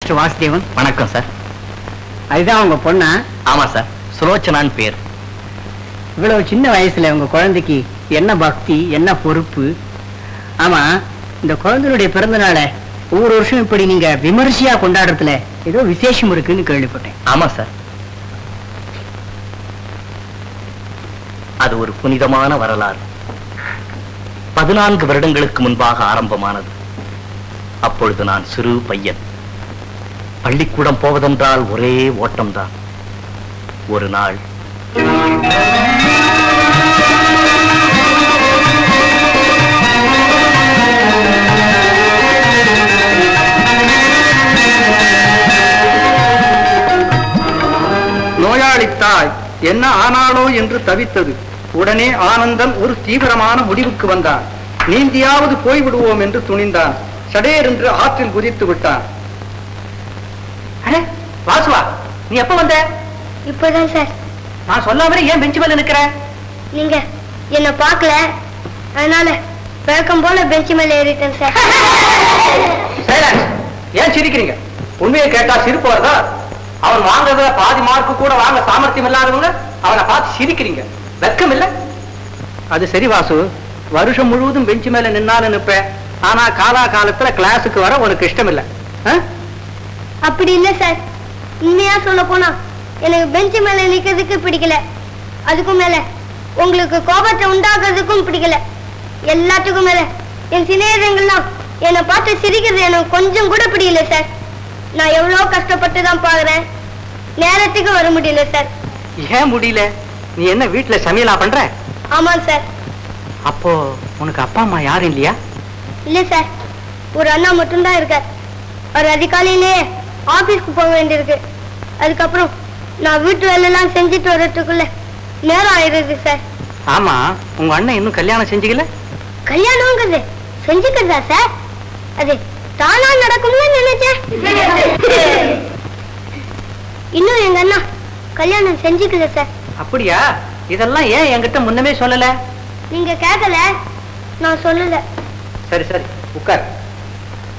Mister Vasudevan. வணக்கம் sir. அதுதான் உங்க பொண்ணா? ஆமா சார், சுலோச்சனான் பேர். இவ்வளவு சின்ன வயசுல உங்க குழந்தைக்கு என்ன பக்தி, என்ன பொறுப்பு. ஆமா, இந்த குழந்தையுடைய பிறந்த நாளை ஒவ்வொரு வருஷம் இப்படி நீங்க விமர்சையா கொண்டாடுறதுல ஏதோ விசேஷம் இருக்குன்னு கேள்விப்பட்டேன். ஆமா சார், அது ஒரு புனிதமான வரலாறு. 14 வருடங்களுக்கு முன்பாக ஆரம்பமானது. அப்பொழுது நான் சிறு பையன். பள்ளிக்கூடம் போவதென்றால் ஒரே ஓட்டம்தான். ஒரு நாள் நோயாளித்தாய் என்ன ஆனாலோ என்று தவித்தது. உடனே ஆனந்தன் ஒரு தீவிரமான முடிவுக்கு வந்தான். நீந்தியாவது போய்விடுவோம் என்று துணிந்தான். சடேர் என்று ஆற்றில் குதித்து விட்டான். வாசுவா, நீ எப்ப வந்த? இப்பதான் சார். நான் சொல்லாமலே ஏன் பெஞ்சு மேல நிக்கிற? நீங்க என்ன பார்க்கல, அதனால வழக்கம் போல பெஞ்சு மேல ஏறிட்டேன் சார். ஏன் சிரிக்கிறீங்க? உண்மையை கேட்டா சிரிப்பு வருதா? அவன் வாங்குறதுல பாதி மார்க்கு கூட வாங்க சாமர்த்தியம் இல்லாதவங்க அவனை பார்த்து சிரிக்கிறீங்க. வெக்கம் இல்ல? அது சரி வாசு, வருஷம் முழுவதும் பெஞ்சு மேல நின்னாலும் நிப்பேன். ஆனா காலா காலத்துல கிளாஸுக்கு வர உனக்கு இஷ்டம் இல்ல. அப்படி இல்ல சார். உண்மையா சொல்ல போனா எனக்கு பெஞ்சு மேல நிக்கிறதுக்கு பிடிக்கல. அதுக்கும் மேல உங்களுக்கு கோபத்தை உண்டாக்குறதுக்கும் பிடிக்கல. எல்லாத்துக்கும் மேல என் சிநேகிதங்கள்லாம் என்னை பார்த்து சிரிக்கிறது எனக்கு கொஞ்சம் கூட பிடிக்கல சார். நான் எவ்வளவு கஷ்டப்பட்டு தான் பாக்குறேன். நேரத்துக்கு வர முடியல சார். ஏன் முடியல? நீ என்ன வீட்டுல சமையலா பண்ற? ஆமா சார். அப்போ உனக்கு அப்பா அம்மா யாரும் இல்லையா? இல்ல சார், ஒரு அண்ணா மட்டும்தான் இருக்கார். அவர் அதிகாலையிலேயே ஆபீஸ்க்கு போக வேண்டியிருக்கு. அதுக்கப்புறம் நான் வீட்டு வேலையெல்லாம் செஞ்சுட்டு வர்றதுக்குள்ள நேரம் ஆயிடுது சார். ஆமா, உங்க அண்ணன் இன்னும் கல்யாணம் செஞ்சுக்கல? கல்யாணம்ங்கிறது செஞ்சுக்கிறதா சார்? அது தானா நடக்கும்னு நினைச்சேன். இன்னும் எங்க அண்ணா கல்யாணம் செஞ்சுக்கல சார். அப்படியா? இதெல்லாம் ஏன் என்கிட்ட முன்னமே சொல்லல? நீங்க கேட்கல, நான் சொல்லல. சரி சரி, உட்கார்.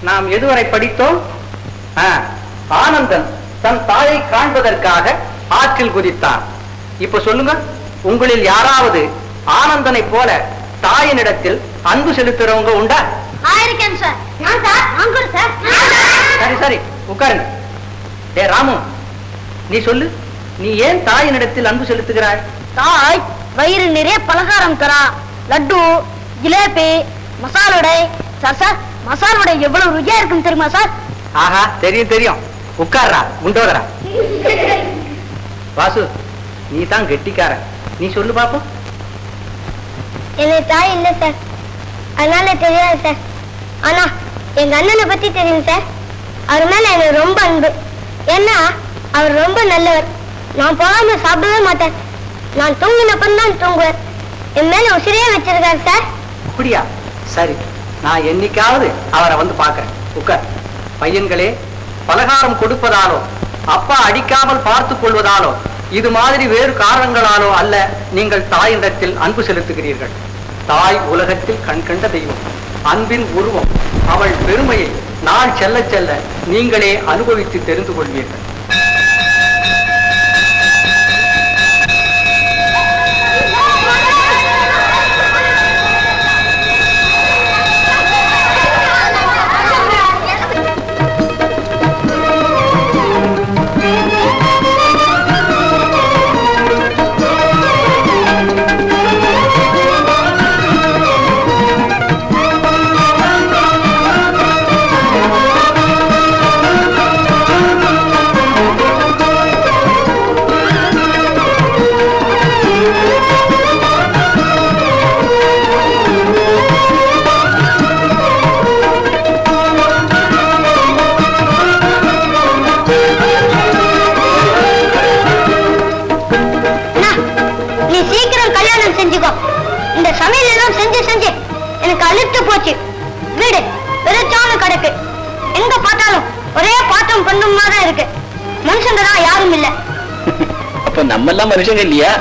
நாம் எதுவரை படித்தோம்? ஆனந்தன் தன் தாயை காண்பதற்காக ஆற்றில் குதித்தான். இப்ப சொல்லுங்க, உங்களில் யாராவது ஆனந்தனை போல தாயினிடத்தில் அன்பு செலுத்துறவங்க உண்டா? ஆயிருக்கேன் சார். நான் சார், நான் கூட சார். சரி சரி, உட்காருங்க. டே ராமு, நீ சொல்லு, நீ ஏன் தாயினிடத்தில் அன்பு செலுத்துகிறாய்? தாய் வயிறு நிறைய பலகாரம் தரா. லட்டு, ஜிலேபி, மசாலோடை. சார் சார், மசாலோடை எவ்வளவு ருசியா இருக்குன்னு தெரியுமா சார்? ஆஹா, தெரியும் தெரியும். உட்கார்றா, குண்டோதரா. வாசு, நீ தான் கெட்டிக்கார. நீ சொல்லு பாப்போம். எனக்கு தாய் இல்ல சார், அதனால தெரியாது சார். ஆனா எங்க அண்ணனை பத்தி தெரியும் சார். அவர் மேல எனக்கு ரொம்ப அன்பு. ஏன்னா அவர் ரொம்ப நல்லவர். நான் போகாம சாப்பிடவே மாட்டேன். நான் தூங்கினப்பந்தான் தூங்குவேன். என் மேல உசிரியே வச்சிருக்காரு சார். அப்படியா? சரி, நான் என்னைக்காவது அவரை வந்து பார்க்கிறேன். உட்கார். பையன்களே, பலகாரம் கொடுப்பதாலோ அப்பா அடிக்காமல் பார்த்துக் கொள்வதாலோ இது மாதிரி வேறு காரணங்களாலோ அல்ல நீங்கள் தாயினிடத்தில் அன்பு செலுத்துகிறீர்கள். தாய் உலகத்தில் கண்கண்ட தெய்வம், அன்பின் உருவம். அவள் பெருமையை நாள் செல்ல செல்ல நீங்களே அனுபவித்து தெரிந்து கொள்வீர்கள். இந்த சமையல் எல்லாம் செஞ்சு செஞ்சு எனக்கு அழுத்து போச்சு. வீடு வெறுச்சான கிடக்கு. எங்க பார்த்தாலும் ஒரே பாட்டம் பண்ணும் மாதிரி இருக்கு. மனுஷங்க தான் யாரும் இல்ல. அப்ப நம்ம எல்லாம் மனுஷங்க இல்லையா?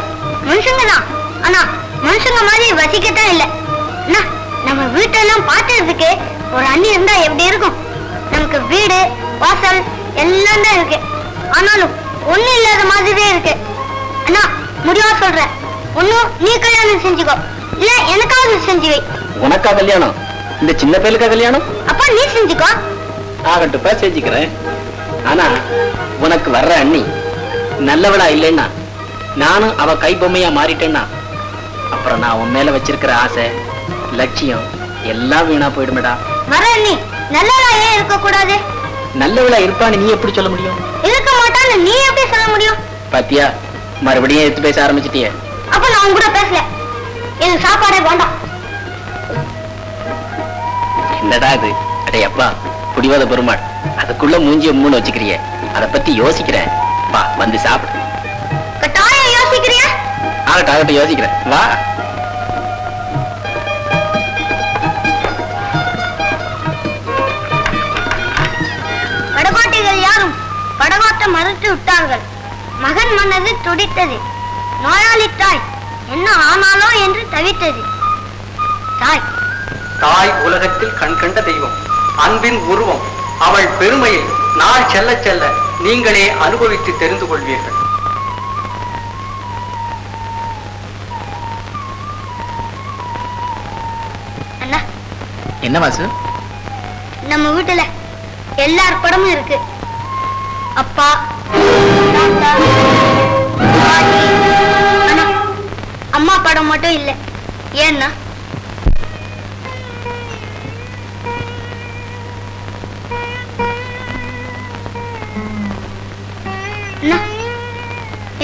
மனுஷங்க தான், ஆனா மனுஷங்க மாதிரி வசிக்கத்தான் இல்ல. நம்ம வீட்டெல்லாம் பார்த்ததுக்கு ஒரு அண்ணி இருந்தா எப்படி இருக்கும்? நமக்கு வீடு வாசல் எல்லாம் தான் இருக்கு. ஆனாலும் ஒண்ணு இல்லாத மாதிரியே இருக்கு. அண்ணா முடிவா சொல்றேன், ஒன்னும் நீ கல்யாணம் செஞ்சுக்கோ, இல்ல எனக்காவது செஞ்சு வை. உனக்கா கல்யாணம்? இந்த சின்ன பையலுக்கா கல்யாணம்? அப்ப நீ செஞ்சுக்கோ. ஆகட்டுப்பா, செஞ்சுக்கிறேன். ஆனா உனக்கு வர்ற அண்ணி நல்லவளா இல்லைன்னா, நானும் அவ கை பொம்மையா மாறிட்டேன்னா, அப்புறம் நான் உன் மேல வச்சிருக்கிற ஆசை லட்சியம் எல்லாம் வீணா போயிடுமேடா. வர நீ நல்லவளா ஏன் இருக்க கூடாது? நல்லவளா இருப்பான்னு நீ எப்படி சொல்ல முடியும்? இருக்க மாட்டான்னு நீ எப்படி சொல்ல முடியும்? பாத்தியா, மறுபடியும் எடுத்து பேச ஆரம்பிச்சிட்டியே. அப்ப நான் உங்க கூட பேசல, எனக்கு சாப்பாடே வேண்டாம். என்னடா இது? அடே அப்பா, புடிவாத பெருமாள், அதுக்குள்ள மூஞ்சிய மூணு வச்சுக்கிறிய, அத பத்தி யோசிக்கிறேன். வா வந்து சாப்பிடு. கட்டாயம் யோசிக்கிறியா? ஆகட்டும் ஆகட்டும், யோசிக்கிறேன். வா. படகோட்டிகள் யாரும் படகோட்ட மறுத்து விட்டார்கள். மகன் மனது துடித்தது. நோயாளி தாய் என்ன ஆனாலோ என்று தவித்தது. தாய் தாய் உலகத்தில் கண் கண்ட தெய்வம், அன்பின் உருவம். அவள் பெருமையை நாள் செல்ல செல்ல நீங்களே அனுபவித்து தெரிந்து கொள்வீர்கள். அண்ணா, என்ன வாசு? நம்ம வீட்டுல எல்லார் படமும் இருக்கு. அப்பா, தாத்தா, பாட்டி. ஆனா அம்மா படம் மட்டும் இல்ல. ஏன்னா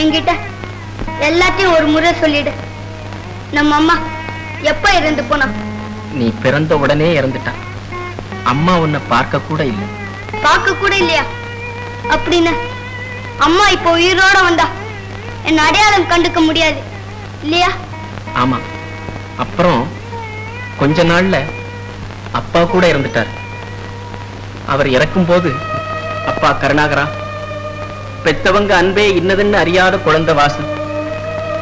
என்கிட்ட எல்லாத்தையும் ஒரு முறை சொல்லிடு. நம்ம அம்மா எப்ப இறந்து போனா? நீ பிறந்த உடனே இறந்துட்டா. அம்மா உன்னை பார்க்க கூட இல்லை. பார்க்க கூட இல்லையா? அப்படின்னு அம்மா இப்போ உயிரோட வந்தா என்ன அடையாளம் கண்டுக்க முடியாது இல்லையா? ஆமா. அப்புறம் கொஞ்ச நாள்ல அப்பா கூட இறந்துட்டார். அவர் இறக்கும் போது, அப்பா கருணாகரா, பெத்தவங்க அன்பே இன்னதுன்னு அறியாத குழந்தை வாசு,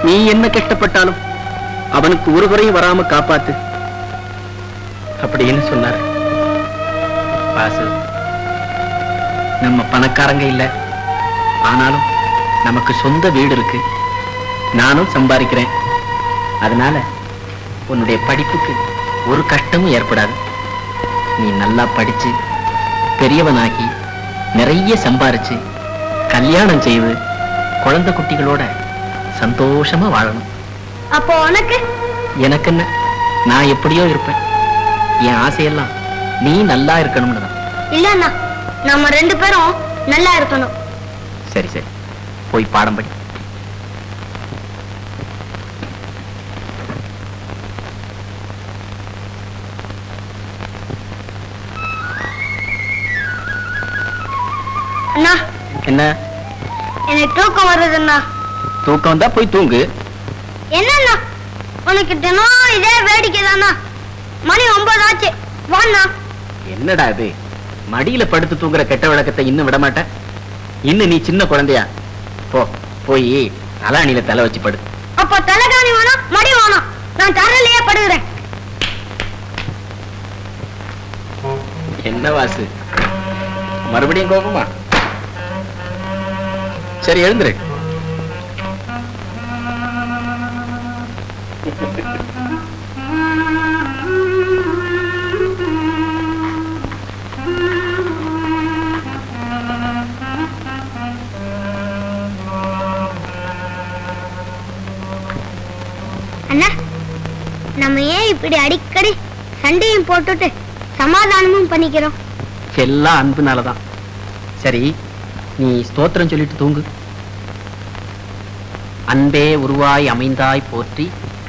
நீ என்ன கஷ்டப்பட்டாலும் அவனுக்கு ஒரு குறையும் வராம காப்பாத்து அப்படின்னு சொன்னார். வாசு, நம்ம பணக்காரங்க இல்ல, ஆனாலும் நமக்கு சொந்த வீடு இருக்கு. நானும் சம்பாதிக்கிறேன். அதனால உன்னுடைய படிப்புக்கு ஒரு கஷ்டமும் ஏற்படாது. நீ நல்லா படிச்சு பெரியவனாகி நிறைய சம்பாரிச்சு கல்யாணம் செய்து குழந்தை குட்டிகளோட சந்தோஷமா வாழணும். அப்போ உனக்கு? எனக்கு என்ன, நான் எப்படியோ இருப்பேன். என் ஆசையெல்லாம் நீ நல்லா இருக்கணும்னு தான். இல்லன்னா நம்ம ரெண்டு பேரும் நல்லா இருக்கணும். சரி சரி, போய் பாடம் படி. அண்ணா, என்ன? எனக்கு தூக்கம் வருதுண்ணா. தூக்கம் வந்தா போய் தூங்கு. என்னண்ணா உனக்கு தினம் இதே வேடிக்கை தானா? மணி 9 ஆச்சு, வாண்ணா. என்னடா இது, மடியில படுத்து தூங்குற கெட்ட வழக்கத்தை இன்னும் விட மாட்டேன். இன்னும் நீ சின்ன குழந்தையா? போய் தலாணியில தலை வச்சு படு. அப்ப தலைகாணி வேணாம், மடி வேணாம், நான் தரலையே படுகிறேன். என்ன வாசு, மறுபடியும் கோபமா? சரி, எழுந்துரு. அண்ணா, நம்ம ஏன் இப்படி அடிக்கடி சண்டையும் போட்டுட்டு சமாதானமும் பண்ணிக்கிறோம்? எல்லாம் அன்புனாலதான். சரி, நீ ஸ்தோத்திரம் சொல்லிட்டு தூங்கு. அன்பே உருவாய் அமைந்தாய் போற்றி,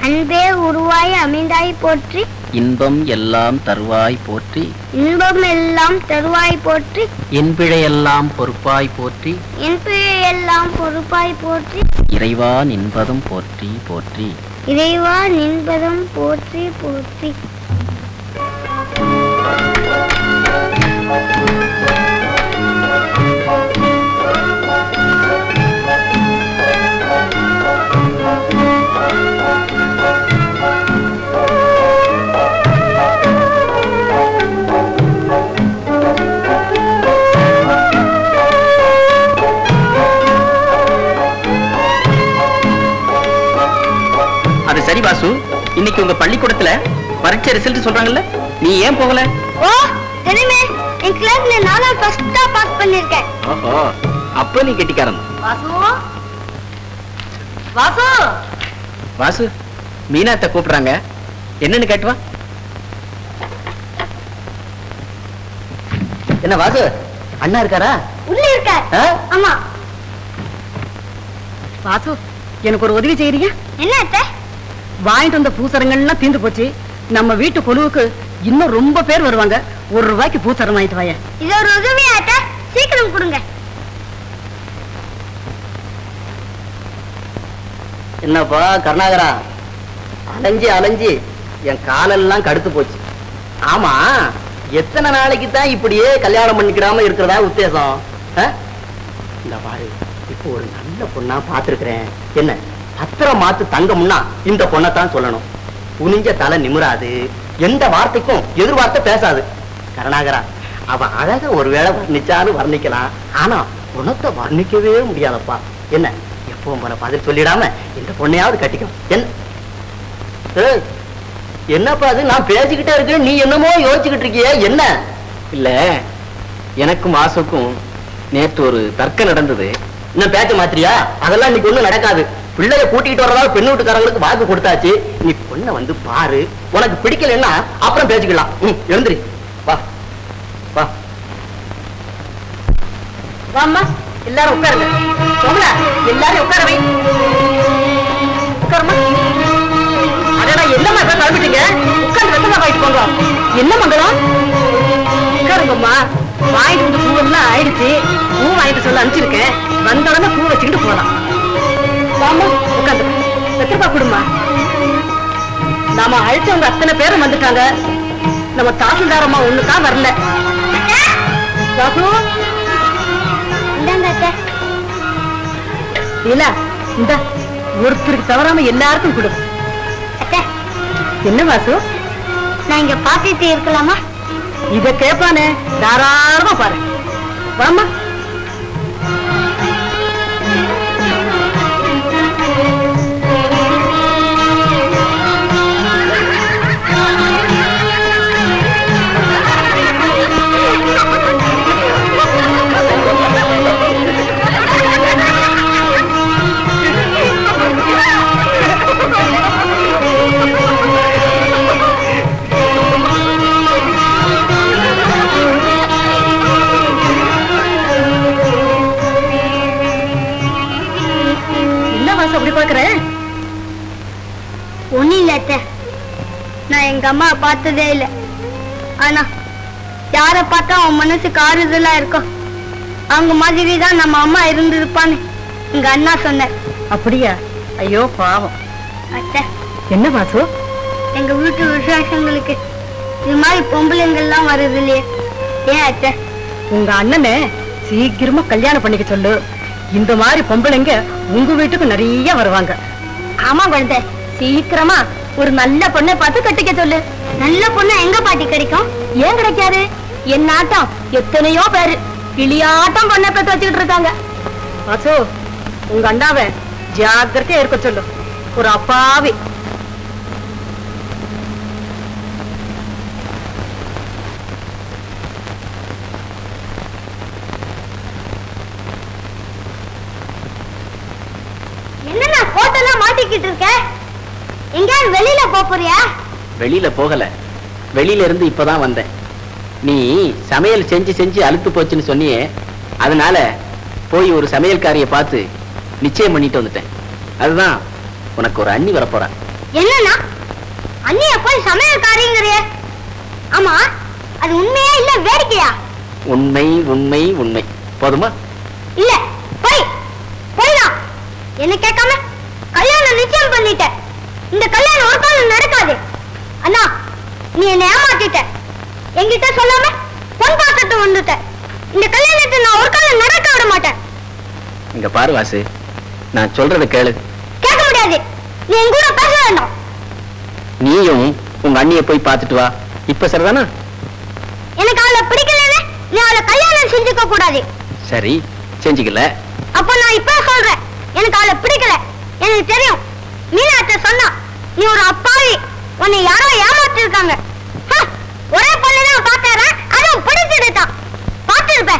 அன்பே உருவாய் அமைந்தாய் போற்றி, இன்பம் எல்லாம் தருவாய் போற்றி, இன்பம் எல்லாம் தருவாய் போற்றி, என் பிழையெல்லாம் பொறுப்பாய் போற்றி, என் பிழையெல்லாம் பொறுப்பாய் போற்றி, இறைவா நின்பதும் போற்றி போற்றி. இறைவா நின்பதும் போற்றி போற்றி. வாசு, இன்னைக்கு உங்க பள்ளிக்கூடத்துல பரீட்சை ரிசல்ட் சொல்றாங்கல்ல, நீ ஏன் போகல? ஓ தெரியுமே, என் கிளாஸ்ல நானா ஃபர்ஸ்டா பாஸ் பண்ணிருக்கேன். ஓஹோ, அப்ப நீ கெட்டிக்காரன். வாசு வாசு வாசு, மீனாத்த கூப்பிடுறாங்க, என்னன்னு கேட்டுவா. என்ன வாசு, அண்ணா இருக்காரா? உள்ள இருக்கார். ஆமா. வாசு, எனக்கு ஒரு உதவி செய்யறீங்க? என்ன அத்தை? வாங்கிட்டு வந்த பூசரங்கள்லாம் தீந்து போச்சு. நம்ம வீட்டு கொலுவுக்கு இன்னும் ரொம்ப பேர் வருவாங்க. ₹1 பூசரம் வாங்கிட்டு வாய. இது ஒரு உதவியா அத்தை? சீக்கிரம் கொடுங்க. என்னப்பா கருணாகரா, அலைஞ்சி அலைஞ்சி என் காலெல்லாம் கடுத்து போச்சு. ஆமா, எத்தனை நாளைக்கு தான் இப்படியே கல்யாணம் பண்ணிக்கிடாம இருக்கிறதா உத்தேசம்? இந்த பாரு, இப்போ ஒரு நல்ல பொண்ணா பாத்துருக்கிறேன். என்ன பத்திரம் மாத்து தங்கம்னா இந்த பொண்ணத்தான் சொல்லணும். குனிஞ்ச தலை நிமிராது, எந்த வார்த்தைக்கும் எதிர்வார்த்தை பேசாது. கருணாகரா, அவ அழக ஒருவேளை வர்ணிச்சாலும் வர்ணிக்கலாம், ஆனா குணத்தை வர்ணிக்கவே முடியாதப்பா. என்ன எப்பவும் போல பதில் சொல்லிடாம இந்த பொண்ணையாவது கட்டிக்கும். என்ன என்னப்பா அது? நான் பேசிக்கிட்டே இருக்கேன், நீ என்னமோ யோசிச்சுக்கிட்டு இருக்கிய. என்ன? இல்ல, எனக்கும் வாசுக்கும் நேற்று ஒரு தர்க்கம் நடந்தது. இன்னும் பேச்ச மாத்திரியா? அதெல்லாம் இன்னைக்கு ஒண்ணும் நடக்காது. பிள்ளைய கூட்டிகிட்டு வரதா பெண்ணு வீட்டுக்காரங்களுக்கு வாக்கு கொடுத்தாச்சு. நீ பொண்ணை வந்து பாரு, உனக்கு பிடிக்கலன்னா அப்புறம் பேசிக்கலாம். எழுந்திரி, வா வா. வாம்மா, எல்லாரும் உட்காருங்க. சோமலா, எல்லாரும் உட்கார வை. உட்காருமா. அடடா, என்னம்மா இப்ப கிளம்பிட்டீங்க? உட்கார்ந்து வெத்தமா வாங்கிட்டு போங்க. என்ன மங்களம்? உட்காருங்கம்மா. வாங்கிட்டு வந்து பூவெல்லாம் ஆயிடுச்சு. பூ வாங்கிட்டு சொல்ல அனுப்பிச்சிருக்கேன். வந்தவன பூ வச்சுக்கிட்டு போலாம். வாமா, உட்காந்து வெத்தமா கொடுமா. நாம அழைச்சவங்க அத்தனை பேரும் வந்துட்டாங்க. நம்ம தாசில்தாரம்மா ஒண்ணுதான் வரல. வாசு, இல்ல இந்த ஒருத்தருக்கு தவறாம எல்லாருக்கும் கொடு. என்ன வாசு, நான் இங்க பாத்துட்டு இருக்கலாமா? இத கேட்பானே, தாராளமா பாரு. வாமா. அப்படி பாக்குறேன். ஒண்ணு இல்ல அத்தை, நான் எங்க அம்மா பார்த்ததே இல்ல. ஆனா யார பார்த்தா அவன் மனசுக்கு ஆறுதலா இருக்கும். அவங்க மாதிரி தான் நம்ம அம்மா இருந்திருப்பான்னு எங்க அண்ணா சொன்னார். அப்படியா? ஐயோ பாவம். அத்தை, என்ன வாசு, எங்க வீட்டு விசேஷங்களுக்கு இது மாதிரி பொம்பளைங்கள்லாம் வருது இல்லையே, ஏன் அத்தை? உங்க அண்ணனை சீக்கிரமா கல்யாணம் பண்ணிக்க சொல்லு. இந்த மாதிரி பொம்பளைங்க உங்க வீட்டுக்கு நிறைய வருவாங்க. ஆமா குழந்தை, சீக்கிரமா ஒரு நல்ல பொண்ணை பார்த்து கட்டிக்க சொல்லு. நல்ல பொண்ணு எங்க பாட்டி கிடைக்கும்? ஏன் கிடைக்காது? என் ஆட்டம் எத்தனையோ பேரு கிளியாட்டம் பொண்ணை பத்தி வச்சுக்கிட்டு இருக்காங்க. வாசு, உங்க அண்ணாவை ஜாக்கிரதையா இருக்க சொல்லு. ஒரு அப்பாவி. என்னன்னா கோட்டெல்லாம் மாட்டிக்கிட்டு இருக்க? எங்கயாவது வெளியில போறியா? வெளியில போகல, வெளியில இருந்து இப்பதான் வந்தேன். நீ சமையல் செஞ்சு செஞ்சு அழுத்து போச்சுன்னு சொன்னியே, அதனால போய் ஒரு சமையல்காரிய பார்த்து நிச்சயம் பண்ணிட்டு வந்துட்டேன். அதுதான் உனக்கு ஒரு அண்ணி வரப்போறா. என்னன்னா அண்ணிய போய் சமையல்காரிங்கறிய? ஆமா, அது உண்மையா இல்ல வேடிக்கையா? உண்மை உண்மை உண்மை. போதுமா? இல்ல, போய் போய்தான். என்ன கேட்காம கல்யாணம் நிச்சயம் பண்ணிட்ட. இந்த கல்யாணம் ஒரு காலம் நடக்காது. அண்ணா, நீ என்ன ஏமாத்திட்ட. என்கிட்ட சொல்லாம பொன் பார்த்துட்டு வந்துட்ட. இந்த கல்யாணத்தை நான் ஒரு காலம் நடக்க விட மாட்டேன். இங்க பாரு வாசு, நான் சொல்றத கேளு. கேட்க முடியாது. நீ என் கூட பேச வேண்டாம். நீயும் உங்க அண்ணிய போய் பார்த்துட்டு வா. இப்ப சரிதானா? எனக்கு அவளை பிடிக்கலன்னு நீ அவளை கல்யாணம் செஞ்சுக்க கூடாது. சரி, செஞ்சுக்கல. அப்ப நான் இப்ப சொல்றேன், எனக்கு அவளை பிடிக்கல. எனக்கு தெரியும். மீனாட்ட சொன்னா நீ ஒரு அப்பாவி. உன்னை யாரோ ஏமாத்திருக்காங்க. ஒரே பொண்ணுதான் பார்த்தாரா, அதுவும் பிடிச்சிருத்தான். பார்த்திருப்ப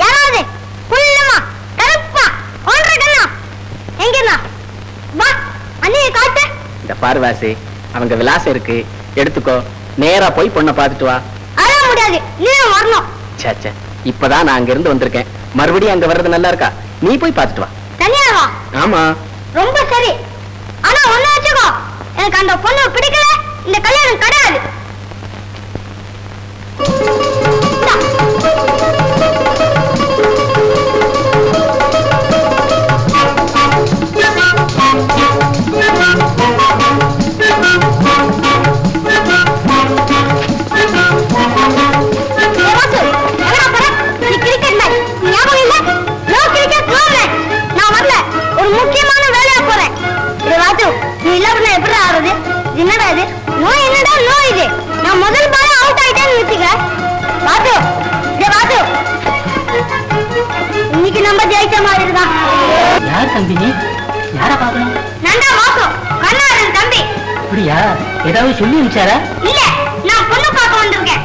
யாராவது புள்ளமா கருப்பா ஒன்றரை கண்ணா எங்கண்ணா? வா அண்ணியை காட்டு. இந்த பார்வாசி அவங்க விலாசம் இருக்கு, எடுத்துக்கோ. நேரா போய் பொண்ணை பார்த்துட்டு வா. அற முடியாது, நீ வரணும். சே, இப்பதான் நான் அங்க இருந்து வந்திருக்கேன். மறுபடியும் அங்க வர்றது நல்லா இருக்கா? நீ போய் பார்த்துட்டு வா. தனியாவா? ஆமா. ரொம்ப சரி. ஆனா ஒண்ணு வச்சுக்கோ, எனக்கு அந்த பொண்ணு பிடிக்கல, இந்த கல்யாணம் கிடையாது. ஒரு முக்கியமான வேலையா போறேன். நீ இல்லாம எப்படி ஆறுது? என்னடா இது நோய்? என்னடா நோய் இது? நான் முதல் பால அவுட் ஆயிட்டேன்னு வச்சுக்க. பாத்து பாத்து, இன்னைக்கு நம்ம ஜெயிச்ச மாதிரி இருக்கான். யார் தம்பி நீ? யார பாக்கணும்? நண்டா மாசம் கண்ணாரன் தம்பி. அப்படியா? ஏதாவது சொல்லி அனுப்பிச்சாரா? இல்ல, நான் பொண்ணு பார்க்க வந்திருக்கேன்.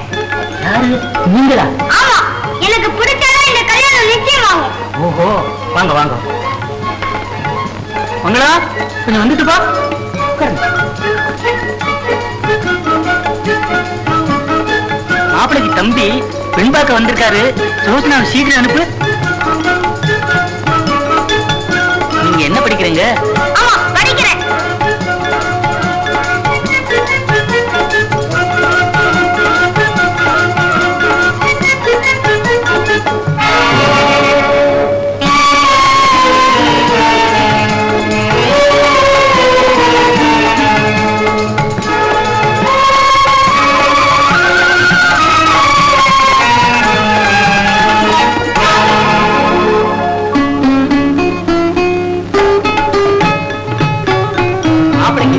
யாரு நீங்களா? ஆமா, எனக்கு பிடிச்சாதான் இந்த கல்யாணம் நிச்சயமாகும். ஓஹோ, வாங்க வாங்க. மங்களா கொஞ்சம் வந்துட்டு பா. மாப்பிளைக்கு தம்பி பெண் பார்க்க வந்திருக்காரு. சோசனா சீக்கிரம் அனுப்பு. நீங்க என்ன படிக்கிறீங்க? ஆமா, படிக்கிறேன்.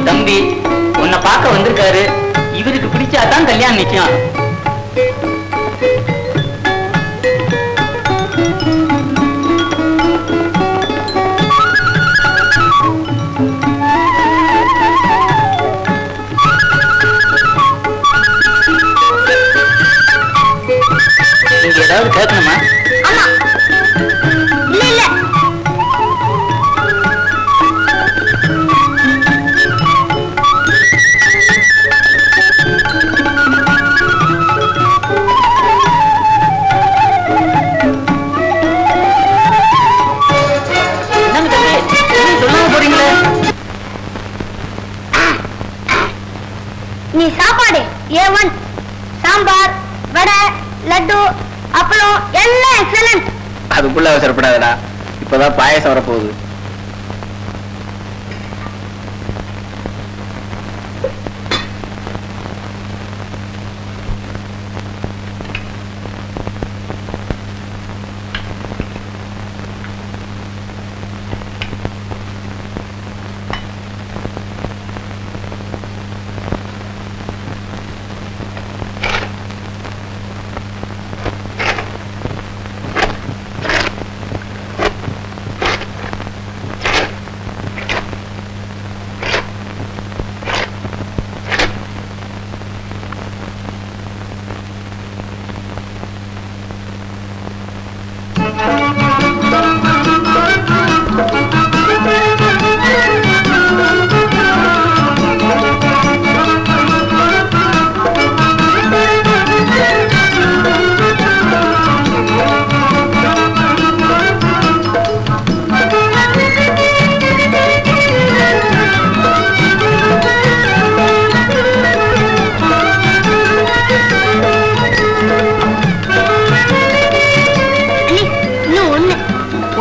தம்பி உன்னை பார்க்க வந்திருக்காரு. இவருக்கு பிடிச்சாதான் கல்யாணம் நிச்சயம். நீங்க ஏதாவது கேட்கணுமா? ஆமா. இல்ல இல்ல, நீ சாப்பாடு A1, சாம்பார், வடை, லட்டு, அப்பளம் எல்லாம் எக்ஸலன்ட். அதுக்குள்ள அவசரப்படாதடா, இப்பதான் பாயசம் வரப்போகுது.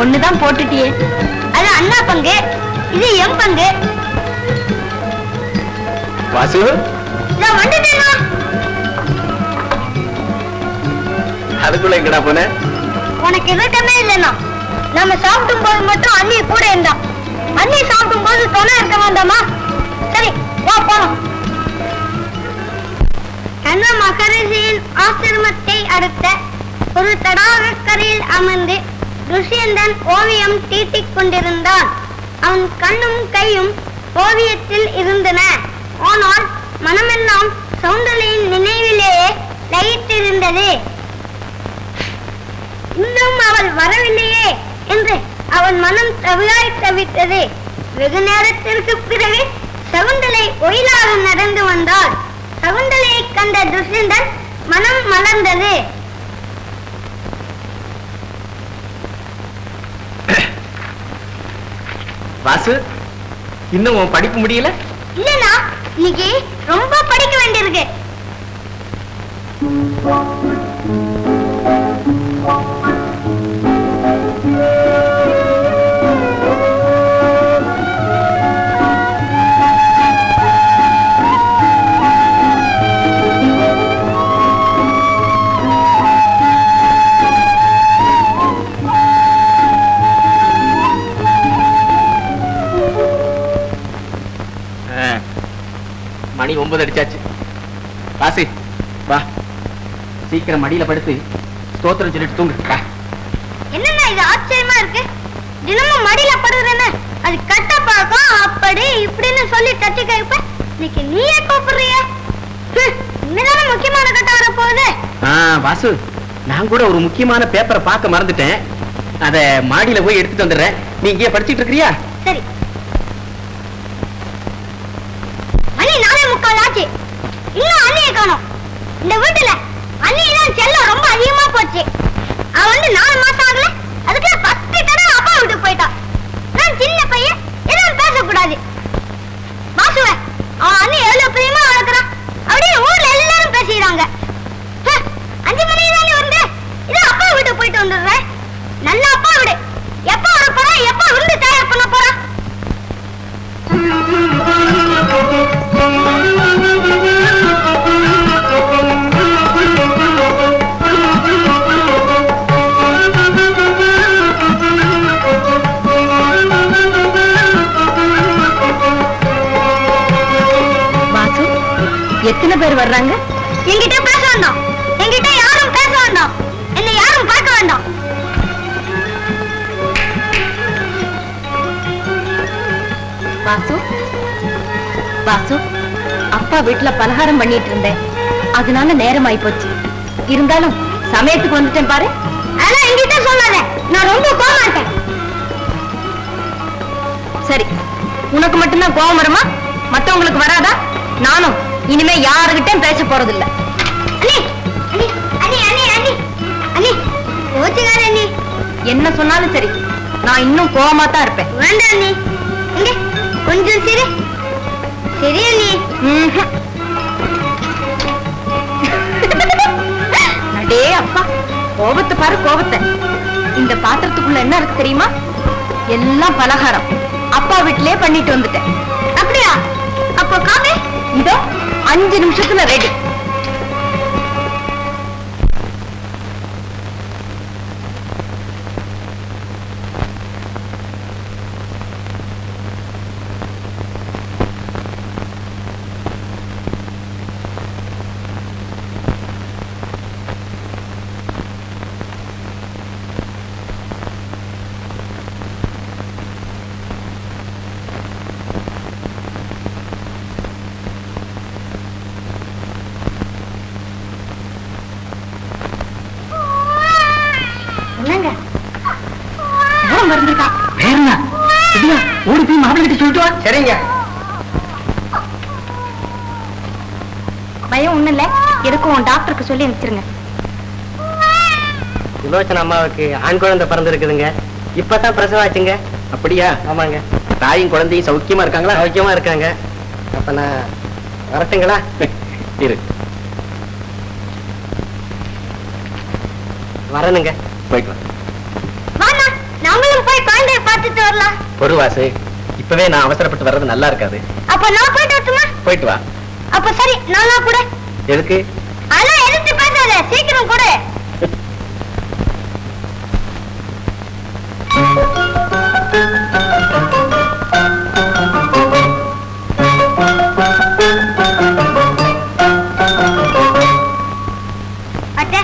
ஒண்ணுதான் போட்டுட்டியே. அது அண்ணா பங்கு, இது எம் பங்கு. வாசு, நான் வந்துட்டேனா? அதுக்குள்ள எங்கடா போன? உனக்கு எதுக்குமே இல்லைன்னா நம்ம சாப்பிடும் போது மட்டும் அண்ணி கூட இருந்தா, அண்ணி சாப்பிடும் போது துணை இருக்க வேண்டாமா? சரி வா போலாம். கண்ண மகரிஷியின் ஆசிரமத்தை அடுத்த ஒரு தடாகக்கரையில் அமர்ந்து துஷ்யந்தன் ஓவியம் தீட்டிக் கொண்டிருந்தான். அவன் கண்ணும் கையும் ஓவியத்தில் இருந்தன. ஆனால் மனமெல்லாம் சௌந்தர்யின் நினைவிலே லயித்திருந்தது. இன்னும் அவள் வரவில்லையே என்று அவன் மனம் தவித்தது. வெகு நேரத்திற்கு பிறகு சகுந்தலை ஒயிலாக நடந்து வந்தாள். சகுந்தலையை கண்ட துஷ்யந்தன் மனம் மலர்ந்தது. வாசு, இன்னும் உன் படிப்பு முடியல? இல்லனா, இன்னைக்கு ரொம்ப படிக்க வேண்டியிருக்கு. மணி 9 அடிச்சாச்சு. வாசி, வா, சீக்கிரம் மடியில படுத்து ஸ்தோத்திரம் சொல்லிட்டு தூங்கு. என்னன்னா இது ஆச்சரியமா இருக்கு. தினமும் மடியில படுறேன்னு அது கட்ட பழக்கம் அப்படி இப்படின்னு சொல்லி தட்டி கேட்ப. இன்னைக்கு நீயே கூப்பிடுறிய. இன்னதான முக்கியமான கட்ட வர போகுது. வாசு, நான் கூட ஒரு முக்கியமான பேப்பரை பார்க்க மறந்துட்டேன். அத மாடியில போய் எடுத்துட்டு வந்துடுறேன். நீ இங்கே படிச்சுட்டு இருக்கிறியா? சரி. மணி 4:45 ஆச்சு. இன்னும் அண்ணியை காணோம். இந்த வீட்டுல அண்ணிதான் செல்லம் ரொம்ப அதிகமா போச்சு. அவ வந்து 4 மாசம் ஆகல, அதுக்கு 10 தடவை அப்பா வீட்டுக்கு போயிட்டா. நான் சின்ன பையன், எதுவும் பேசக்கூடாது. மாசுவ அவன் அண்ணி எவ்வளவு பிரியமா வளர்க்குறான் அப்படின்னு ஊர்ல எல்லாரும் பேசிக்கிறாங்க. 5 மணி தானே வந்து இது அப்பா வீட்டுக்கு போயிட்டு வந்துடுறேன். நல்ல அப்பா வீடு. எப்ப வர போறா, எப்ப விருந்து தயார் பண்ண போறா? வாசு, எத்தனை பேர் வர்றாங்க? என்கிட்ட பேச வேண்டாம். என்கிட்ட யாரும் பேச வேண்டாம். என்னை யாரும் பார்க்க வேண்டாம். வாசு, வாசு, அப்பா வீட்டுல பலகாரம் பண்ணிட்டு இருந்தேன். அதனால நேரம் ஆயி போச்சு. இருந்தாலும் சமயத்துக்கு வந்துட்டேன் பாரு. ஆனா என்கிட்ட சொல்லாத, நான் ரொம்ப கோவமா இருக்கேன். சரி, உனக்கு மட்டும்தான் கோபம் வருமா? மத்தவங்களுக்கு வராதா? நானும் இனிமே யாருகிட்டையும் பேச போறதில்ல. அண்ணி, அண்ணி, அண்ணி, அண்ணி, அண்ணி, அண்ணி, கோச்சுக்காத அண்ணி. என்ன சொன்னாலும் சரி, நான் இன்னும் கோவமா தான் இருப்பேன். வேண்டாம் அண்ணி, இங்க கொஞ்சம் சரி. சரி அண்ணி. அடே அப்பா, கோபத்தை பாரு கோபத்தை. இந்த பாத்திரத்துக்குள்ள என்ன இருக்கு தெரியுமா? எல்லாம் பலகாரம். அப்பா வீட்டிலே பண்ணிட்டு வந்துட்டேன். அப்படியா? அப்போ காபி இதோ 5 நிமிஷத்துல ரெடி. என்னங்க மறந்துருக்கா? வேறனா? ஓடி போய் மாப்பிள்ளை கிட்ட சொல்லிட்டு வா. சரிங்க. பயம் ஒண்ணு இல்ல, எதுக்கும் டாக்டருக்கு சொல்லி அனுப்பிச்சிருங்க. சுலோச்சன அம்மாவுக்கு ஆண் குழந்தை பிறந்திருக்குதுங்க. இப்பதான் பிரசவம் ஆச்சுங்க. அப்படியா? ஆமாங்க. தாயும் குழந்தையும் சௌக்கியமா இருக்காங்களா? சௌக்கியமா இருக்காங்க. அப்ப நான் வரட்டுங்களா? இரு, வரணுங்க. போயிட்டு வா. வாண்ணா, நாங்களும் போய் குழந்தைய பார்த்துட்டு வரலாம். பொறுவாசு, இப்பவே நான் அவசரப்பட்டு வர்றது நல்லா இருக்காது. அப்ப நான் போயிட்டு வரட்டுமா? போயிட்டு வா. அப்ப சரி, நல்லா கூட. எதுக்கு? அதெல்லாம் எதிர்த்து பேசாத, சீக்கிரம் கூட. அத்தை,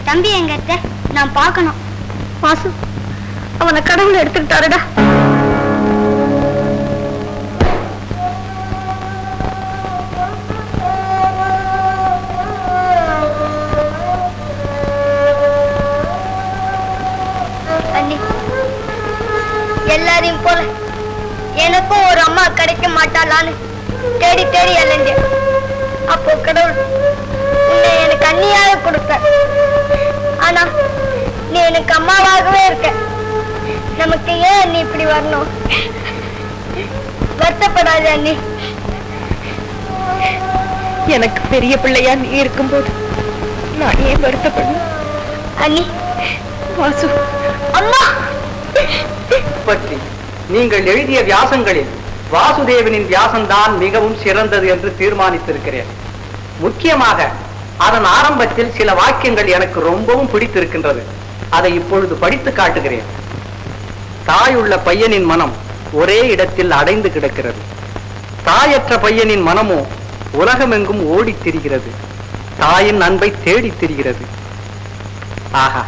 தம்பி எங்க அத்தை? நான் பார்க்கணும். வாசு, அவனை கடவுள் எடுத்துக்கிட்டாருடா. எல்லாரையும் போல எனக்கும் ஒரு அம்மா கிடைக்க மாட்டாளான்னு தேடி தேடி அலைஞ்சேன். அப்போ கடவுள் உன்னை எனக்கு அண்ணியாக கொடுத்த. ஆனா நீ எனக்கு அம்மாவாகவே இருக்க. நமக்கு ஏன் அண்ணி இப்படி வரணும்? வருத்தப்படாத அண்ணி. எனக்கு பெரிய பிள்ளையா நீ இருக்கும்போது நான் ஏன் வருத்தப்படணும்? அண்ணி. வாசு. அம்மா. பற்றி நீங்கள் எழுதிய வியாசங்களில் வாசுதேவனின் வியாசம்தான் மிகவும் சிறந்தது என்று தீர்மானித்திருக்கிறேன். முக்கியமாக அதன் ஆரம்பத்தில் சில வாக்கியங்கள் எனக்கு ரொம்பவும் பிடித்திருக்கின்றது. அதை இப்பொழுது படித்து காட்டுகிறேன். தாயுள்ள பையனின் மனம் ஒரே இடத்தில் அடைந்து கிடக்கிறது. தாயற்ற பையனின் மனமோ உலகமெங்கும் ஓடித் திரிகிறது. தாயின் அன்பை தேடித் திரிகிறது. ஆஹா,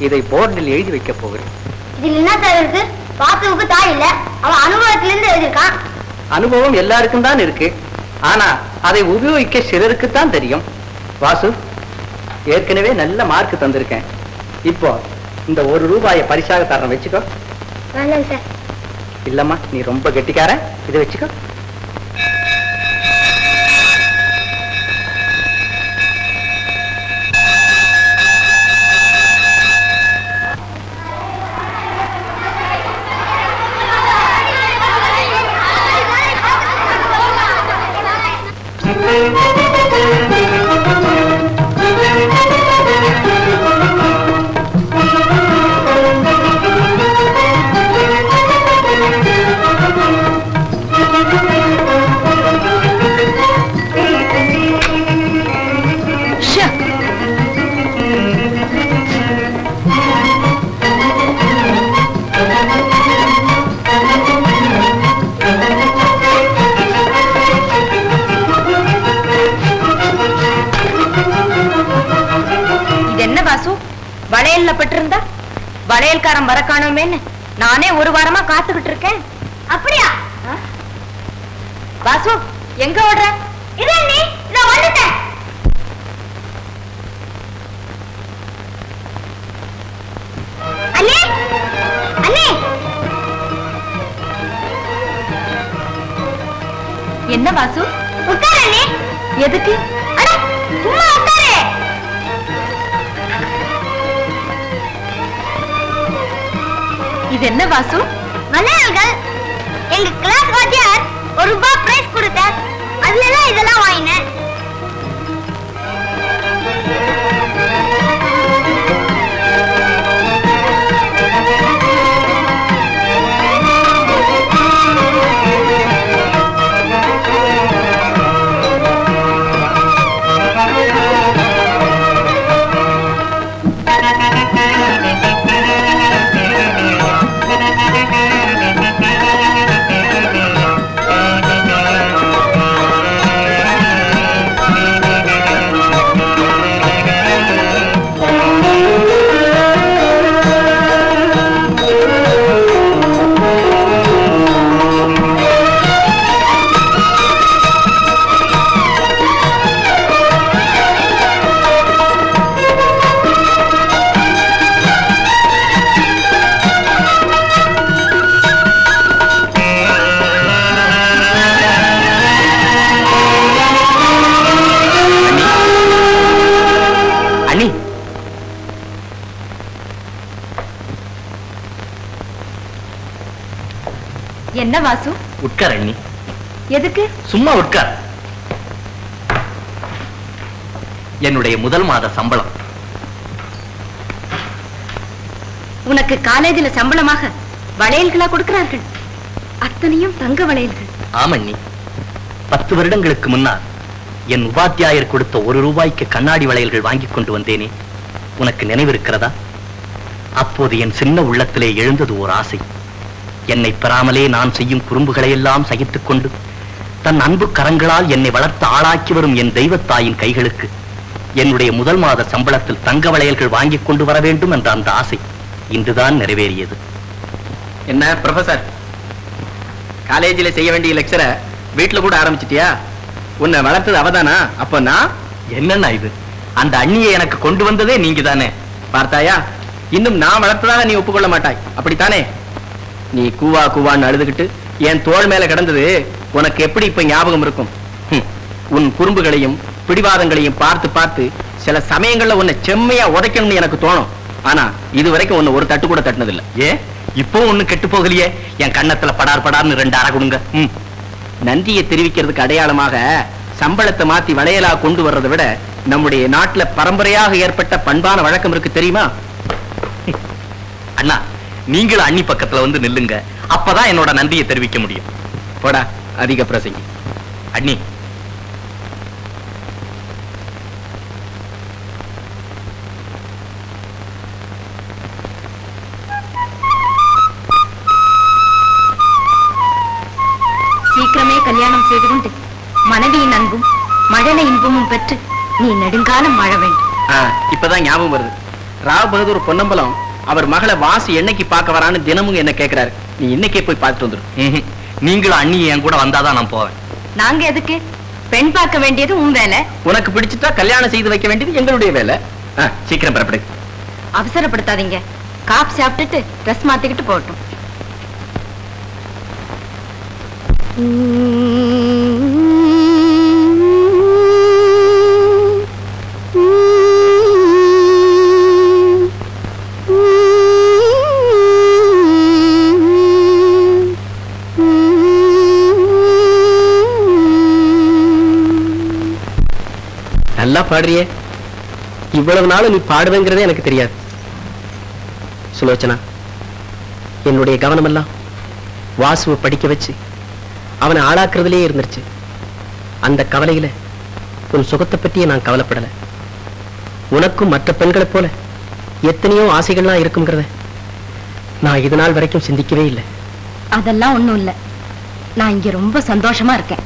இதை போர்டில் எழுதி வைக்கப் போகிறேன். இதில் என்ன சார் இருக்கு? வாசுவுக்கு தாய் இல்ல, அவன் அனுபவத்திலிருந்து எழுதியிருக்கான். அனுபவம் எல்லாருக்கும் தான் இருக்கு. ஆனா அதை உபயோகிக்க சிலருக்குத்தான் தெரியும். வாசு, ஏற்கனவே நல்ல மார்க் தந்திருக்கேன். இப்போ இந்த ₹1 பரிசாக தரேன், வச்சுக்கோ. வேண்டாம் சார். இல்லம்மா, நீ ரொம்ப கெட்டிக்கார, இதை வச்சுக்கோ. வளையல்ல பட்டிருந்தா வளையல்காரன் வர காணோமேன்னு நானே ஒரு வாரமா காத்துக்கிட்டு இருக்கேன். அப்படியா? வாசு, எங்க ஓடுற? இது நீ நான் வந்துட்டேன். அண்ணே, அண்ணே. என்ன வாசு? உட்காரு அண்ணே. எதுக்கு? அட, சும்மா உட்காரு. இது என்ன வாசு? வளையல்கள். எங்க கிளாஸ் வாத்தியார் ₹1 பிரைஸ் கொடுத்தார். அதுல இதெல்லாம் வாங்கினேன். என்ன வாசு? உட்கார் அண்ணி. எதுக்கு? சும்மா உட்கார். என்னுடைய முதல் மாத சம்பளம். உனக்கு காலேஜில் சம்பளமாக வளையல்களா கொடுக்கிறார்கள்? அத்தனையும் தங்க வளையல்கள். ஆமண்ணி, 10 வருடங்களுக்கு முன்னால் என் உபாத்தியாயர் கொடுத்த ₹1 கண்ணாடி வளையல்கள் வாங்கி கொண்டு வந்தேனே, உனக்கு நினைவிருக்கிறதா? அப்போது என் சின்ன உள்ளத்திலே எழுந்தது ஓர் ஆசை. என்னை பெறாமலே நான் செய்யும் குறும்புகளை எல்லாம் சகித்துக் கொண்டு தன் அன்பு கரங்களால் என்னை வளர்த்து ஆளாக்கி வரும் என் தெய்வத்தாயின் கைகளுக்கு என்னுடைய முதல் மாத சம்பளத்தில் தங்க வளையல்கள் வாங்கி கொண்டு வர வேண்டும் என்ற அந்த ஆசை இன்றுதான் நிறைவேறியது. என்ன ப்ரொஃபசர், காலேஜில் செய்ய வேண்டிய லெக்சரை வீட்டுல கூட ஆரம்பிச்சிட்டியா? உன்னை வளர்த்தது அவதானா? அப்ப நான் என்னன்னா இது? அந்த அண்ணியை எனக்கு கொண்டு வந்ததே நீங்க தானே. பார்த்தாயா, இன்னும் நான் வளர்த்ததாக நீ ஒப்புக்கொள்ள மாட்டாய், அப்படித்தானே? நீ கூவா கூவான்னு அழுதுகிட்டு என் தோள் மேல கிடந்தது உனக்கு எப்படி இப்ப ஞாபகம் இருக்கும்? உன் குறும்புகளையும் பிடிவாதங்களையும் பார்த்து பார்த்து சில சமயங்கள்ல உன்னை செம்மையா உதைக்கணும்னு எனக்கு தோணும். ஆனா இது வரைக்கும் உன்னை ஒரு தட்டு கூட தட்டினது இல்ல. ஏன் இப்போ ஒண்ணு கெட்டு போகலையே? என் கண்ணத்துல படார் படார்னு 2 அறை கொடுங்க. நன்றியை தெரிவிக்கிறதுக்கு அடையாளமாக சம்பளத்தை மாத்தி வளையலா கொண்டு வர்றதை விட நம்முடைய நாட்டுல பரம்பரையாக ஏற்பட்ட பண்பான வழக்கம் இருக்கு தெரியுமா? அண்ணா, நீங்களும் அண்ணி பக்கத்துல வந்து நில்லுங்க. அப்பதான் என்னோட நன்றியை தெரிவிக்க முடியும். போடா, அதிக பிரசங்கி. அண்ணி, சீக்கிரமே கல்யாணம் செய்து கொண்டு மனைவியின் அன்பும் மழலை இன்பமும் பெற்று நீ நெடுங்காலம் வாழ வேண்டும். இப்பதான் ஞாபகம் வருது. ராவ் பகதூர் பொன்னம்பலம் அவர் மகளை வாசி என்னைக்கு பார்க்க வரான்னு தினமும் என்ன கேட்கிறாரு. நீ இன்னைக்கே போய் பார்த்துட்டு வந்துடும். நீங்களும் அண்ணி என் கூட வந்தாதான் நான் போவேன். நாங்க எதுக்கு? பெண் பார்க்க வேண்டியது உன் வேலை. உனக்கு பிடிச்சிட்டா கல்யாணம் செய்து வைக்க வேண்டியது எங்களுடைய வேலை. சீக்கிரம் புறப்படு. அவசரப்படுத்தாதீங்க. காப் சாப்பிட்டுட்டு ட்ரெஸ் மாத்திக்கிட்டு போகட்டும். நல்லா பாடுறியே. இவ்வளவு நாள் நீ பாடுவேங்கிறதே எனக்கு தெரியாது. சுலோச்சனா, என்னுடைய கவனமெல்லாம் வாசுவை படிக்க வச்சு அவனை ஆளாக்குறதுலயே இருந்துருச்சு. அந்த கவலையில உன் சுகத்தை பற்றியே நான் கவலைப்படல. உனக்கும் மற்ற பெண்களைப் போல எத்தனையோ ஆசைகள்லாம் இருக்குங்கிறத நான் இது நாள் வரைக்கும் சிந்திக்கவே இல்லை. அதெல்லாம் ஒண்ணும் இல்ல. நான் இங்க ரொம்ப சந்தோஷமா இருக்கேன்.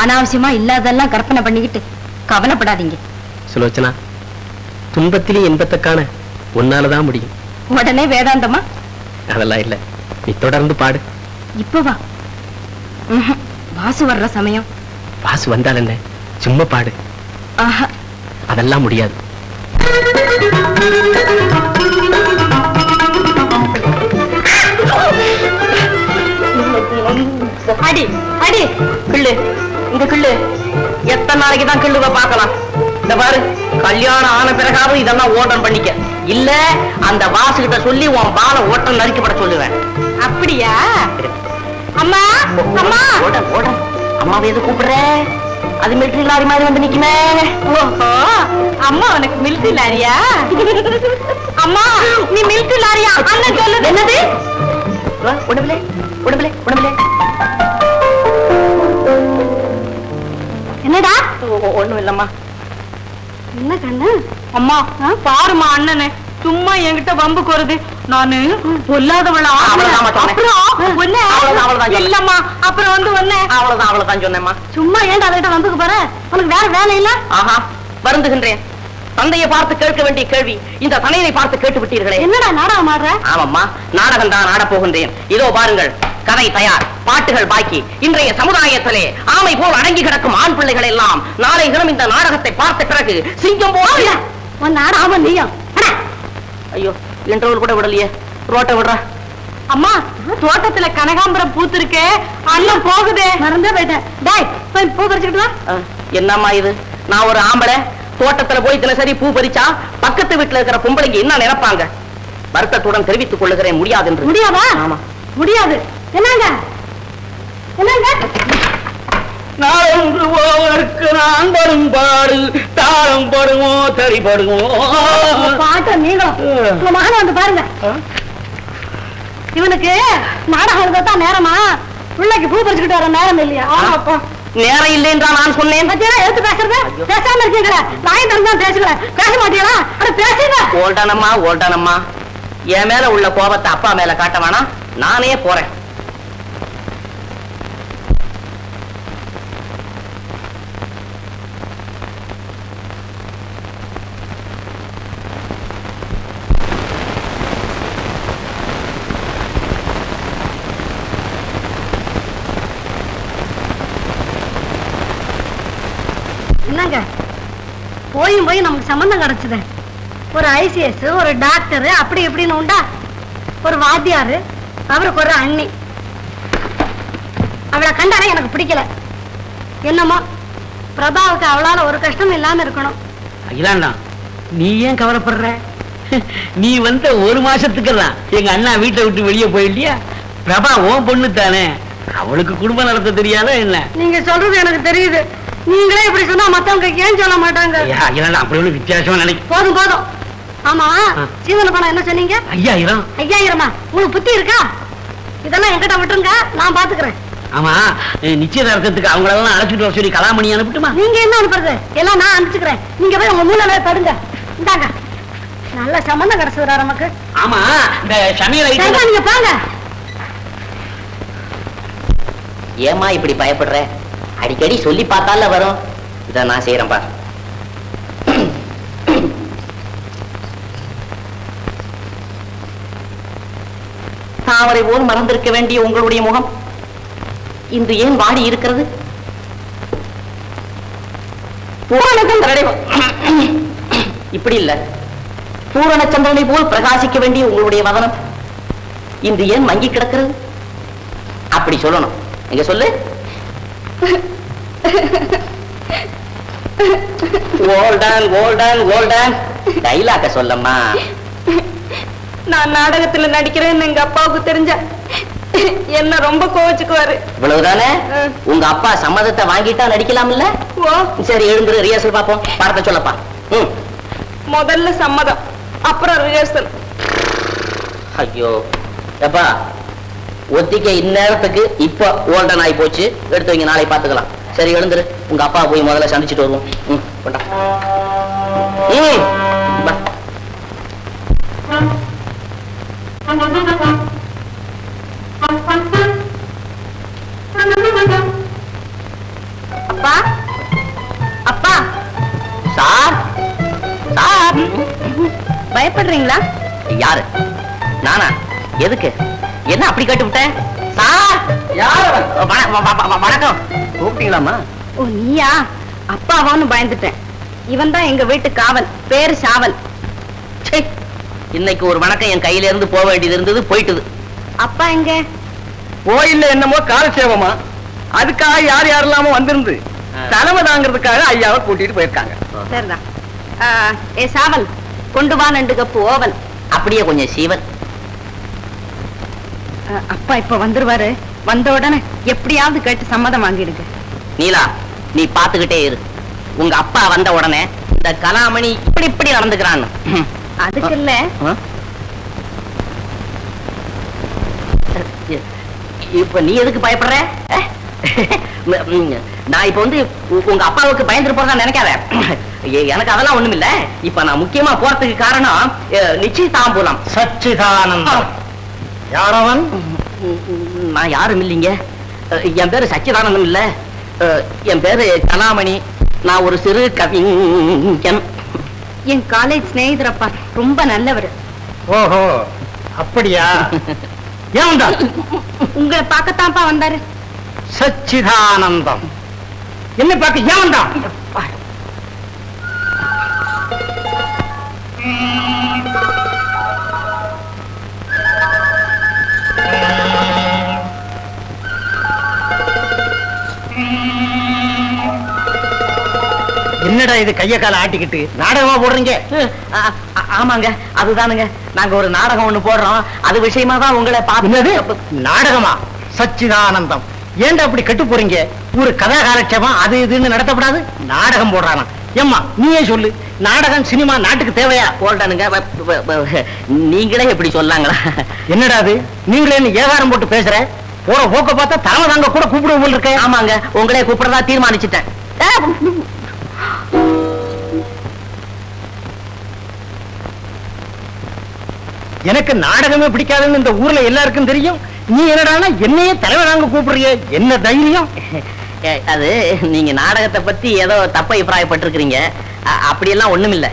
அனாவசியமா இல்லாதெல்லாம் கற்பனை பண்ணிக்கிட்டு கவலைப்படாதீங்க. சுலோச்சனா, துன்பத்திலே இன்பத்தை காண உன்னாலதான் முடியும். உடனே வேதாந்தமா? அதெல்லாம் இல்ல, நீ தொடர்ந்து பாடு. இப்பவா? வாசு வர்ற சமயம். வாசு வந்தால் என்ன, சும்மா பாடு. அதெல்லாம் முடியாது. அடி அடி கிள்ளு, இந்த கிள்ளு எத்தனை நாளைக்கு தான் கிள்ளுவ பாக்கலாம். இந்த பாரு, கல்யாணம் ஆன பிறகாவது இதெல்லாம் ஓட்டம் பண்ணிக்க. இல்ல அந்த வாசு கிட்ட சொல்லி உன் பால ஓட்டம் நறுக்கப்பட சொல்லுவேன். அப்படியா? அம்மா அம்மா ஓட அம்மாவை எது கூப்பிடுற? அது மிலிட்டரி லாரி மாதிரி வந்து நிக்குமே. ஓஹோ, அம்மா உனக்கு மிலிட்டரி லாரியா? அம்மா நீ மிலிட்டரி லாரியா? அண்ணன் சொல்லுது. என்னது? உடம்புல உடம்புல உடம்புல என்னடா? ஒண்ணும் இல்லம்மா. என்ன கண்ணு? அம்மா பாருமா, அண்ணனே சும்மா என்கிட்ட வம்பு கோருது. நானு பொல்லாதவளா? இல்லம்மா, அப்புறம் வந்து அவ்வளவுதான் சொன்னேம்மா. சும்மா ஏன்டா அதட்ட வம்புக்கு போற? உனக்கு வேற வேலை இல்ல? ஆஹா, வருந்துகின்றேன். தந்தையை பார்த்து கேட்க வேண்டிய கேள்வி இந்த தனையை பார்த்து கேட்டு விட்டீர்களே. என்னடா நாடகம் ஆடுற? ஆமாம்மா, நாடகம் தான் ஆட போகின்றேன். இதோ பாருங்கள், கதை தயார், பாட்டுகள் பாக்கி. இன்றைய சமுதாயத்திலே ஆமை போல் அடங்கி கிடக்கும் ஆண் பிள்ளைகள் எல்லாம் நாளை தினம் இந்த நாடகத்தை பார்த்த பிறகு சிங்கம் போல நாடாம நீயும். ஐயோ, இன்டர்வல் கூட விடலையே, ரோட்டை விடுற. அம்மா, தோட்டத்துல கனகாம்பரம் பூத்திருக்கே, அண்ணன் போகுதே. மறந்தே போயிட்டேன். டேய், போய் பூ பறிச்சுக்கிட்டு வா. என்னம்மா இது? நான் ஒரு ஆம்பளை தோட்டத்துல போய் தினசரி பூ பறிச்சா பக்கத்து வீட்டுல இருக்கிற பொம்பளைங்க என்ன நினைப்பாங்க? வருத்தத்துடன் தெரிவித்துக் கொள்ளுகிறேன், முடியாது என்று. முடியாதா? ஆமா, முடியாது. என்னங்க என்னங்க? நாளொன்று ஓவருக்கு நான் படும் பாடு தாளம் படுவோம், தெரிபடுவோம். பாட்ட நீங்களும் உங்க மகனை வந்து பாருங்க. இவனுக்கு நாடகம் தான் நேரமா? பிள்ளைக்கு பூ பறிச்சுக்கிட்டு வர நேரம் இல்லையா? ஆமாப்பா, நேரம் இல்லை என்றா நான் சொன்னேன். எடுத்து பேசுறது பேசாம இருக்கீங்களா? நாய் தான் பேசுகிறேன், பேச மாட்டீங்களா? பேசுங்க. ஓல்டானம்மா ஓல்டானம்மா, என் மேல உள்ள கோபத்தை அப்பா மேல காட்ட வேணாம், நானே போறேன். என்னங்க, போய் நமக்கு சம்பந்தம் கிடைச்சது. ஒரு ஐசிஎஸ், ஒரு டாக்டர், அப்படி இப்படின்னு உண்டா? ஒரு வாத்தியாரு, அவருக்கு ஒரு அண்ணி. அவளை கண்டாலே எனக்கு பிடிக்கல. என்னமோ பிரபாவுக்கு அவளால ஒரு கஷ்டம் இல்லாம இருக்கணும். அகிலாண்டா, நீ ஏன் கவலைப்படுற? நீ வந்த ஒரு மாசத்துக்குதான் எங்க அண்ணா வீட்டை விட்டு வெளியே போயிட்டியா? பிரபா உன் பொண்ணு தானே, அவளுக்கு குடும்பம் நடத்த தெரியாத என்ன? நீங்க சொல்றது எனக்கு தெரியுது. நீங்களே இப்படி சொன்னா மத்தவங்க ஏன் சொல்ல மாட்டாங்க? அகிலாண்டா, அப்படி ஒண்ணு வித்தியாசமா நினைக்க. போதும் போதும். ஆமா, சீதன பணம் என்ன சொன்னீங்க? 5000. 5000மா? உங்களுக்கு புத்தி இருக்கா? இதெல்லாம் என்கிட்ட விட்டுருங்க, நான் பாத்துக்கிறேன். ஆமா, நிச்சயதார்த்தத்துக்கு அவங்களெல்லாம் அழைச்சிட்டு வர சொல்லி கலாமணி அனுப்பிட்டுமா? நீங்க என்ன அனுப்புறது? எல்லாம் நான் அனுப்பிச்சுக்கிறேன். நீங்க போய் உங்க மூலையில படுங்க. இந்தாங்க, நல்ல சம்பந்தம் கிடைச்சதுரா நமக்கு. ஆமா, இந்த சமையல் நீங்க பாங்க. ஏமா இப்படி பயப்படுற? அடிக்கடி சொல்லி பார்த்தால வரும். இத நான் செய்யறேன் பாரு. தாமரை போல் மறந்திருக்க வேண்டிய உங்களுடைய முகம் இன்று ஏன் வாடி இருக்கிறது? இப்படி இல்ல, பூரண சந்திரனை போல் பிரகாசிக்க வேண்டிய உங்களுடைய வதனம் இன்று ஏன் மங்கி கிடக்கிறது? அப்படி சொல்லணும். எங்க சொல்லு. டைலாக்க சொல்லம்மா. நான் நாடகத்துல நடிக்கிறேன்னு எங்க அப்பாவுக்கு தெரிஞ்ச என்ன ரொம்ப கோவிச்சுக்குவாரு. இவ்வளவுதானே? உங்க அப்பா சம்மதத்தை வாங்கிட்டா நடிக்கலாம் இல்ல? சரி, எழுந்துரு, ரிஹர்சல் பாப்போம். பாடத்தை சொல்லப்பா. முதல்ல சம்மதம், அப்புறம் ரிஹர்சல். ஐயோ எப்பா, ஒத்திக்க இந்நேரத்துக்கு இப்ப ஓல்டன் ஆகி போச்சு. எடுத்து வைங்க, நாளை பாத்துக்கலாம். சரி, எழுந்துரு, உங்க அப்பா போய் முதல்ல சந்திச்சுட்டு வருவோம். அப்பா, அப்பா. சார், சார், பயப்படுறீங்களா? யாரு? நானா? எதுக்கு? என்ன அப்படி கேட்டு விட்டேன்? சார், வணக்கம். கூப்பிட்டீங்களாமா? ஓ, நீயா? அப்பாவான்னு பயந்துட்டேன். இவன் தான் எங்க வீட்டு காவல், பேரு சாவல். இன்னைக்கு ஒரு வணக்கம் என் கையில இருந்து போக வேண்டியது இருந்தது, போயிட்டுது. அப்பா எங்க? கோயில்ல என்னமோ காலசேவமா, அதுக்காக யார் யாரெல்லாமோ வந்திருந்து தலைமை தாங்கிறதுக்காக ஐயாவை கூட்டிட்டு போயிருக்காங்க. சரிதான். ஏ சாவல், கொண்டு வா 2 கப்பு ஓவல். அப்படியே கொஞ்சம் சீவன். அப்பா இப்ப வந்துருவாரு. வந்த உடனே எப்படியாவது கேட்டு சம்மதம் வாங்கிடுங்க. நீலா, நீ பாத்துக்கிட்டே இரு. உங்க அப்பா வந்த உடனே இந்த கலாமணி இப்படி இப்படி நடந்துக்கிறான்னு. அதுக்கு இல்ல, இப்ப நீ எதுக்கு பயப்படுற? நான் இப்ப வந்து உங்க அப்பாவுக்கு பயந்துட்டு போறதா நினைக்காத. எனக்கு அதெல்லாம் ஒண்ணும் இல்ல. இப்ப நான் முக்கியமா போறதுக்கு காரணம் நிச்சயதாம்பூலம். சச்சிதானந்தம். யாரவன்? நான் யாரும் இல்லைங்க. என் பேரு சச்சிதானந்தம் இல்ல, என் பேரு கலாமணி. நான் ஒரு சிறு கவிஞன். என் காலேஜ் சிநேகிதரப்பா, ரொம்ப நல்லவர். ஓஹோ, அப்படியா? ஏன் வந்தா? உங்களை பார்க்கத்தான்ப்பா வந்தாரு. சச்சிதானந்தம் என்ன பார்க்க ஏன் வந்தா? என்னடா இது, கைய கால ஆட்டிக்கிட்டு நாடகமா போடுறீங்க? ஆமாங்க, அதுதானுங்க. நாங்க ஒரு நாடகம் ஒண்ணு போடுறோம். அது விஷயமா தான் உங்களை பார்த்து. நாடகமா? சச்சிதானந்தம், ஏன்டா அப்படி கட்டு போறீங்க? ஒரு கதா காலட்சேபம் அது இதுன்னு நடத்தப்படாது, நாடகம் போடுறானா? ஏம்மா நீயே சொல்லு, நாடகம் சினிமா நாட்டுக்கு தேவையா? போல்டானுங்க, நீங்களே எப்படி சொல்லாங்களா? என்னடா அது, நீங்களே ஏகாரம் போட்டு பேசுற? போற போக்க பார்த்தா தலைமை தாங்க கூட கூப்பிடுவோம் போல இருக்க. ஆமாங்க, உங்களே கூப்பிடுறதா தீர்மானிச்சுட்டேன். எனக்கு நாடகமே பிடிக்காதுன்னு இந்த ஊர்ல எல்லாருக்கும் தெரியும். நீ என்னடானா என்னையே தலைவர் நாங்க கூப்பிடுறிய, என்ன தைரியம்? அது நீங்க நாடகத்தை பத்தி ஏதோ தப்ப அபிப்பிராயப்பட்டிருக்கிறீங்க. அப்படியெல்லாம் ஒண்ணும் இல்ல.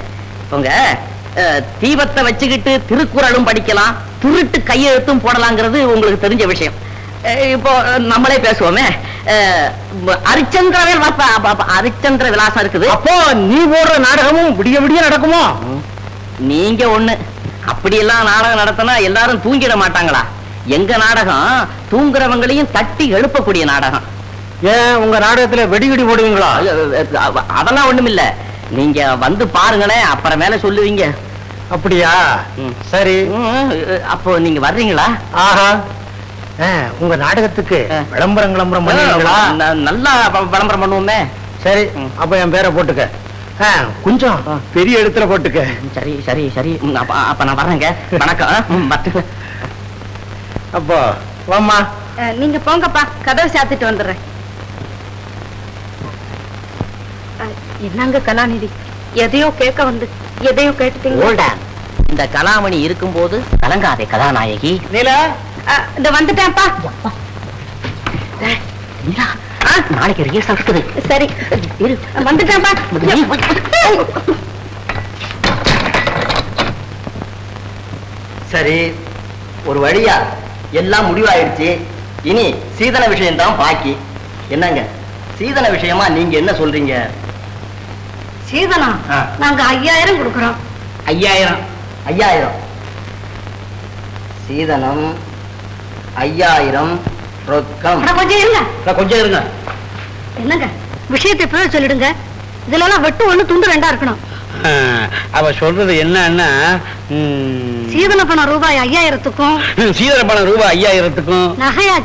உங்க தீபத்தை வச்சுக்கிட்டு திருக்குறளும் படிக்கலாம், திருட்டு கையெழுத்தும் போடலாங்கிறது உங்களுக்கு தெரிஞ்ச விஷயம். இப்போ நம்மளே பேசுவோமே, அரிச்சந்திர விலாசம் இருக்குது. அப்போ நீ போடுற நாடகமும் விடிய விடிய நடக்குமோ? நீங்க ஒண்ணு, அப்படியெல்லாம் நாடகம் நடத்தினா எல்லாரும் தூங்கிட மாட்டாங்களா? எங்க நாடகம் தூங்குறவங்களையும் தட்டி எழுப்பக்கூடிய நாடகம். ஏன் உங்க நாடகத்துல வெடிகுடி போடுவீங்களா? அதெல்லாம் ஒண்ணுமில்ல, நீங்க வந்து பாருங்களேன், அப்புறம் மேல சொல்லுவீங்க. அப்படியா? சரி. அப்போ நீங்க வர்றீங்களா? ஆஹா, உங்க நாடகத்துக்கு விளம்பரம் பண்ணுவீங்களா? நல்லா விளம்பரம் பண்ணுவோமே. சரி, அப்ப என் பேரை போட்டுக்க. கொஞ்சம் பெரிய இடத்துல போட்டுக்க. சரி சரி சரி, அப்ப நான் வரேங்க. வணக்கம். அப்போ வாம்மா. நீங்க போங்கப்பா, கதவை சாத்திட்டு வந்துடுறேன். என்னங்க கலாநிதி, எதையோ கேட்க வந்து எதையோ கேட்டுட்டீங்க. இந்த கலாமணி இருக்கும்போது கலங்காதே கதாநாயகி. நீலா, இந்த வந்துட்டேன்ப்பா. நாளைக்கு ரிஹர்சல் இருக்குது. சரி வந்துட்டேன்ப்பா. சரி, ஒரு வழியா எல்லாம் முடிவாயிடுச்சு. இனி சீதன விஷயம் தான் பாக்கி. என்னங்க சீதன விஷயமா நீங்க என்ன சொல்றீங்க? சீதனா, நாங்க 5000 கொடுக்குறோம். 5000 சீதனம், 5000 ரொக்கம். கொஞ்சம் இருங்க. என்னங்க விஷயத்தை இப்பவே சொல்லிடுங்க. இதுல வெட்டு ஒண்ணு துண்டு 2 இருக்கணும். அவ சொல்றது என்னன்னா, சீதன பணம் ரூபாய் 5000க்கும், சீதன பணம் ரூபாய் 5000க்கும் நகையா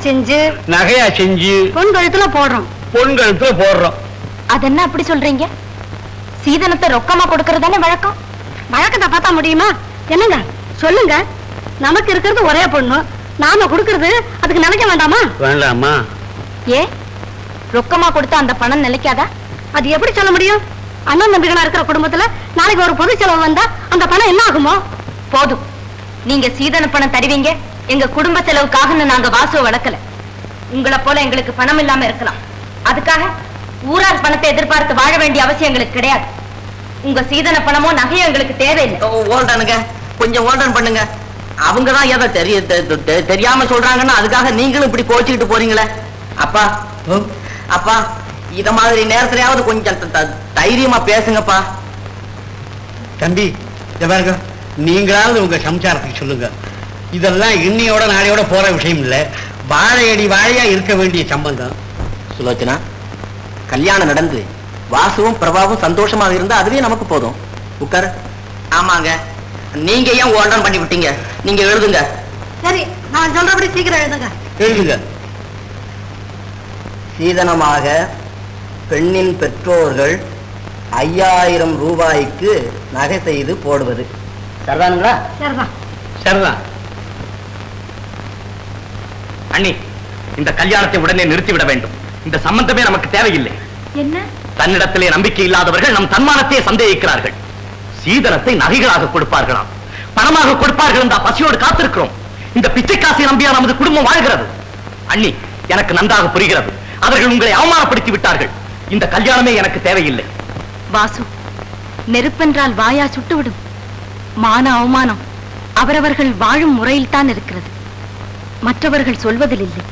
செஞ்சு பொன் கழுத்துல போடுறோம். அது என்ன அப்படி சொல்றீங்க? சீதனத்தை ரொக்கமா கொடுக்கறதானே வழக்கம். வழக்கத்தை பார்த்தா முடியுமா? என்னங்க சொல்லுங்க. நமக்கு இருக்கிறது ஒரே பொண்ணு, நாம கொடுக்கறது அதுக்கு நினைக்க வேண்டாமா? வேண்டாமா? ஏ, ரொக்கமா கொடுத்தா அந்த பணம் நிலைக்காதா? அது எப்படி சொல்ல முடியும்? அண்ணன் தம்பிகளா இருக்கிற குடும்பத்துல நாளைக்கு ஒரு பொது செலவு வந்தா அந்த பணம் என்ன ஆகுமோ? போதும், நீங்க சீதன பணம் தருவீங்க. எங்க குடும்ப செலவுக்காக நாங்க வாசுவை வளர்க்கல. உங்களை போல எங்களுக்கு பணம் இல்லாம இருக்கலாம், அதுக்காக ஊரார் பணத்தை எதிர்பார்த்து வாழ வேண்டிய அவசியம் எங்களுக்கு கிடையாது. உங்க சீதன பணமோ நகையோ எங்களுக்கு தேவையில்லை. ஓல்டானுங்க, கொஞ்சம் ஓல்டன் பண்ணுங்க. அவங்கதான் ஏதோ தெரியாம சொல்றாங்கன்னா அதுக்காக நீங்களும் இப்படி கோச்சிக்கிட்டு போறீங்களே. அப்பா அப்பா, இத மாதிரி நேரத்திலேயாவது கொஞ்சம் தைரியமா பேசுங்கப்பா. தம்பி, பாருங்க, நீங்களாவது உங்க சம்சாரத்துக்கு சொல்லுங்க. இதெல்லாம் இன்னையோட நாளையோட போற விஷயம் இல்ல, வாழையடி வாழையா இருக்க வேண்டிய சம்பந்தம். சுலோச்சனா, கல்யாணம் நடந்து வாசுவும் பிரபாவும் சந்தோஷமாக இருந்தா அதுவே நமக்கு போதும். உட்கார். ஆமாங்க, நீங்க ஏன் ஓல்டன் பண்ணி விட்டீங்க? நீங்க எழுதுங்க. சரி, நான் சொல்றபடி சீக்கிரம் எழுதுங்க. சீதனமாக பெண்ணின் பெற்றோர்கள் 5000 ரூபாய்க்கு நகை செய்து போடுவது. சரிதானுங்களா? சரிதான். அண்ணி, இந்த கல்யாணத்தை உடனே நிறுத்திவிட வேண்டும். இந்த சம்பந்தமே நமக்கு தேவையில்லை. என்ன? தன்னிடத்திலே நம்பிக்கை இல்லாதவர்கள் நம் தன்மானத்தை சந்தேகிக்கிறார்கள். சீதனத்தை நகைகளாக கொடுப்பார்களாம், பணமாக கொடுப்பார்கள் என்ற பசியோடு காத்திருக்கிறோம். இந்த பிச்சைக்காசை நம்பியா நமது குடும்பம் வாழ்கிறது. அண்ணி, எனக்கு நன்றாக புரிகிறது. அவர்கள் உங்களை அவமானப்படுத்தி விட்டார்கள். இந்த கல்யாணமே எனக்கு தேவையில்லை. வாசு, நெருப்பென்றால் வாயா சுட்டுவிடும். மான அவமானம் அவரவர்கள் வாழும் முறையில் தான் இருக்கிறது, மற்றவர்கள் சொல்வதில் இல்லை.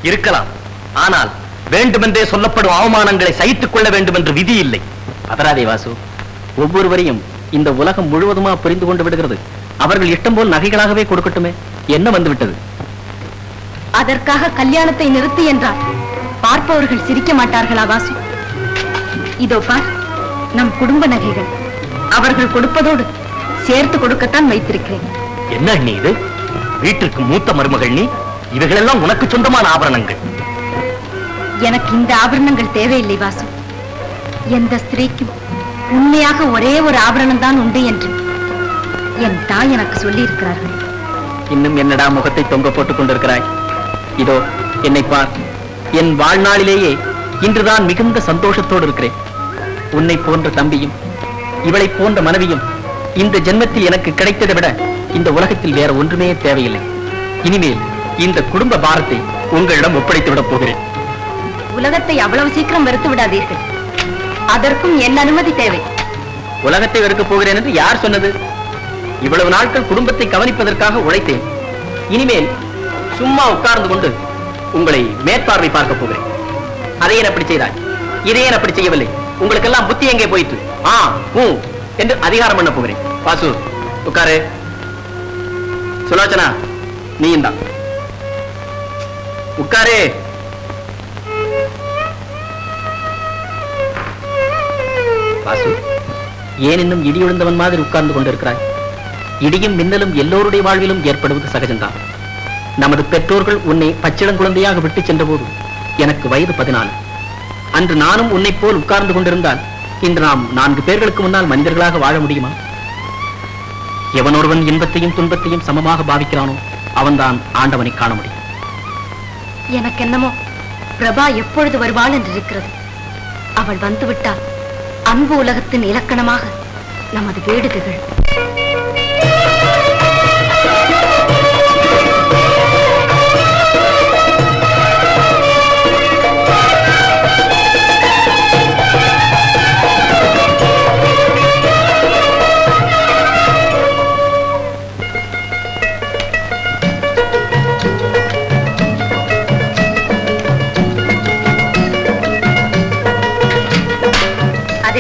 இருக்கலாம், ஆனால் வேண்டுமென்றே சொல்லப்படும் அவமானங்களை சகித்துக் கொள்ள வேண்டும் என்று விதி இல்லை. அதராதே வாசு, ஒவ்வொருவரையும் இந்த உலகம் முழுவதுமா புரிந்து கொண்டு விடுகிறது. அவர்கள் இஷ்டம் போல் நகைகளாகவே கொடுக்கட்டுமே, என்ன வந்துவிட்டது? அதற்காக கல்யாணத்தை நிறுத்து என்றால் பார்ப்பவர்கள் சிரிக்க மாட்டார்களா வாசு? இதோ பார், நம் குடும்ப நகைகள் அவர்கள் கொடுப்பதோடு சேர்த்து கொடுக்கத்தான் வைத்திருக்கிறேன். என்ன அண்ணி இது? வீட்டிற்கு மூத்த மருமகள் நீ, இவைகளெல்லாம் உனக்கு சொந்தமான ஆபரணங்கள். எனக்கு இந்த ஆபரணங்கள் தேவையில்லை வாசு. எந்த ஸ்திரீக்கும் உண்மையாக ஒரே ஒரு ஆபரணம் தான் உண்டு என்று என் தாய் எனக்கு சொல்லி இருக்கிறார்கள். இன்னும் என்னடா முகத்தை தொங்க போட்டுக் கொண்டிருக்கிறாய்? இதோ என்னை பார். என் வாழ்நாளிலேயே இன்றுதான் மிகுந்த சந்தோஷத்தோடு இருக்கிறேன். உன்னை போன்ற தம்பியும் இவளை போன்ற மனைவியும் இந்த ஜென்மத்தில் எனக்கு கிடைத்ததை விட இந்த உலகத்தில் வேற ஒன்றுமே தேவையில்லை. இனிமேல் இந்த குடும்ப பாரத்தை உங்களிடம் ஒப்படைத்து விடப் போகிறேன். உலகத்தை அவ்வளவு சீக்கிரம் வெறுத்து விடாதீர்கள், அதற்கும் என் அனுமதி தேவை. உலகத்தை வெறுக்கப் போகிறேன் என்று யார் சொன்னது? இவ்வளவு நாட்கள் குடும்பத்தை கவனிப்பதற்காக உழைத்தேன். இனிமேல் சும்மா உட்கார்ந்து கொண்டு உங்களை மேற்பார்வை பார்க்க போகிறேன். அதையே அப்படி செய்தாய், இதையே அப்படி செய்யவில்லை, உங்களுக்கெல்லாம் புத்தி எங்கே போயிட்டு என்று அதிகாரம் பண்ண போகிறேன். வாசு, உட்காரு. சுலோச்சனா, நீயும் தான். உட்காரே. வாசு, ஏன் இன்னும் இடி விழுந்தவன் மாதிரி உட்கார்ந்து கொண்டிருக்கிறாய்? இடியும் மின்னலும் எல்லோருடைய வாழ்விலும் ஏற்படுவது சகஜம்தான். நமது பெற்றோர்கள் உன்னை பச்சிளங்குழந்தையாக விட்டு சென்ற போது எனக்கு வயது 14. அன்று நானும் உன்னை போல் உட்கார்ந்து கொண்டிருந்தால் இன்று நாம் 4 பேர்களுக்கு முன்னால் மனிதர்களாக வாழ முடியுமா? எவனொருவன் இன்பத்தையும் துன்பத்தையும் சமமாக பாவிக்கிறானோ அவன்தான் ஆண்டவனை காண முடியும். எனக்கு என்னமோ பிரபா எப்பொழுது வருவாள் என்று இருக்கிறது. அவள் வந்துவிட்டால் அன்பு உலகத்தின் இலக்கணமாக நமது வீடு திகழும்.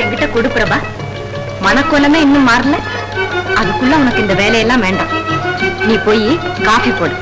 என்கிட்ட கொடு பிரபா. மனக்கோலமே இன்னும் மாறல. அதுக்குள்ள உனக்கு இந்த வேலையெல்லாம் வேண்டாம். நீ போய் காஃபி போடு.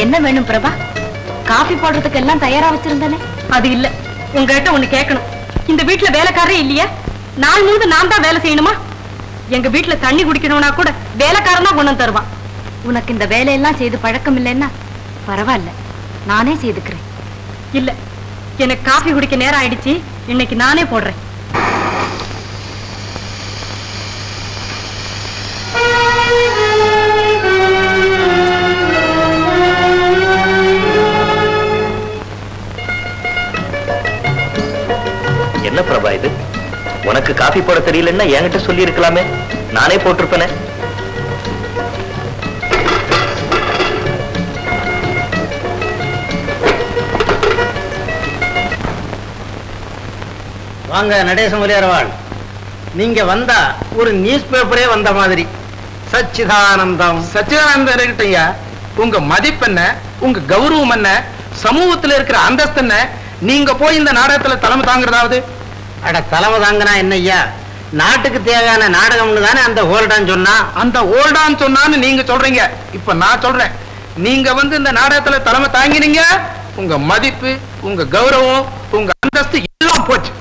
என்ன வேணும் பிரபா? காஃபி போடுறதுக்கு எல்லாம் தயாரா வச்சிருந்தானே. அது இல்ல, உங்ககிட்ட ஒண்ணு கேட்கணும். இந்த வீட்டுல வேலைக்காரரே இல்லையா? நாள் முழுது நான் தான் வேலை செய்யணுமா? எங்க வீட்டுல தண்ணி குடிக்கணும்னா கூட வேலைக்காரன் தான் கொண்டு தருவான். உனக்கு இந்த வேலையெல்லாம் செய்து பழக்கம் இல்லைன்னா பரவாயில்ல, நானே செய்துக்கிறேன். இல்ல, எனக்கு காஃபி குடிக்க நேரம் ஆயிடுச்சு. இன்னைக்கு நானே போடுறேன். என்ன பிரபா இது? உனக்கு காஃபி போட தெரியலன்னா என்கிட்ட சொல்லி இருக்கலாமே, நானே போட்டிருப்பேனே. வாங்க நடேச முதலியாரவாள். நீங்க வந்தா ஒரு நியூஸ் பேப்பரே வந்த மாதிரி. சச்சிதானந்தம். சச்சிதானந்தம் இருக்கட்டையா, உங்க மதிப்பு என்ன, உங்க கௌரவம் என்ன, சமூகத்துல இருக்கிற அந்தஸ்து என்ன? நீங்க போய் இந்த நாடகத்துல தலைமை தாங்கிறதாவது? அட தலைமை தாங்கனா என்னய்யா, நாட்டுக்கு தேவையான நாடகம்னு தானே அந்த ஹோல்டான் சொன்னா. அந்த ஹோல்டான் சொன்னான்னு நீங்க சொல்றீங்க. இப்ப நான் சொல்றேன், நீங்க வந்து இந்த நாடகத்துல தலைமை தாங்கினீங்க, உங்க மதிப்பு, உங்க கௌரவம், உங்க அந்தஸ்து எல்லாம் போச்சு.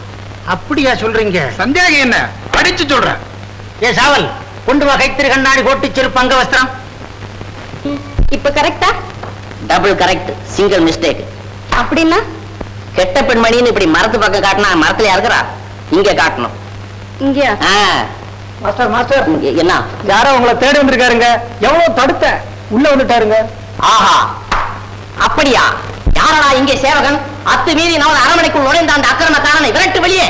அப்படியா சொல்றீங்க? சந்தேகம் என்ன, அடிச்சு சொல்றேன். ஏ சாவல், கொண்டு வா கைத்திரி கண்ணாடி போட்டு சிறுப்பு அங்க வஸ்திரம். இப்ப கரெக்டா? Double correct, single mistake. அப்படின்னா கெட்ட பெண்மணின்னு இப்படி மரத்து பக்கம் காட்டினா மரத்துல இருக்கிறா, இங்க காட்டணும். இங்க மாஸ்டர் மாஸ்டர், என்ன? யாரோ உங்களை தேடி வந்திருக்காருங்க. எவ்வளவு தடுத்த உள்ள வந்துட்டாருங்க. ஆஹா, அப்படியா? யாரடா இங்கே சேவகன்? அத்து மீறி நான் அரண்மனைக்குள் நுழைந்த அந்த அக்கிரமக்காரனை விரட்டு வெளியே,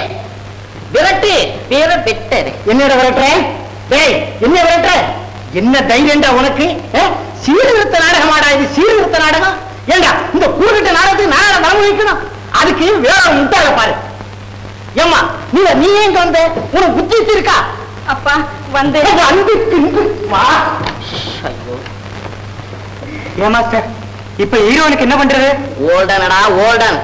விரட்டு. பேர பெட்டரு. என்னோட விரட்டுறேன்? டேய், என்ன விரட்டுற? என்ன தைரியம்டா உனக்கு? சீர்திருத்த நாடகமாடா இது? சீர்திருத்த நாடகம் ஏண்டா? இந்த கூறுகிட்ட நாடகத்துக்கு நான் தலைமை வைக்கணும். அதுக்கு வேற முட்டாள பாரு. ஏம்மா நீ எங்க வந்த? உனக்கு புத்தி இருக்கா? அப்பா வந்து ஏமா சார், இப்ப ஹீரோனுக்கு என்ன பண்றது? ஓல்டனடா ஓல்டன்.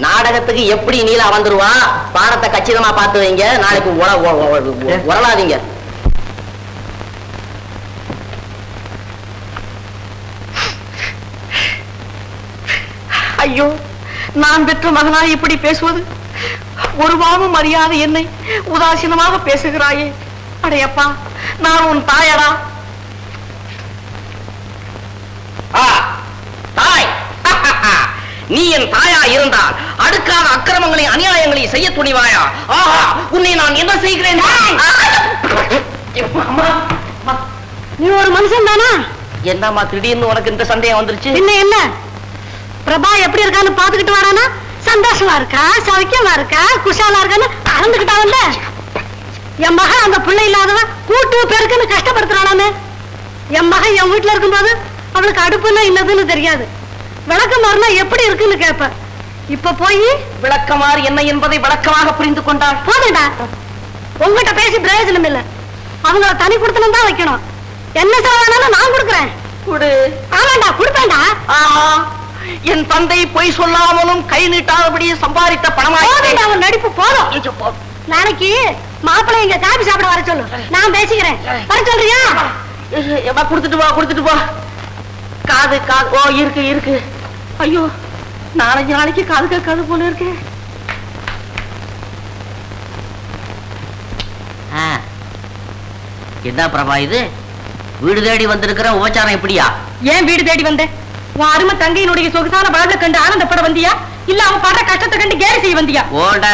நாடகத்துக்கு எப்படி நீலா வந்துருவான், பாடத்தை கச்சிதமா பார்த்து வைங்க. நாளைக்கு உரளாதீங்க. ஐயோ, நான் பெற்ற மகனா இப்படி பேசுவது? ஒரு வாமும் அறியாத என்னை உதாசீனமாக பேசுகிறாயே. அடையப்பா, நான் உன் தாயடா. தாய், நீ என் தாயா இருந்தால் அடுக்காத அக்கிரமங்களை அநியாயங்களை செய்ய துணிவாயா? ஆஹா, உன்னை நான் என்ன செய்கிறேன்? நீ ஒரு மனுஷன் தானா? என்னம்மா திடீர்னு உனக்கு இந்த சந்தேகம் வந்துருச்சு? என்ன பிரபா எப்படி இருக்கான்னு பாத்துக்கிட்டு வரானா? சந்தோஷமா இருக்கா, சௌக்கியமா இருக்கா, குஷாலா இருக்கான்னு அறந்துகிட்டாவல்ல. என் மகன் அந்த பிள்ளை இல்லாதவன் கூட்டு பெருக்குன்னு கஷ்டப்படுத்துறானாமே. என் மகன் என் வீட்டுல இருக்கும்போது அவளுக்கு அடுப்புன்னா என்னதுன்னு தெரியாது. விளக்கமாறுனா எப்படி இருக்குன்னு கேட்ப. இப்ப போய் விளக்கமாறு என்ன என்பதை விளக்கமாக புரிந்து கொண்டாள். போதுடா, உங்ககிட்ட பேசி பிரயோஜனம் இல்ல. அவங்கள தனி கொடுத்தனும் தான் வைக்கணும். என்ன செலவானாலும் நான் கொடுக்குறேன். குடு. ஆமாண்டா, கொடுப்பேன்டா. என் தந்தை பொய் சொல்லாமலும் கை நீட்டாதபடி சம்பாதித்த பணமாக அவன் நடிப்பு போதும். நாளைக்கு மாப்பிள்ளை இங்க காபி சாப்பிட வர சொல்லு, நான் பேசிக்கிறேன். வர சொல்றியா? கொடுத்துட்டு வா, கொடுத்துட்டு வா. காது காது ஓ இருக்கு இருக்கு. ஐயோ, நாளைக்கு நாளைக்கு காது கேட்காது போல இருக்கு. என்ன பிரபா இது? வீடு தேடி வந்திருக்கிற உபச்சாரம் எப்படியா? ஏன் வீடு தேடி வந்தேன்? உன் அருமை தங்கையினுடைய சொகுசான வாழ்வை கண்டு ஆனந்தப்பட வந்தியா, இல்ல அவன் படுற கஷ்டத்தை கண்டு கேலி செய்ய வந்தியா? ஓட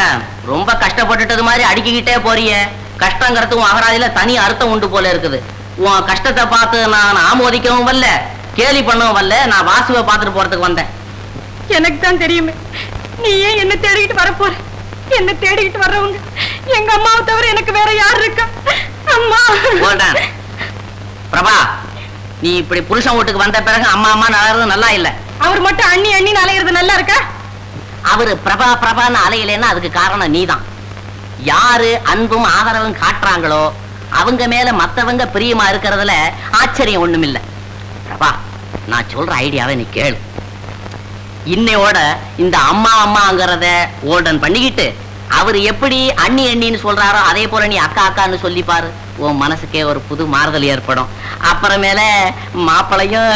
ரொம்ப கஷ்டப்பட்டுட்டது மாதிரி அடிக்கிட்டே போறிய. கஷ்டங்கிறது உன் அகராதியில தனி அர்த்தம் உண்டு போல இருக்குது. உன் கஷ்டத்தை பார்த்து நான் ஆமோதிக்கவும் வரல, கேலி பண்ணவும் வரல. நான் வாசுவை பார்த்துட்டு போறதுக்கு வந்தேன். எனக்கு தான் தெரியுமே நீ ஏன் என்ன தேடிக்கிட்டு வரப்போற. என்ன தேடிக்கிட்டு வர்றவங்க எங்க அம்மாவை தவிர எனக்கு வேற யார் இருக்கா? அம்மா. பிரபா, நீ இப்படி புருஷன் வீட்டுக்கு வந்த பிறகு அம்மா அம்மா அலையிறது நல்லா இல்ல. அவர் மட்டும் அண்ணி அண்ணின்னு அலையிறது நல்லா இருக்கா? அவரு பிரபா பிரபான்னு அலையிலன்னா அதுக்கு காரணம் நீதான். யாரு அன்பும் ஆதரவும் காட்டுறாங்களோ அவங்க மேல மத்தவங்க பிரியமா இருக்கிறதுல ஆச்சரியம் ஒண்ணும் இல்ல. பிரபா, நான் சொல்ற ஐடியாவை நீ கேளு. இன்னையோட இந்த அம்மா அம்மாங்கிறத ஓல்டன் பண்ணிக்கிட்டு அவர் எப்படி அண்ணி அண்ணின்னு சொல்றாரோ அதே போல நீ அக்கா அக்கான்னு சொல்லி பாரு. உன் மனசுக்கே ஒரு புது மாறுதல் ஏற்படும். அப்புறமேல மாப்பிளையும்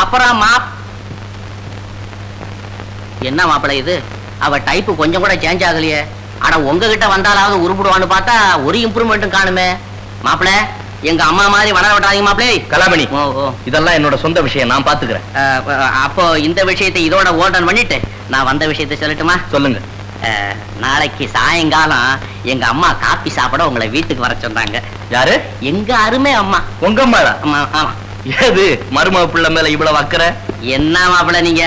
அப்புறம் என்ன மாப்பிள்ளை இது? அவ டைப்பு கொஞ்சம் கூட சேஞ்ச் ஆகலையே. ஆனா உங்ககிட்ட வந்தாலாவது உருப்பிடுவான்னு பார்த்தா ஒரு இம்ப்ரூவ்மெண்ட்டும் காணுமே. மாப்பிள்ளை, எங்க அம்மா மாதிரி வளர விட்டாதீங்க மாப்பிள்ளை. கலாமணி, இதெல்லாம் என்னோட சொந்த விஷயம், நான் பாத்துக்கிறேன். அப்போ இந்த விஷயத்தை இதோட ஓல்டன் பண்ணிட்டு நான் வந்த விஷயத்தை சொல்லட்டுமா? சொல்லுங்க. நாளைக்கு சாயங்காலம் எங்க அம்மா காபி சாப்பிட உங்களை வீட்டுக்கு வர சொன்னாங்க. யாரு? எங்க அருமை அம்மா. உங்க அம்மா? ஆமா. ஏது மருமக பிள்ளை மேல இவ்வளவு அக்கறை? என்ன மாப்பிள்ளை, நீங்க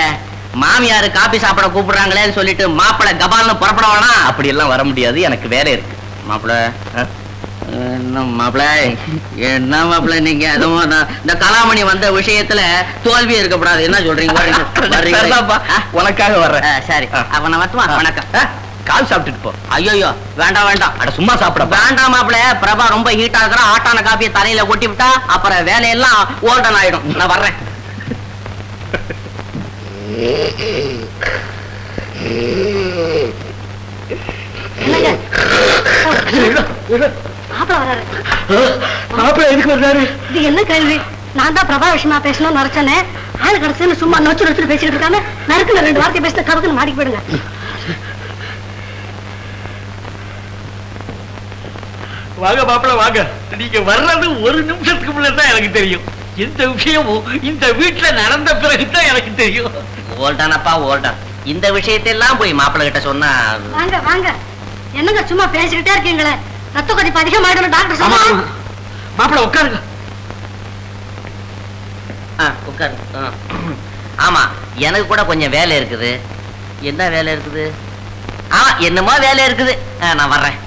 மாமியாரு காபி சாப்பிட கூப்பிடுறாங்களேன்னு சொல்லிட்டு மாப்பிள்ளை கபால்னு புறப்பட வேணாம். அப்படி எல்லாம் வர முடியாது, எனக்கு வேலை இருக்கு. மாப்பிள்ளை என்ன மாப்பிள்ளை, நீங்க இந்த கலாமணி வந்த விஷயத்துல தோல்வி இருக்கப்படாது. என்ன சொல்றீங்க? உனக்காக வர்றேன். சரி, அப்ப நான் வரட்டுமா? வணக்கம். கால் சாப்பிட்டுட்டு போ. ஐயோ வேண்டாம் வேண்டாம். அட சும்மா சாப்பிட வேண்டாம் மாப்பிள்ளை. பிரபா ரொம்ப ஹீட்டா இருக்கிற ஆட்டான காப்பியை தலையில கொட்டி விட்டா அப்புறம் வேலையெல்லாம் ஓல்டன் ஆயிடும். நான் வர்றேன். எதுக்கு வர்றாரு? இது என்ன கேள்வி? நான் தான் பிரபா விஷயமா பேசணும்னு நினைச்சேனே. ஆளு கடைசின்னு சும்மா நொச்சு நொச்சு பேசிட்டு இருக்காங்க. நறுக்குல 2 வார்த்தை பேசின கவுக்குன்னு மாடிக்கு போயிடுங்க. வாங்க மாப்பிள்ள வாங்க. நீங்க வர்றது ஒரு நிமிஷத்துக்கு முன்னதான் எனக்கு தெரியும். இந்த விஷயமும் இந்த வீட்டுல நடந்த பிறகுதான் எனக்கு தெரியும். ஓல்டானப்பா ஓல்டான். இந்த விஷயத்தெல்லாம் போய் மாப்பிள்ளை கிட்ட சொன்னா. வாங்க வாங்க. என்னங்க சும்மா பேசிக்கிட்டே இருக்கீங்களே? ரத்த கொதிப்பு அதிகமாயிடும் டாக்டர் சொன்னாங்க. மாப்பிள்ள உட்காருங்க. உட்காரு. ஆமா, எனக்கு கூட கொஞ்சம் வேலை இருக்குது. என்ன வேலை இருக்குது? என்னமோ வேலை இருக்குது. நான் வர்றேன்.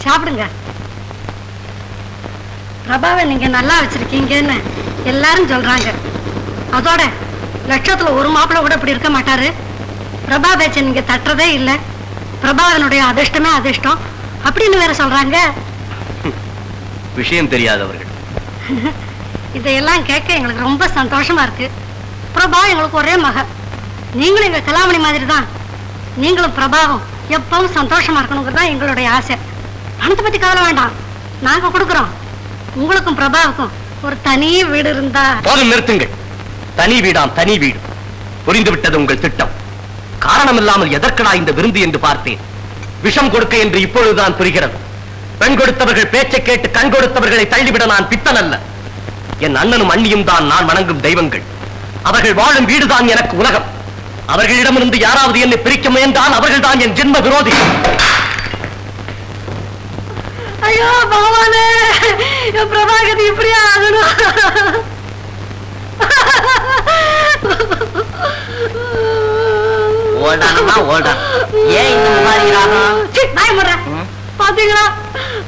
சாப்பிடுங்க. பிரபாவை நீங்க நல்லா வச்சிருக்கீங்கன்னு எல்லாரும் சொல்றாங்க. அதோட லட்சத்துல ஒரு மாப்பிள்ளை கூட இப்படி இருக்க மாட்டாரு. பிரபா பேச்ச நீங்க தட்டுறதே இல்லை. பிரபாவனுடைய அதிர்ஷ்டமே அதிர்ஷ்டம் அப்படின்னு வேற சொல்றாங்க. விஷயம் தெரியாதவர்கள். இதையெல்லாம் கேட்க எங்களுக்கு ரொம்ப சந்தோஷமா இருக்கு. பிரபா எங்களுக்கு ஒரே மக. நீங்களும் எங்க கலாமணி மாதிரி தான். நீங்களும் பிரபாவும் எப்பவும் சந்தோஷமா இருக்கணுங்கிறது தான் எங்களுடைய ஆசை. பணத்தை பத்தி கவலை வேண்டாம், நாங்க கொடுக்குறோம். உங்களுக்கும் பிரபாவுக்கும் ஒரு தனி வீடு இருந்தா. போதும், நிறுத்துங்கள். தனி வீடாம் தனி வீடு. புரிந்து விட்டது உங்கள் திட்டம். காரணம் இல்லாமல் எதற்கடா இந்த விருந்து என்று பார்த்தேன். விஷம் கொடுக்க என்று இப்பொழுதுதான் புரிகிறது. பெண் கொடுத்தவர்கள் பேச்சை கேட்டு கண் கொடுத்தவர்களை தள்ளிவிட நான் பித்தன் அல்ல. என் அண்ணனும் அண்ணியும் தான் நான் வணங்கும் தெய்வங்கள். அவர்கள் வாழும் வீடுதான் எனக்கு உலகம். அவர்களிடமிருந்து யாராவது என்னை பிரிக்க முயன்றால் அவர்கள் தான் என் ஜென்ம விரோதி. ஐயோ பகவானே, பிரபாகதி இப்படியா ஆகணும்? நாய் முடுறேன். பாத்தீங்களா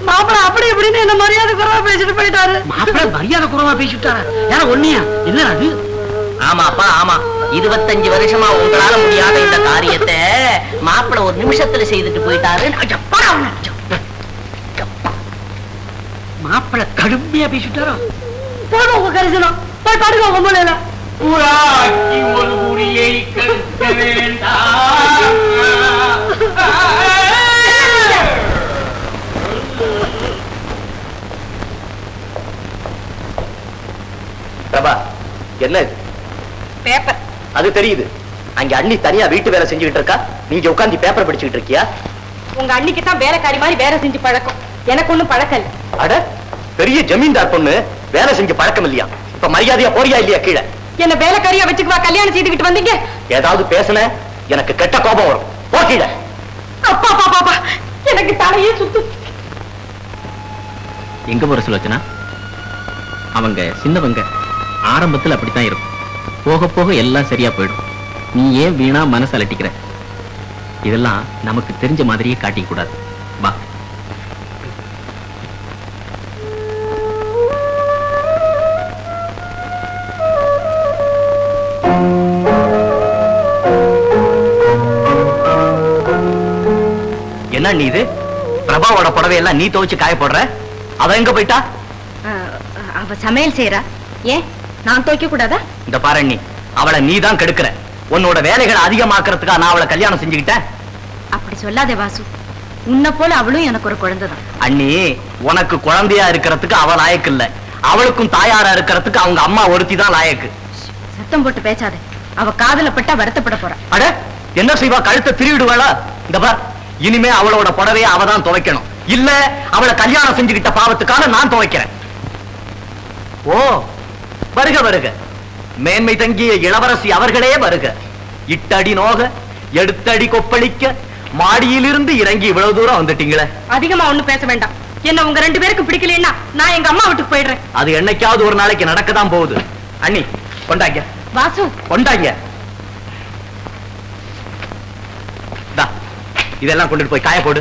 மாப்பிள்ள அப்படி இப்படின்னு என்ன மரியாதை குறைவா பேசிட்டு போயிட்டாரு. மாப்பிள்ள மரியாதை குறைவா பேசிட்டாரா? யார ஒன்னியா? என்ன அது? ஆமாப்பா ஆமா. 25 வருஷமா உங்களால முடியாத இந்த காரியத்தை மாப்பிள்ள ஒரு நிமிஷத்துல செய்துட்டு போயிட்டாரு. மாப்பிள்ள கடுமையா பேசிட்டாரோ? போதும் உங்க கரிசனம். போய் பாடுங்க உங்க மூலையில. புறாக்கி ஒரு குறியை கற்க வேண்டாம். பிரபா என்ன இது? பேப்பர். அது தெரியுது. அங்க அண்ணி தனியா வீட்டு வேலை செஞ்சுக்கிட்டு இருக்கா, நீங்க உட்கார்ந்து பேப்பர் படிச்சுக்கிட்டு இருக்கியா? உங்க அன்னைக்கு தான் வேலைக்காரி மாதிரி வேலை செஞ்சு பழக்கம். எனக்கு ஒண்ணும் பழக்கம் இல்ல. அட பெரிய ஜமீன்தார் பொண்ணு வேலை செஞ்சு பழக்கம் இல்லையா? இப்ப மரியாதையா போறியா இல்லையா கீழே? என்ன வேலைக்காரியா வச்சுக்குவா கல்யாணம் செய்துக்கிட்டு வந்தீங்க? ஏதாவது பேசுன எனக்கு கெட்ட கோபம் வரும். போ கீழே. அப்பா பாப்பா எனக்கு தலையே சுத்து. எங்க போற சுலோச்சனா? அவங்க சின்னவங்க ஆரம்பத்தில் அப்படித்தான் இருக்கும். போக போக எல்லாம் சரியா போயிடும். நீ ஏன் வீணா மனசு அலட்டிக்கிற? இதெல்லாம் நமக்கு தெரிஞ்ச மாதிரியே காட்டிக்க கூடாது. வா. என்ன நீ இது? பிரபாவோட புடவையெல்லாம் நீ துவைச்சு காய போடுற. அவ எங்க போயிட்டா? அவ சமையல் செய்யறா. ஏன் நான் துவைக்க கூடாதா? இந்த பாரு அண்ணி, அவளை நீ தான் கெடுக்கிற. உன்னோட வேலைகளை அதிகமாக்குறதுக்கா நான் அவளை கல்யாணம் செஞ்சுக்கிட்டேன். அப்படி சொல்லாதே வாசு. உன்னை போல அவளும் எனக்கு ஒரு குழந்தைதான். அண்ணி, உனக்கு குழந்தையா இருக்கிறதுக்கு அவ லாயக்கு இல்ல. அவளுக்கும் தாயாரா இருக்கிறதுக்கு அவங்க அம்மா ஒருத்தி தான் லாயக்கு. சத்தம் போட்டு பேசாத. அவ காதல பட்டா வருத்தப்பட போறா. அட என்ன செய்வா? கழுத்தை திருவிடுவாளா? இந்த பார், இனிமே அவளோட புடவையை அவ தான் துவைக்கணும். இல்ல அவளை கல்யாணம் செஞ்சுக்கிட்ட பாவத்துக்காக நான் துவைக்கிறேன். ஓ வருக வருக. மேன்மை தங்கிய இளவரசி அவர்களே வருக. இட்டடி நோக எடுத்தடி கொப்பளிக்க மாடியிலிருந்து இறங்கி இவ்வளவு தூரம் வந்துட்டீங்களே. அதிகமா ஒண்ணும் பேச வேண்டாம். என்ன உங்க 2 பேருக்கு பிடிக்கலன்னா நான் எங்க அம்மா வீட்டுக்கு போயிடுறேன். அது என்னைக்காவது ஒரு நாளைக்கு நடக்கதான் போகுது. அண்ணி கொண்டாங்க. வாசு கொண்டாங்க. இதெல்லாம் கொண்டுட்டு போய் காய போடு.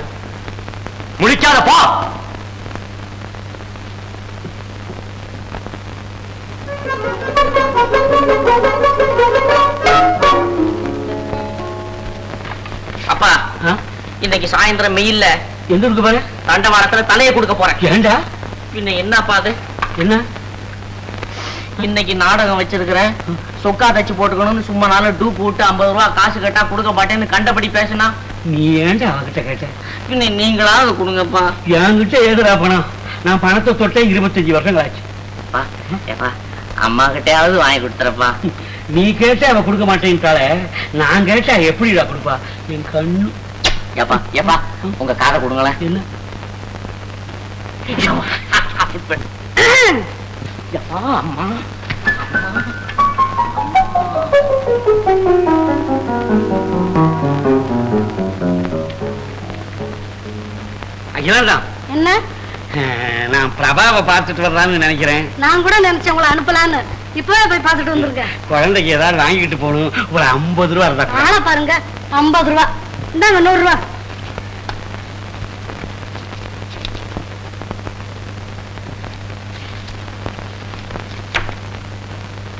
முழிக்காத போ. அப்பா இன்னைக்கு சாயந்தரம் மெயில்ல எங்க இருக்கு பாரு? தண்டவாளத்துல தலையை கொடுக்க போறேன். ஏண்டா? பின்ன என்னப்பா அது? என்ன? இன்னைக்கு நாடகம் வச்சிருக்கிறேன், சொக்கா தச்சு போட்டுக்கணும்னு சும்மா நாளும் டூ போட்டு 50 ரூபா காசு கேட்டா கொடுக்க மாட்டேன்னு கண்டபடி பேசினா. நீ ஏன்டா அவகிட்ட கேட்ட? பின்ன நீங்களாவது கொடுங்கப்பா. என்கிட்ட ஏதுடா பணம்? நான் பணத்தை தொட்டே 25 வருஷங்கள் ஆச்சு. அம்மா கிட்டையாவது வாங்கி கொடுத்துறப்பா. நீ கேட்ட அவ கொடுக்க மாட்டேன்ட்டாலே, நான் கேட்டா எப்படிடா கொடுப்பா? என் கண்ணு. ஏப்பா ஏப்பா உங்க காரை கொடுங்களேன். என்ன? அம்மா அகிலாண்டா, என்ன? நான் பிரபாவை பார்த்துட்டு வர்றான்னு நினைக்கிறேன். நான் கூட நினைச்சேன் உங்களை அனுப்பலான்னு. இப்பவே போய் பார்த்துட்டு வந்துருக்கேன். குழந்தைக்கு ஏதாவது வாங்கிட்டு போகணும். ஒரு 50 ரூபா இருந்தா. ஆனா பாருங்க 50 ரூபா. இந்தாங்க 100 ரூபா.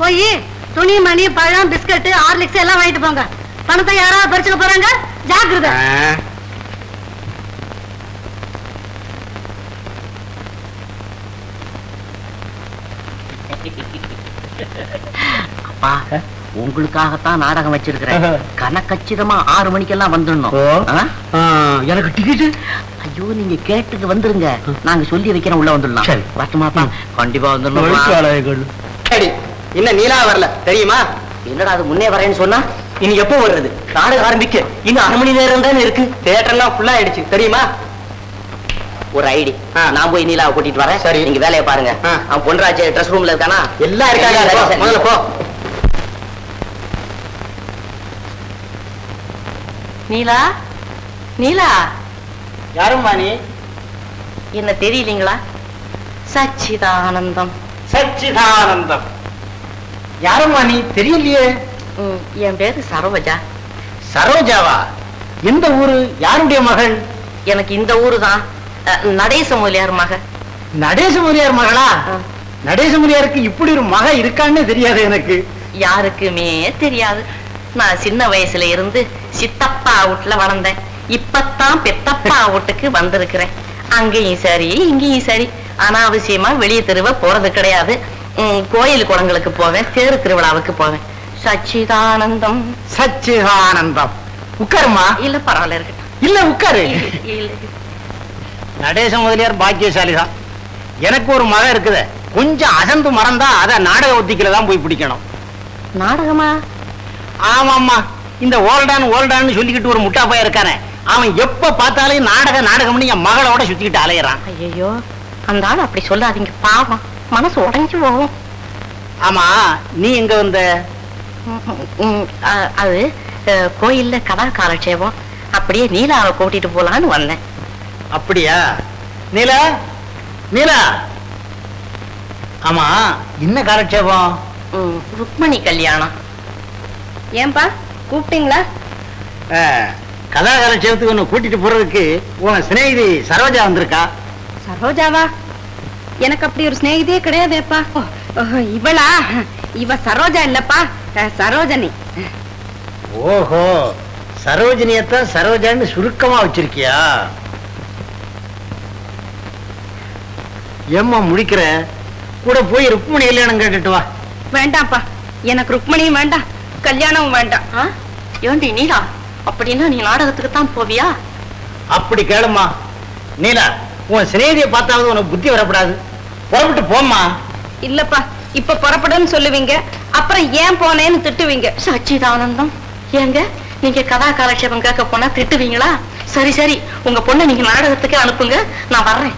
போய் துணி மணி பழம் பிஸ்கட் ஹார்லிக்ஸ் எல்லாம் வாங்கிட்டு போங்க. பணத்தை யாராவது பறிச்சுக்க போறாங்க, ஜாக்கிரதை. அப்பா உங்களுக்காகத்தான் நாடகம் வச்சிருக்கிறேன். கணக்கச்சிதமா 6 மணிக்கெல்லாம் வந்துடணும். எனக்கு டிக்கெட்டு? ஐயோ நீங்க கேட்டுக்கு வந்துருங்க, நாங்க சொல்லி வைக்கிறோம், உள்ள வந்துடலாம். வரட்டுமாப்பா? கண்டிப்பா வந்துடணும். இன்னும் நீலா வரல தெரியுமா? என்னடா அது முன்னே வரேன்னு சொன்னா இனி எப்போ வர்றது? நாடகம் ஆரம்பிக்க இன்னும் 1/2 மணி நேரம் தானே இருக்கு. தியேட்டர் எல்லாம் ஃபுல்லா ஆயிடுச்சு தெரியுமா? ஒரு ஐடி, நான் போய் நீலாவை கூட்டிட்டு வரேன். சரி, நீங்க வேலையை பாருங்க. அவன் பொன்ராஜ் ட்ரெஸ் ரூம்ல இருக்கானா? எல்லாம் இருக்காங்க. முதல்ல போ. நீலா, நீலா. யாரும்மா நீ? என்ன தெரியலீங்களா? சச்சிதானந்தம். சச்சிதானந்தம். யாரும்மா நீ? தெரியலையே. என் பேரு சரோஜா. சரோஜாவா? எந்த ஊரு? யாருடைய மகள்? எனக்கு இந்த ஊரு தான். நடேச முதலியார் மக. நடேச முதலியார் மகளா? நடேச முதலியாருக்கு இப்படி ஒரு மக இருக்கான்னு தெரியாது எனக்கு. யாருக்குமே தெரியாது. நான் சின்ன வயசுல இருந்து சித்தப்பா வீட்டுல வளர்ந்தேன். இப்பத்தான் பெத்தப்பா வீட்டுக்கு வந்திருக்கிறேன். அங்கேயும் சரி இங்கேயும் சரி அனாவசியமா வெளியே தெருவ போறது கிடையாது. கோயில் குளங்களுக்கு போவேன், தேரு திருவிழாவுக்கு போவேன். சச்சிதானந்தம். சச்சிதானந்தம். உட்காருமா. இல்ல பரவாயில்ல இருக்கட்டும். இல்ல உட்காரு. நடேச முதலியார் பாக்கியசாலி தான். எனக்கு ஒரு மகன் இருக்குது. கொஞ்சம் அசந்து மறந்தா அத நாடக ஒத்திக்கில தான் போய் பிடிக்கணும். நாடகமா? ஆமாம்மா. இந்த ஓல்டான்னு சொல்லிக்கிட்டு ஒரு முட்டா பையன் இருக்கானே, அவன் எப்ப பார்த்தாலும் நாடகம்னு என் மகளோட சுத்திக்கிட்டு அலையறான். ஐயோ, அந்த ஆள் அப்படி சொல்லாதீங்க, பாவம், மனசு உடைஞ்சு போகும். ஆமா, நீ எங்க வந்த? அது கோயில்ல கதா காலட்சேபம், அப்படியே நீலாவை கூட்டிட்டு போலான்னு வந்தேன். அப்படியா? நீலா, நீலா. ஆமா, என்ன காலட்சேபம்? ருக்மணி கல்யாணம். ஏன்பா கூப்பிட்டீங்களா? கதா காலட்சேபத்துக்கு ஒன்னு கூட்டிட்டு போறதுக்கு உன் சிநேகிதி சரோஜா வந்திருக்கா. சரோஜாவா? எனக்கு அப்படி ஒரு சிநேகிதியே கிடையாதேப்பா. இவளா? இவ சரோஜா இல்லப்பா, சரோஜனி. ஓஹோ, சரோஜினியத்தான் சரோஜான்னு சுருக்கமா வச்சிருக்கியா? ஏம்மா முடிக்கிற? கூட போய் ருக்மணி கல்யாணம் கேட்டுட்டு வா. வேண்டாம்ப்பா, எனக்கு ருக்மணியும் வேண்டாம், கல்யாணமும் வேண்டாம். ஏண்டி நீலா, அப்படின்னா நீ நாடகத்துக்கு தான் போவியா? அப்படி கேளுமா. நீலா, உன் சிநேகிதியை பார்த்தாவது உனக்கு புத்தி வரப்படாது. புறப்பட்டு போம்மா. இல்லப்பா, இப்ப புறப்படுன்னு சொல்லுவீங்க, அப்புறம் ஏன் போனேன்னு திட்டுவீங்க. சச்சிதானந்தம், ஏங்க நீங்க கதா காலட்சேபம் கேட்க போனா திட்டுவீங்களா? சரி சரி, உங்க பொண்ணை நீங்க நாடகத்துக்கு அனுப்புங்க, நான் வர்றேன்.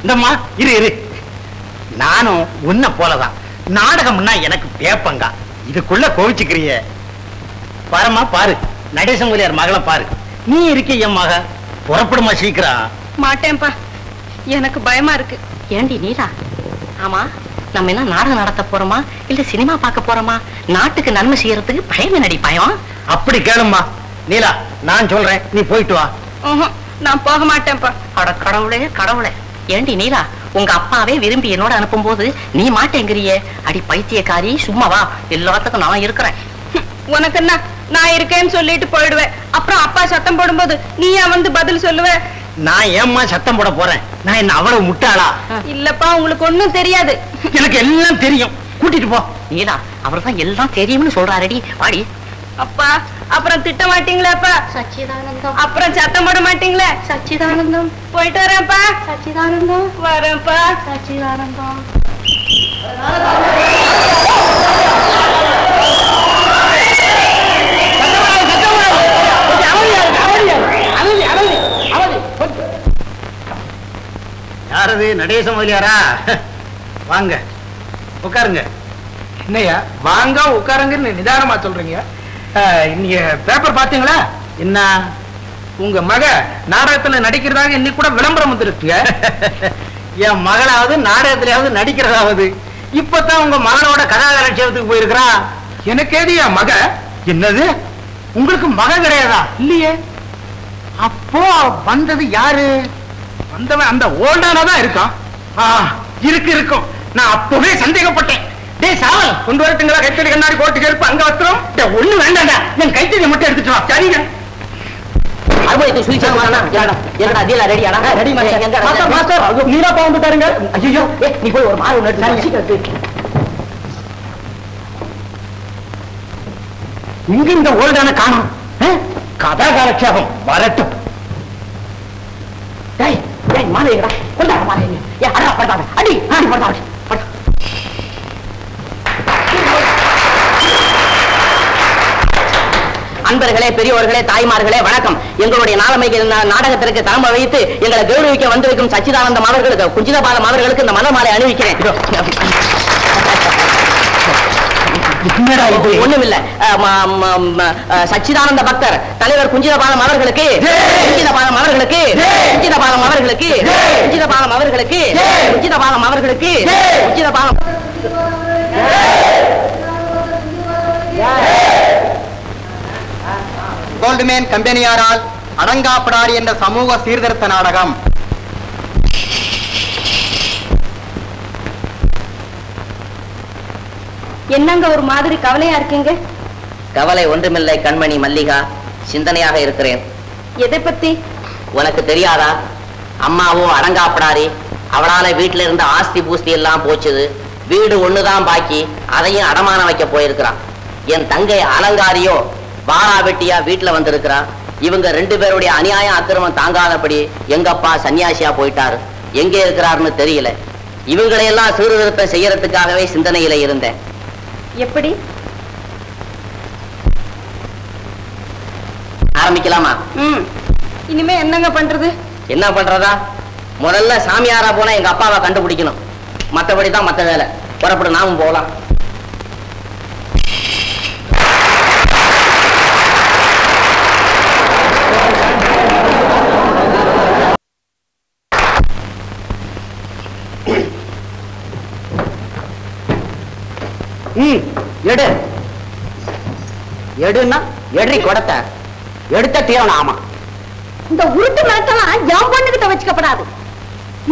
இந்தம்மா இரு. நானும் உன்ன போலதான். நாடகம்னா எனக்கு பேப்பங்க. இதுக்குள்ள கோவிச்சுக்கிறிய. பாருமா, பாரு, நடேச முதலியார் மகளை பாரு. நீ இருக்க என் மக. புறப்படுமா சீக்கிரம். மாட்டேன்பா, எனக்கு பயமா இருக்கு. ஏண்டி நீலா, ஆமா நம்ம என்ன நாடகம் நடத்த போறோமா இல்ல சினிமா பார்க்க போறோமா? நாட்டுக்கு நன்மை செய்யறதுக்கு பயம் நடி பயம். அப்படி கேளுமா. நீலா, நான் சொல்றேன், நீ போயிட்டு வா. நான் போக மாட்டேன்ப்பா. அட கடவுளே கடவுளே. ஏண்டி நீலா, உங்க அப்பாவே விரும்பி என்னோட அனுப்பும் போது நீ மாட்டேங்கிறியே. அடி பைத்தியக்காரி, சும்மா வா, எல்லாத்துக்கும் நான் இருக்கிறேன். உனக்கு என்ன, நான் இருக்கேன்னு சொல்லிட்டு போயிடுவேன். அப்புறம் அப்பா சத்தம் போடும்போது நீயா வந்து பதில் சொல்லுவ? நான் ஏம்மா சத்தம் போட போறேன்? நான் என்ன அவ்வளவு முட்டாளா? இல்லப்பா, உங்களுக்கு ஒண்ணும் தெரியாது. எனக்கு எல்லாம் தெரியும். கூட்டிட்டு போ. நீலா, அவர்தான் எல்லாம் தெரியும்னு சொல்றாரடி, வாடி. அப்பா, அப்புறம் திட்ட மாட்டீங்களாப்பா? சச்சிதானந்தம். அப்புறம் சத்தம் போட மாட்டீங்களா? சச்சிதானந்தம். போயிட்டு வரேன்ப்பா. சச்சிதானந்தம். வரேன்ப்பா. சச்சிதானந்தம். யாரது? நடேச முதலியாரா? வாங்க, உட்காருங்க. என்னையா வாங்க உட்காருங்கன்னு நிதானமா சொல்றீங்க? நீங்க பேப்பர் பாத்தீங்களா? என்ன, உங்க மக நாடகத்துல நடிக்கிறதாக இன்னைக்கு கூட விளம்பரம் வந்துருக்குங்க. என் மகளாவது நாடகத்திலாவது நடிக்கிறதாவது. இப்பதான் உங்க மகனோட கதாகலட்சேபத்துக்கு போயிருக்கிறா. எனக்கு ஏதியா மக? என்னது, உங்களுக்கு மகன் கிடையாதா? இல்லையே. அப்போ வந்தது யாரு? வந்தவன் அந்த ஓல்டானதான் இருக்கான். இருக்கும். நான் அப்பவே சந்தேகப்பட்டேன். டேய் சாவல், கொண்டு வரட்டுங்களா? கைத்தறி கண்ணாடி கோட்டு கேட்பு அங்க வஸ்திரம் ஒண்ணு வேண்டாண்டா. என் கைத்தறி மட்டும் எடுத்துட்டு வா. சரிங்க. நீ போய் ஒரு மாறு எடுத்து இங்க இந்த ஓல்டான காணும். கதா காலட்சேபம் வரட்டும். மாலையா கொண்டாட மாலை அடி படுத்தாங்க. அன்பர்களே, பெரியவர்களே, தாய்மார்களே, வணக்கம். எங்களுடைய நாடகத்திற்கு தலைமை வைத்து எங்களை கௌரவிக்க வந்திருக்கும் சச்சிதானந்தம் அவர்களுக்கு, குஞ்சிதபாலம் அவர்களுக்கு இந்த மலர் மாலை அணிவிக்கிறேன். ஒண்ணுமில்ல, சச்சிதானந்த பக்தர் தலைவர் குஞ்சிதபாலம் அவர்களுக்கு, குஞ்சிதபாலம் அவர்களுக்கு, குஞ்சிதபாலம் அவர்களுக்கு, குஞ்சிதபாலம் அவர்களுக்கு, குஞ்சிதபாலம் அவர்களுக்கு, குஞ்சிதபாலம். கோல்ட்மேன் கம்பெனியாரால் அடங்காப்படாரி என்ற சமூக சீர்திருத்த நாடகம். என்னங்க ஒரு மாதிரி கவலையா இருக்கீங்க? கவலை ஒன்றுமில்லை கண்மணி மல்லிகா, சிந்தனையாக இருக்கிறேன். எதை பத்தி? உனக்கு தெரியாதா? அம்மாவோ அடங்காப்படாரி, அவளால வீட்டுல இருந்த ஆஸ்தி பூஸ்தி எல்லாம் போச்சுது. வீடு ஒண்ணுதான் பாக்கி, அதையும் அடமானம் வைக்க போயிருக்கிறான். என் தங்கை அலங்காரியோ வாரா வெட்டியா வீட்டுல வந்திருக்கிறா. இவங்க 2 பேருடைய அநியாயம் அக்கிரமம் தாங்காதபடி எங்க அப்பா சன்னியாசியா போயிட்டாரு. எங்கே இருக்கிறாருன்னு தெரியல. இவங்களையெல்லாம் சீர்திருத்தம் செய்யறதுக்காகவே சிந்தனையில இருந்தேன். எப்படி ஆரம்பிக்கலாமா? இனிமே என்னங்க பண்றது? என்ன பண்றதா? முதல்ல சாமியாரா போனா எங்க அப்பாவை கண்டுபிடிக்கணும். மற்றபடிதான் மற்ற வேலை. புறப்படு, நாமும் போகலாம். எடு எடுன்னா எடி கொடுத்த எடுத்த தீரணும். ஆமா, இந்த உருட்டு மரத்தெல்லாம் என் பொண்ணுகிட்ட வச்சுக்கப்படாது.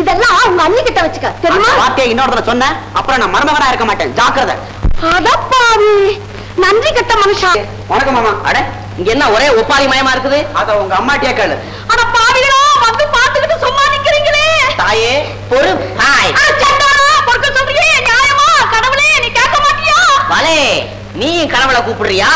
இதெல்லாம் உங்க அண்ணி கிட்ட வச்சுக்க, தெரியுமா? வார்த்தையை இன்னொருத்தர சொன்ன அப்புறம் நான் மருமகனா இருக்க மாட்டேன். ஜாக்கிரதை. அடப்பாவி, நன்றி கட்ட மனுஷா. வணக்கம் மாமா. அட, இங்க என்ன ஒரே ஒப்பாரி மயமா இருக்குது? அத உங்க அம்மாட்டியா கேளு. அட பாவிகளா, வந்து பாத்துக்கிட்டு சும்மா நிக்கிறீங்களே. தாயே பொறு. ஹாய். பொறுக்க சொல்றியே, நியாயமா? கடவுளே, நீ கேட்க மாட்டியா? பலே, நீ கடவுளை கூப்பிடுறியா?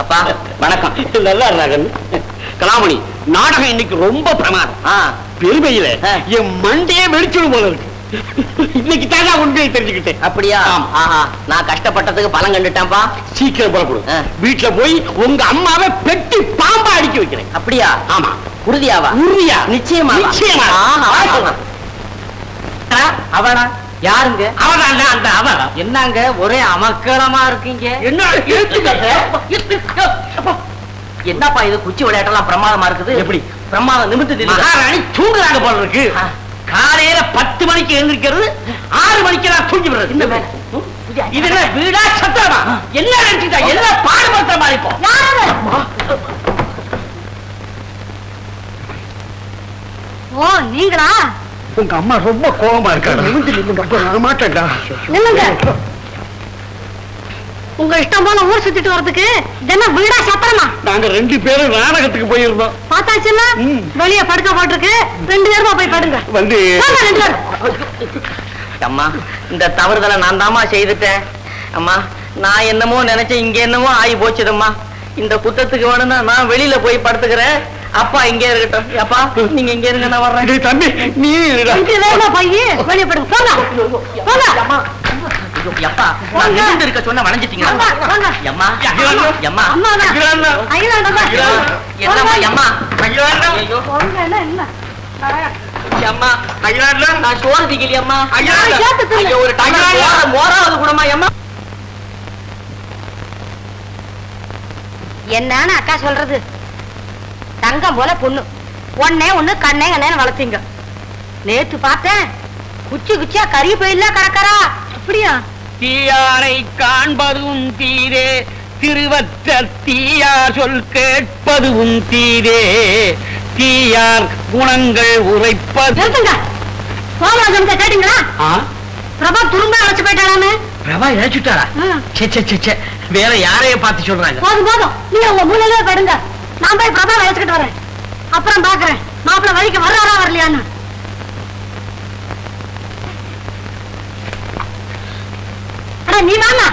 அப்பா வணக்கம். நல்லா இருந்தாங்க கலாமணி. நாடகம் இன்னைக்கு ரொம்ப பிரமாதம். பெருமையில என் மண்டையே வெடிச்சிடும் போல இருக்கு. இன்னைக்கு தாங்க உண்மையை தெரிஞ்சுக்கிட்டேன். அப்படியா? ஆஹா, நான் கஷ்டப்பட்டதுக்கு பலம் கண்டுட்டேன்ப்பா. சீக்கிரம் புறப்படும். வீட்டுல போய் உங்க அம்மாவை பெட்டி பாம்பா அடிக்க வைக்கிறேன். அப்படியா? ஆமா. உறுதியாவா? உறுதியா? நிச்சயமா. நிச்சயமா. அவனா யாருங்க? அவதான் அந்த அவன். என்னங்க ஒரே அமக்களமா இருக்கீங்க? என்ன என்னப்பா இது? குச்சி விளையாட்டெல்லாம் பிரமாதமா இருக்குது. எப்படி? பிரமாதம் நிமித்து மகாராணி தூங்குறாங்க போல இருக்கு. காலையில 10 மணிக்கு எழுந்திருக்கிறது, 6 மணிக்கு நான் தூங்கி விடுறது. இது என்ன வீடா சத்திரமா? என்ன நினைச்சுட்டா? என்ன பாடுபடுத்துற மாதிரி? இப்போ ஓ, நீங்களா? உங்க அம்மா ரொம்ப கோபமா இருக்காங்க. மாட்டேன்டா. நில்லுங்க. உங்க இஷ்டம் போல ஊர் சுத்திட்டு வரதுக்கு என்ன வீடா சத்திரமா? நாங்க 2 பேரும் நாடகத்துக்கு போயிருந்தோம். பார்த்தாச்சுன்னா வெளியே படுக்க போட்டிருக்கு. 2 பேருமா போய் படுங்க. வந்து 2 பேரும். அம்மா, இந்த தவறுதலை நான் தாமா செய்துட்டேன். அம்மா, நான் என்னமோ நினைச்சேன், இங்க என்னமோ ஆகி போச்சுதம்மா. இந்த குத்தத்துக்கு வேணும்னா நான் வெளியில போய் படுத்துக்கிறேன். அப்பா இங்கே இருக்கட்டும். அப்பா நீங்க இங்க இருங்க, நான் வர்றேன். தம்பி நீ போய் வெளியே படுங்க. போங்க போங்க. அப்பா, நான் நிமிர்ந்து இருக்க சொன்ன வளைஞ்சிட்டீங்க. அம்மா அம்மா என்னம்மா அம்மா நான் சோறு திக்கலையம்மா. ஒரு மோராவது கூடமா? அம்மா என்னன்னு அக்கா சொல்றது? தங்கம் போல பொண்ணு, ஒண்ணு கண்ணே கண்ணேன்னு வளர்த்தீங்க. நேத்து பார்த்தேன், குச்சி குச்சியா கறி போயில கடக்கறா. அப்படியா? தீயாரை காண்பதும் தீரே, திருவற்ற தீயார் சொல் கேட்பதும் தீரே, தீயார் குணங்கள் உரைப்பது. சோமராஜன் கேட்டீங்களா? பிரபா துரும்ப அழைச்சு போயிட்டாளாமே. பிரபா இழைச்சுட்டாரா? வேற யாரைய பார்த்து சொல்றாங்க? போதும் போதும், நீங்க உங்க மூலையிலே படுங்க. நான் போய் பிரபா அழைச்சுக்கிட்டு வரேன். அப்புறம் பாக்குறேன் மாப்பிள்ள வழிக்கு வர்றாரா வரலையான்னு. நீ வாமா.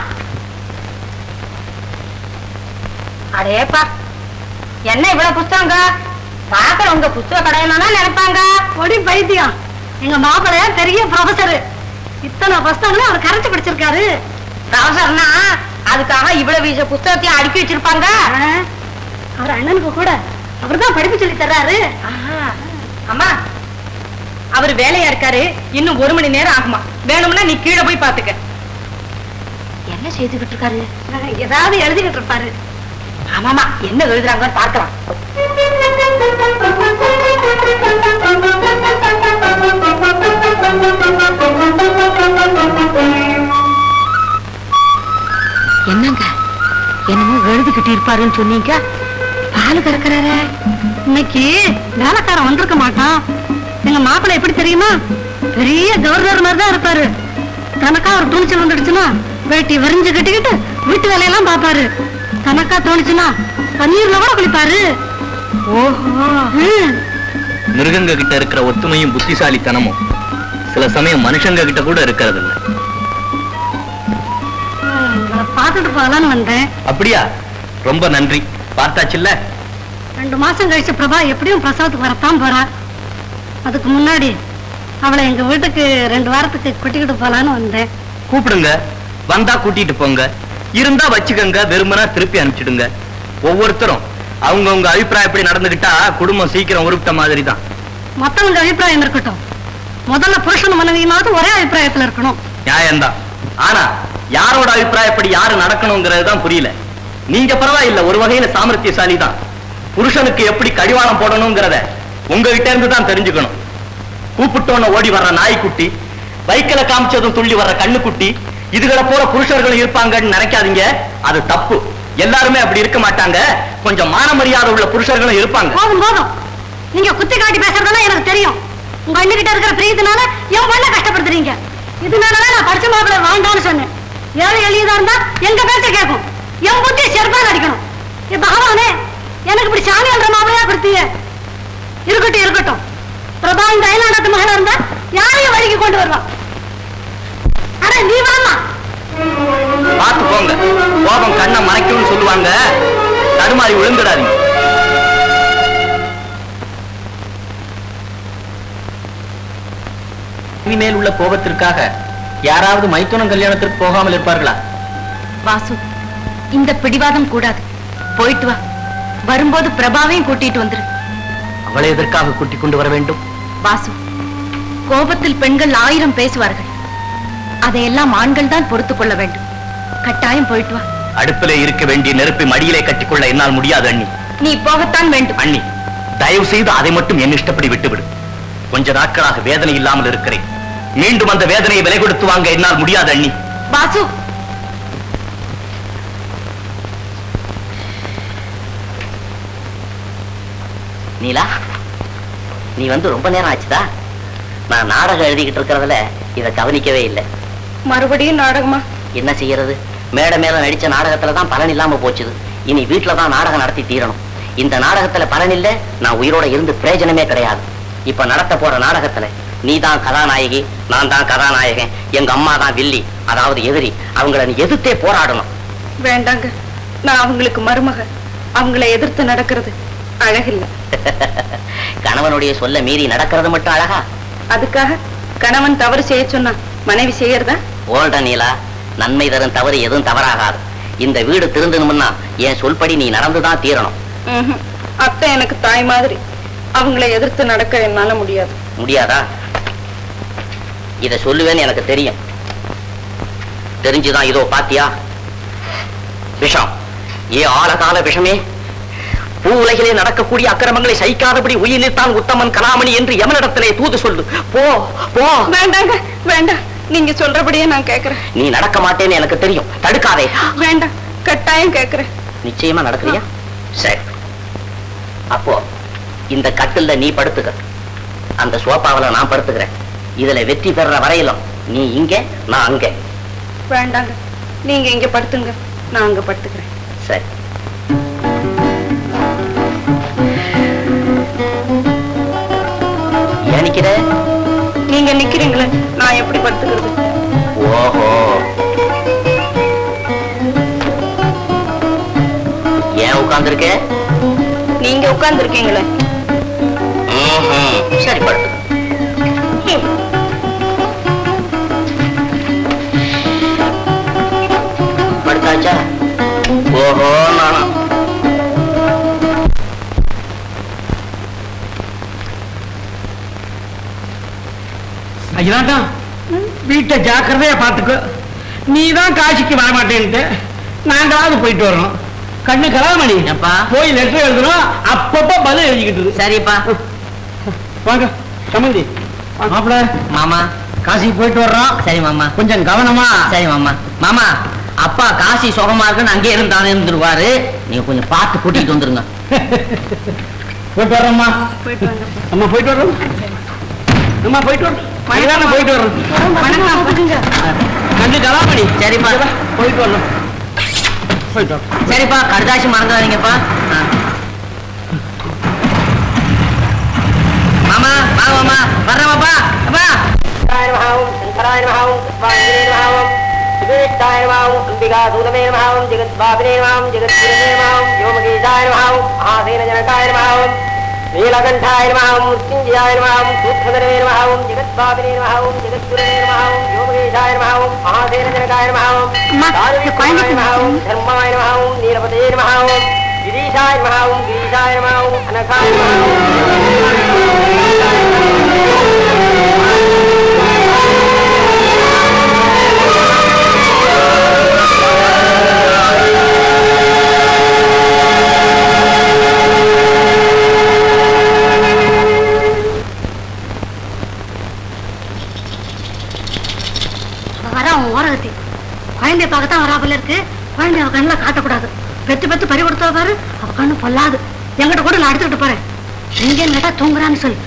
அடேப்பா, என்ன இவ்வளவு புஸ்தகங்க? பாக்குற உங்க புஸ்தக கடையினா நினைப்பாங்க. ஒடி பைத்தியம், எங்க மாப்பிள்ளைய பெரிய ப்ரொஃபசர். இத்தனை புஸ்தகங்களும் அவர் கரைச்சு படிச்சிருக்காரு. ப்ரொஃபசர்னா அதுக்காக இவ்வளவு வீச புஸ்தகத்தையும் அடுக்கி வச்சிருப்பாங்க. அவர் அண்ணனுக்கு கூட அவர்தான் படிப்பு சொல்லி தர்றாரு. அம்மா, அவர் வேலையா இருக்காரு. இன்னும் 1 மணி நேரம் ஆகுமா? வேணும்னா நீ கீழே போய் பாத்துக்க. என்ன என்ன செய்துகிட்டு இருக்காரு? ஏதாவது எழுதிக்கிட்டு இருப்பாரு. ஆமாமா, என்ன எழுதுறாங்கன்னு பார்க்கலாம். என்னங்க என்னமோ எழுதிக்கிட்டு இருப்பாருன்னு சொன்னீங்க. பால் கறக்கிறாரு. இன்னைக்கு வேலைக்காரன் வந்திருக்க மாட்டான். எங்க மாப்பிள்ளை எப்படி தெரியுமா? பெரிய கவர்னர் மாதிரி தான் இருப்பாரு. தனக்கா ஒரு துணிச்சல் வந்துடுச்சுன்னா வேட்டி வரிஞ்சு கட்டிக்கிட்டு வீட்டு வேலையெல்லாம் பாப்பாரு. தனக்கா தோணுச்சுன்னா பன்னீர்ல கூட குளிப்பாரு. ஓஹோ. மிருகங்க கிட்ட இருக்கிற ஒத்துமையும் புத்திசாலித்தனமும் சில சமயம் மனுஷங்க கிட்ட கூட இருக்கிறது இல்ல. பாத்துட்டு போகலான்னு வந்தேன். அப்படியா? ரொம்ப நன்றி. பார்த்தாச்சுல்ல? 2 மாசம் கழிச்சு பிரபா எப்படியும் பிரசவத்துக்கு வரத்தான் போறா. அதுக்கு முன்னாடி அவளை எங்க வீட்டுக்கு 2 வாரத்துக்கு கூட்டிக்கிட்டு போலான்னு வந்தேன். கூப்பிடுங்க, வந்தா கூட்டிட்டு போங்க, இருந்தா வச்சுக்கங்க, வெறுமனா திருப்பி அனுப்பிச்சிடுங்க. ஒவ்வொருத்தரும் அவங்கவுங்க அபிப்பிராயம் எப்படி நடந்துகிட்டா குடும்பம் சீக்கிரம் உருப்பிட்ட மாதிரி தான். மத்தவங்க அபிப்பிராயம் இருக்கட்டும், முதல்ல புருஷன் மனைவியுமாவது ஒரே அபிப்பிராயத்துல இருக்கணும். நியாயம்தான். ஆனா யாரோட அபிப்பிராயப்படி யாரு நடக்கணுங்கிறது தான் புரியல. நீங்க பரவாயில்ல, ஒரு வகையில சாமர்த்தியசாலி தான். புருஷனுக்கு எப்படி கடிவாளம் போடணுங்கிறத உங்ககிட்ட இருந்து தான் தெரிஞ்சுக்கணும். கூப்பிட்டோன்னு ஓடி வர்ற நாய்க்குட்டி, பைக்கில காமிச்சதும் துள்ளி வர்ற கண்ணுக்குட்டி, இதுகளை போல புருஷர்களும் இருப்பாங்கன்னு நினைக்காதீங்க. அது தப்பு. எல்லாருமே அப்படி இருக்க மாட்டாங்க. கொஞ்சம் மான மரியாதை உள்ள புருஷர்களும் இருப்பாங்க. போதும் போதும், நீங்க குத்தி காட்டி பேசுறதெல்லாம் எனக்கு தெரியும். உங்க அண்ணிக்கிட்ட இருக்கிற பிரியத்தினால என் பொண்ணை கஷ்டப்படுத்துறீங்க. இதனாலதான் நான் படிச்ச மாப்பிள்ளை வேண்டான்னு சொன்னேன். ஏழை எளியதா இருந்தா எங்க பேச்ச கேட்கும். என் புத்தி செருப்பால் அடிக்கணும். பகவானே, எனக்கு இப்படி சாமி என்ற மாப்பிளையா கொடுத்தீங்க. இருக்கட்டும் இருக்கட்டும், பிரபா இந்த அயல்நாட்டு மகனா இருந்தா யாரையும் வழிக்கு கொண்டு வருவான். ஆனா நீ வாமா, பார்த்து போங்க. கோபம் கண்ணை மறைக்கும்னு சொல்லுவாங்க. தடுமாறி விழுந்துடாதீங்க. இனிமேல் உள்ள கோபத்திற்காக யாராவது மைத்துனம் கல்யாணத்திற்கு போகாமல் இருப்பார்களா? வாசு, இந்த பிடிவாதம் கூடாது. போயிட்டு வா. வரும்போது பிரபாவையும் கூட்டிட்டு வந்துரு. அவளை எதற்காக கூட்டிக் கொண்டு வர வேண்டும்? வாசு, கோபத்தில் பெண்கள் 1000 பேசுவார்கள். அதையெல்லாம் ஆண்கள் தான் பொறுத்துக் கொள்ள வேண்டும். கட்டாயம் போயிட்டு வா. அடுப்பிலே இருக்க வேண்டிய நெருப்பை மடியிலே கட்டிக்கொள்ள என்னால் முடியாது அண்ணி. நீ போகத்தான் வேண்டும். அண்ணி, தயவு செய்து அதை மட்டும் என் இஷ்டப்படி விட்டுவிடு. கொஞ்ச நாட்களாக வேதனை இல்லாமல் இருக்கிறேன். மீண்டும் அந்த வேதனையை விலை கொடுத்து வாங்க என்னால் முடியாது அண்ணி. வாசு, நீலா, நீ வந்து ரொம்ப நேரம் ஆச்சுதா? நான் நாடகம் எழுதிக்கிட்டு இருக்கிறதுல இதை கவனிக்கவே இல்லை. மறுபடியும் நாடகமா? என்ன செய்யறது? மேடை மேல நடிச்ச நாடகத்துலதான் பலன் இல்லாம போச்சுது. இனி வீட்டுலதான் நாடகம் நடத்தி தீரணும். இந்த நாடகத்துல பலன் இல்ல, நான் உயிரோட இருந்து பிரயோஜனமே கிடையாது. இப்ப நடத்த போற நாடகத்துல நீ தான் கதாநாயகி, நான் தான் கதாநாயகன், எங்க அம்மா தான் வில்லி, அதாவது எதிரி. அவங்கள நீ எதிர்த்தே போராடணும். வேண்டாங்க, நான் அவங்களுக்கு மருமக. அவங்கள எதிர்த்து நடக்கிறது அழகில்லை. கணவனுடைய சொல்ல மீறி நடக்கிறது மட்டும் அழகா? அதுக்காக கணவன் தவறு செய்ய சொன்னா மனைவி செய்யறதா? ஓல்ட நீலா, நன்மை தரும் தவறு எதுவும் தவறாகாது. இந்த வீடு திருந்தணும்னா என் சொல்படி நீ நடந்துதான் தீரணும். அத்தை எனக்கு தாய் மாதிரி. அவங்கள எதிர்த்து நடக்க என்னால முடியாது. முடியாதா? இத சொல்லுவேன்னு எனக்கு தெரியும். தெரிஞ்சுதான் இதோ பாத்தியா விஷம். ஆழகால விஷமே. பூ உலகிலே நடக்கக்கூடிய அக்கிரமங்களை சகிக்காதபடி உயிரில்தான் உத்தமன் கலாமணி என்று எமனிடத்திலே தூது சொல்லு. போ போ. வேண்டாங்க, வேண்டாம். நீங்க சொல்றபடியே நான் கேக்குறேன். நீ நடக்க மாட்டேன்னு எனக்கு தெரியும். தடுக்காதே. வேண்டாம், கட்டாயம் கேக்குறேன். நிச்சயமா நடக்கலையா? சரி, அப்போ இந்த கட்டில்ல நீ படுத்துக்க, அந்த சோபாவில நான் படுத்துக்கிறேன். இதுல வெற்றி பெற வரையிலும் நீ இங்க, நான் அங்க. வேண்டாங்க, நீங்க இங்க படுத்துங்க, நான் அங்க படுத்துக்கிறேன். சரி. நிக்கிற? நீங்க நிக்கிறீங்களே, நான் எப்படி படுத்துக்கிறது? ஓஹோ, ஏன் உட்கார்ந்திருக்க? நீங்க உட்கார்ந்து இருக்கீங்களே. சரி, படுத்து. படுத்தாச்சா? ஓஹோ, நானா? ஐயா, வீட்டை ஜாக்கிரதையா பாத்துக்கோ. நீ தான் காசிக்கு வர மாட்டேன்ட்டு நாங்களாவது போயிட்டு வர்றோம். கண்ணு கலாமணி போய் லெட்டர் எழுதுறோம், அப்பப்ப பதில் எழுதிக்கிட்டு. சரிப்பா வாங்க சம்பந்தி. மாப்பிள மாமா காசிக்கு போயிட்டு வர்றோம். சரி மாமா. கொஞ்சம் கவனமா. சரி மாமா. மாமா அப்பா காசி சுகமா இருக்குன்னு அங்கே இருந்தானே இருந்துருவாரு, நீங்க கொஞ்சம் பார்த்து கூட்டிட்டு வந்துருங்க. போயிட்டு வர்றோம்மா. அம்மா போயிட்டு வர்றோம். அம்மா போயிட்டு வர்றோம். போயிட்டு வர்றோம். கண்டு கலாமணி. சரிப்பா போயிட்டு வர்றோம். போயிட்டு வரோம். சரிப்பா கடுதாசி மறந்துடாதீங்கப்பா. மாமா வாங்க மாமா, வர்றேன்ப்பா. அப்பா अंबिका दूतमे नमः जगद्भाविने नमः जगद्गुरुवे नमः व्योमकेशाय नमः महासेन जनकाय नमः नीलकंठाय नमः मृत्युंजयाय नमः सूत्रधरे नमः जगद्भाविने नमः जगद्गुरुवे नमः व्योमकेशाय नमः महासेन जनकाय नमः दारुणाय नमः धर्माय नमः नीलपते नमः गिरीशाय नमः गिरीशाय नमः अनखाय नमः ஓரகத்தி குழந்தைய பார்க்கத்தான் வராபல இருக்கு. குழந்தைய அவ கண்ணில் காட்டக்கூடாது. பெத்து பெத்து பறி கொடுத்தா பாரு, அவ கண்ணு பொல்லாது. என்கிட்ட கூட நான் எடுத்துக்கிட்டு போறேன். எங்கேன்னு கேட்டா தூங்குறான்னு சொல்லு.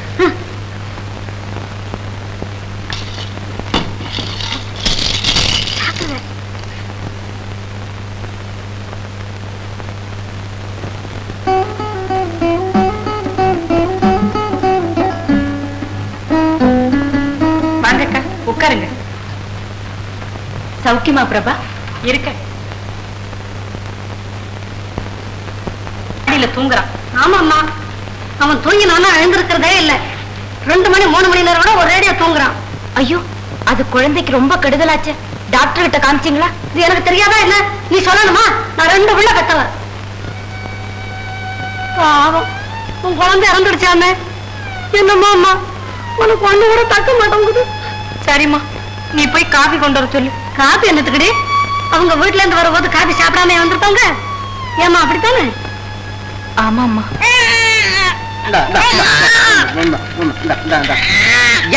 வாங்கக்கா உட்காருங்க. சௌக்கியமா பிரபா? இருக்க தூங்குறான். ஆமாம்மா, அவன் தூங்கி நானா எழுந்திருக்கிறதே இல்ல. 2 மணி 3 மணி நேரம் கூட ஒரு ரேடியோ தூங்குறான். ஐயோ அது குழந்தைக்கு ரொம்ப கெடுதலாச்சு. டாக்டர் கிட்ட காமிச்சிங்களா? இது எனக்கு தெரியாதா என்ன? நீ சொல்லணுமா? நான் 2 பிள்ளை கத்தவ. பாவம் உன் குழந்தை இறந்துடுச்சாமே. என்னம்மா அம்மா, உனக்கு ஒண்ணு கூட தக்க மாட்டேங்குது. சரிம்மா நீ போய் காபி கொண்டு வர சொல்லு. காபி என்னத்துக்குடி? அவங்க வீட்டுல இருந்து வரும்போது காபி சாப்பிடாம வந்திருப்பாங்க. ஏமா அப்படித்தானே? ஆமாம்மா.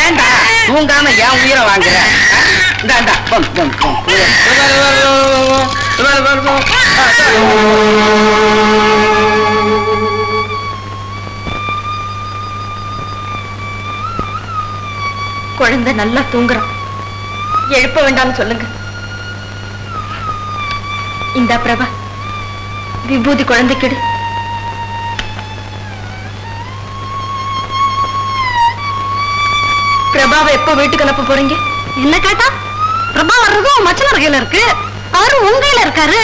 ஏன்டா தூங்காம ஏன் உயிரை வாங்குற? குழந்தை நல்லா தூங்குறான், எழுப்ப வேண்டாம்னு சொல்லுங்க. இந்த பிரபா விபூதி குழந்தைக்கிடு. பிரபாவை எப்போ வீட்டுக்கு அனுப்ப போறீங்க? என்ன கேட்டா? பிரபா வர்றதும் மச்சனர் கையில இருக்கு, அவரும் உங்க கையில இருக்காரு.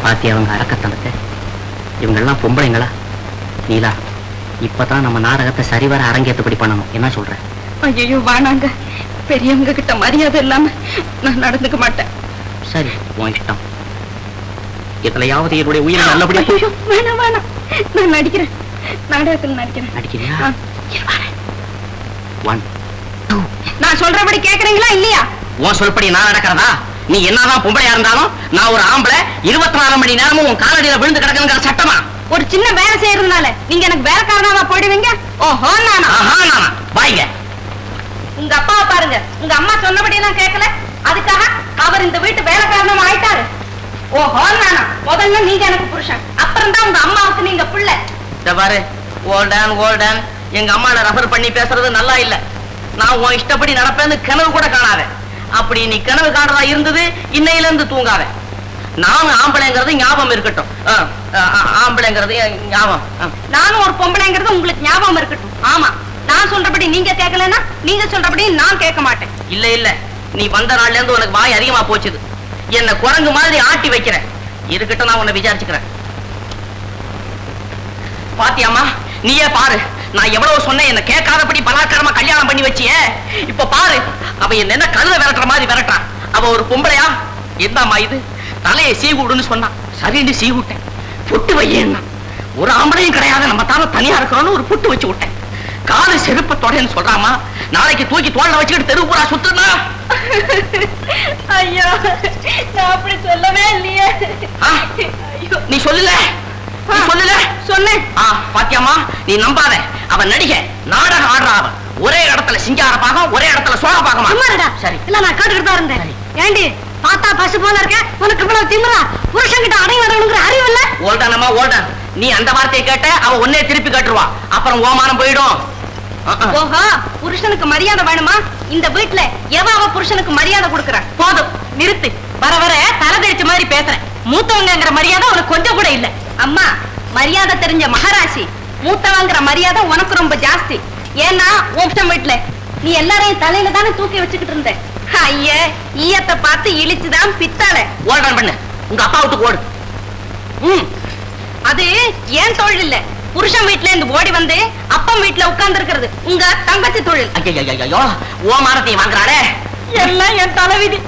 பாத்தி அவங்க அரக்கத்தனத்தை. இவங்கெல்லாம் பொம்பளைங்களா? நீலா இப்பதான் நம்ம நாடகத்தை சரிவர அரங்கேற்றபடி பண்ணணும். என்ன சொல்ற? ஐயோ வானாங்க, பெரியவங்க கிட்ட மரியாதை இல்லாம நான் நடந்துக்க மாட்டேன். சரி உன் இஷ்டம். எதுலையாவது என்னுடைய உயிரை நல்லபடியா. வேணாம் வேணாம், நான் நடிக்கிறேன், நாடகத்தில் நடிக்கிறேன். நடிக்கிறியா? 1 2. நான் சொல்றபடி கேக்குறீங்களா இல்லையா? உன் சொல்படி நான் நடக்கிறதா? நீ என்னதான் பொம்பளையா இருந்தாலும் நான் ஒரு ஆம்பளை. 24 மணி நேரமும் உன் காலடியில விழுந்து கிடக்குங்கிற சட்டமா? ஒரு சின்ன வேலை செய்யறதுனால நீங்க எனக்கு வேலைக்காரனாவா போயிடுவீங்க? ஓஹோ நானா? நானா? வாங்க. உங்க அப்பாவை பாருங்க, உங்க அம்மா சொன்னபடி எல்லாம் கேட்கல, அதுக்காக அவர் இந்த வீட்டு வேலைக்காரனும் ஆயிட்டாரு. ஓஹோ நானா? முதல்ல நீங்க எனக்கு புருஷன், அப்புறம் தான் உங்க அம்மாவுக்கு நீங்க பிள்ளை. பாரு ஓல்டன் எங்க அம்மாவை ரெஃபர் பண்ணி பேசுறது நல்லா இல்ல. நான் உன் இஷ்டப்படி நடப்பேன்னு கனவு கூட காணாத. அப்படி நீ கனவு காணறதா இருந்தது இன்னையில இருந்து தூங்காத. நானும் ஆம்பளைங்கிறது ஞாபகம் இருக்கட்டும். ஆம்பளைங்கிறது ஞாபகம். நானும் ஒரு பொம்பளைங்கிறது உங்களுக்கு ஞாபகம் இருக்கட்டும். ஆமா, நான் சொல்றபடி நீங்க கேட்கலன்னா நீங்க சொல்றபடி நான் கேட்க மாட்டேன். இல்ல இல்ல, நீ வந்த நாள்ல இருந்து உனக்கு வாய் அதிகமா போச்சுது. என்ன குரங்கு மாதிரி ஆட்டி வைக்கிற. இருக்கட்டும், நான் உன்னை விசாரிச்சுக்கிறேன். பாத்தியாமா, நீயே பாரு, நான் எவ்வளவு சொன்னேன், என்ன கேட்காதபடி பலாத்காரமா கல்யாணம் பண்ணி வச்சியே. இப்ப பாரு, அவ என்ன கழுத விரட்டுற மாதிரி விரட்டான். அவ ஒரு பொம்பளையா? என்னம்மா இது? தலையை சீவுடுன்னு சொன்னான், சரின்னு சீவுட்டேன். பொட்டு வையேன்னா ஒரு ஆம்பளையும் கிடையாது, நம்ம தானே தனியா இருக்கிறோம்னு ஒரு புட்டு வச்சு விட்டேன். காலு செருப்பத்தோடன்னு சொல்றாமா, நாளைக்கு தூக்கி தோல்ல வச்சுக்கிட்டு தெரு பூரா சுத்துனா. ஐயோ, நான் அப்படி சொல்லவே இல்லையே. நீ சொல்லல, நீ சொல்லல. சொன்னேன். பாத்தியாமா, நீ நம்பாத. அவன் நடிகை, நாடகம் ஆடுறா. அவன் ஒரே இடத்துல சிங்கார பாகம், ஒரே இடத்துல சோழ பாகமா. சரி இல்ல, நான் கேட்டுக்கிட்டு தான் இருந்தேன். ஏண்டி பார்த்தா பசு போல இருக்க, உனக்கு இவ்வளவு திமிரா? புருஷன்கிட்ட அடங்கி வரணுங்கிற அறிவு இல்ல? ஓல்டானம்மா ஓல்டன், நீ அந்த வார்த்தையை கேட்ட அவன் ஒன்னே திருப்பி கேட்டுருவா, அப்புறம் ஓமானம் போயிடும். ஓஹோ, புருஷனுக்கு மரியாதை வேணுமா? இந்த வீட்டுல எவன் அவ புருஷனுக்கு மரியாதை கொடுக்கறான்? போதும், நிறுத்து. வர வர தலை தெரிச்ச மாதிரி பேசுறேன். மூத்தவங்கிற மரியாதை உனக்கு கொஞ்சம் கூட இல்ல. அம்மா, மரியாதை தெரிஞ்ச மகாராசி, மூத்தவங்கிற மரியாதை உனக்கு ரொம்ப ஜாஸ்தி. ஏன்னா உன் வீட்டுல நீ எல்லாரையும் தலையில தானே தூக்கி வச்சுக்கிட்டு இருந்த. ஐய, ஈயத்தை பார்த்து இழிச்சுதான் பித்தாள. ஓல்டன் பண்ணு, உங்க அப்பா வீட்டுக்கு ஓடு. அது ஏன் தொழில் இல்ல, புருஷன் வீட்டுல இருந்து ஓடி வந்து அப்பா வீட்டுல உட்கார்ந்து இருக்கிறது உங்க தங்கச்சி தொழில். ஐயோ, ஓமானத்தையும் வாங்குறாளே. எல்லாம் என் தலைவிதி.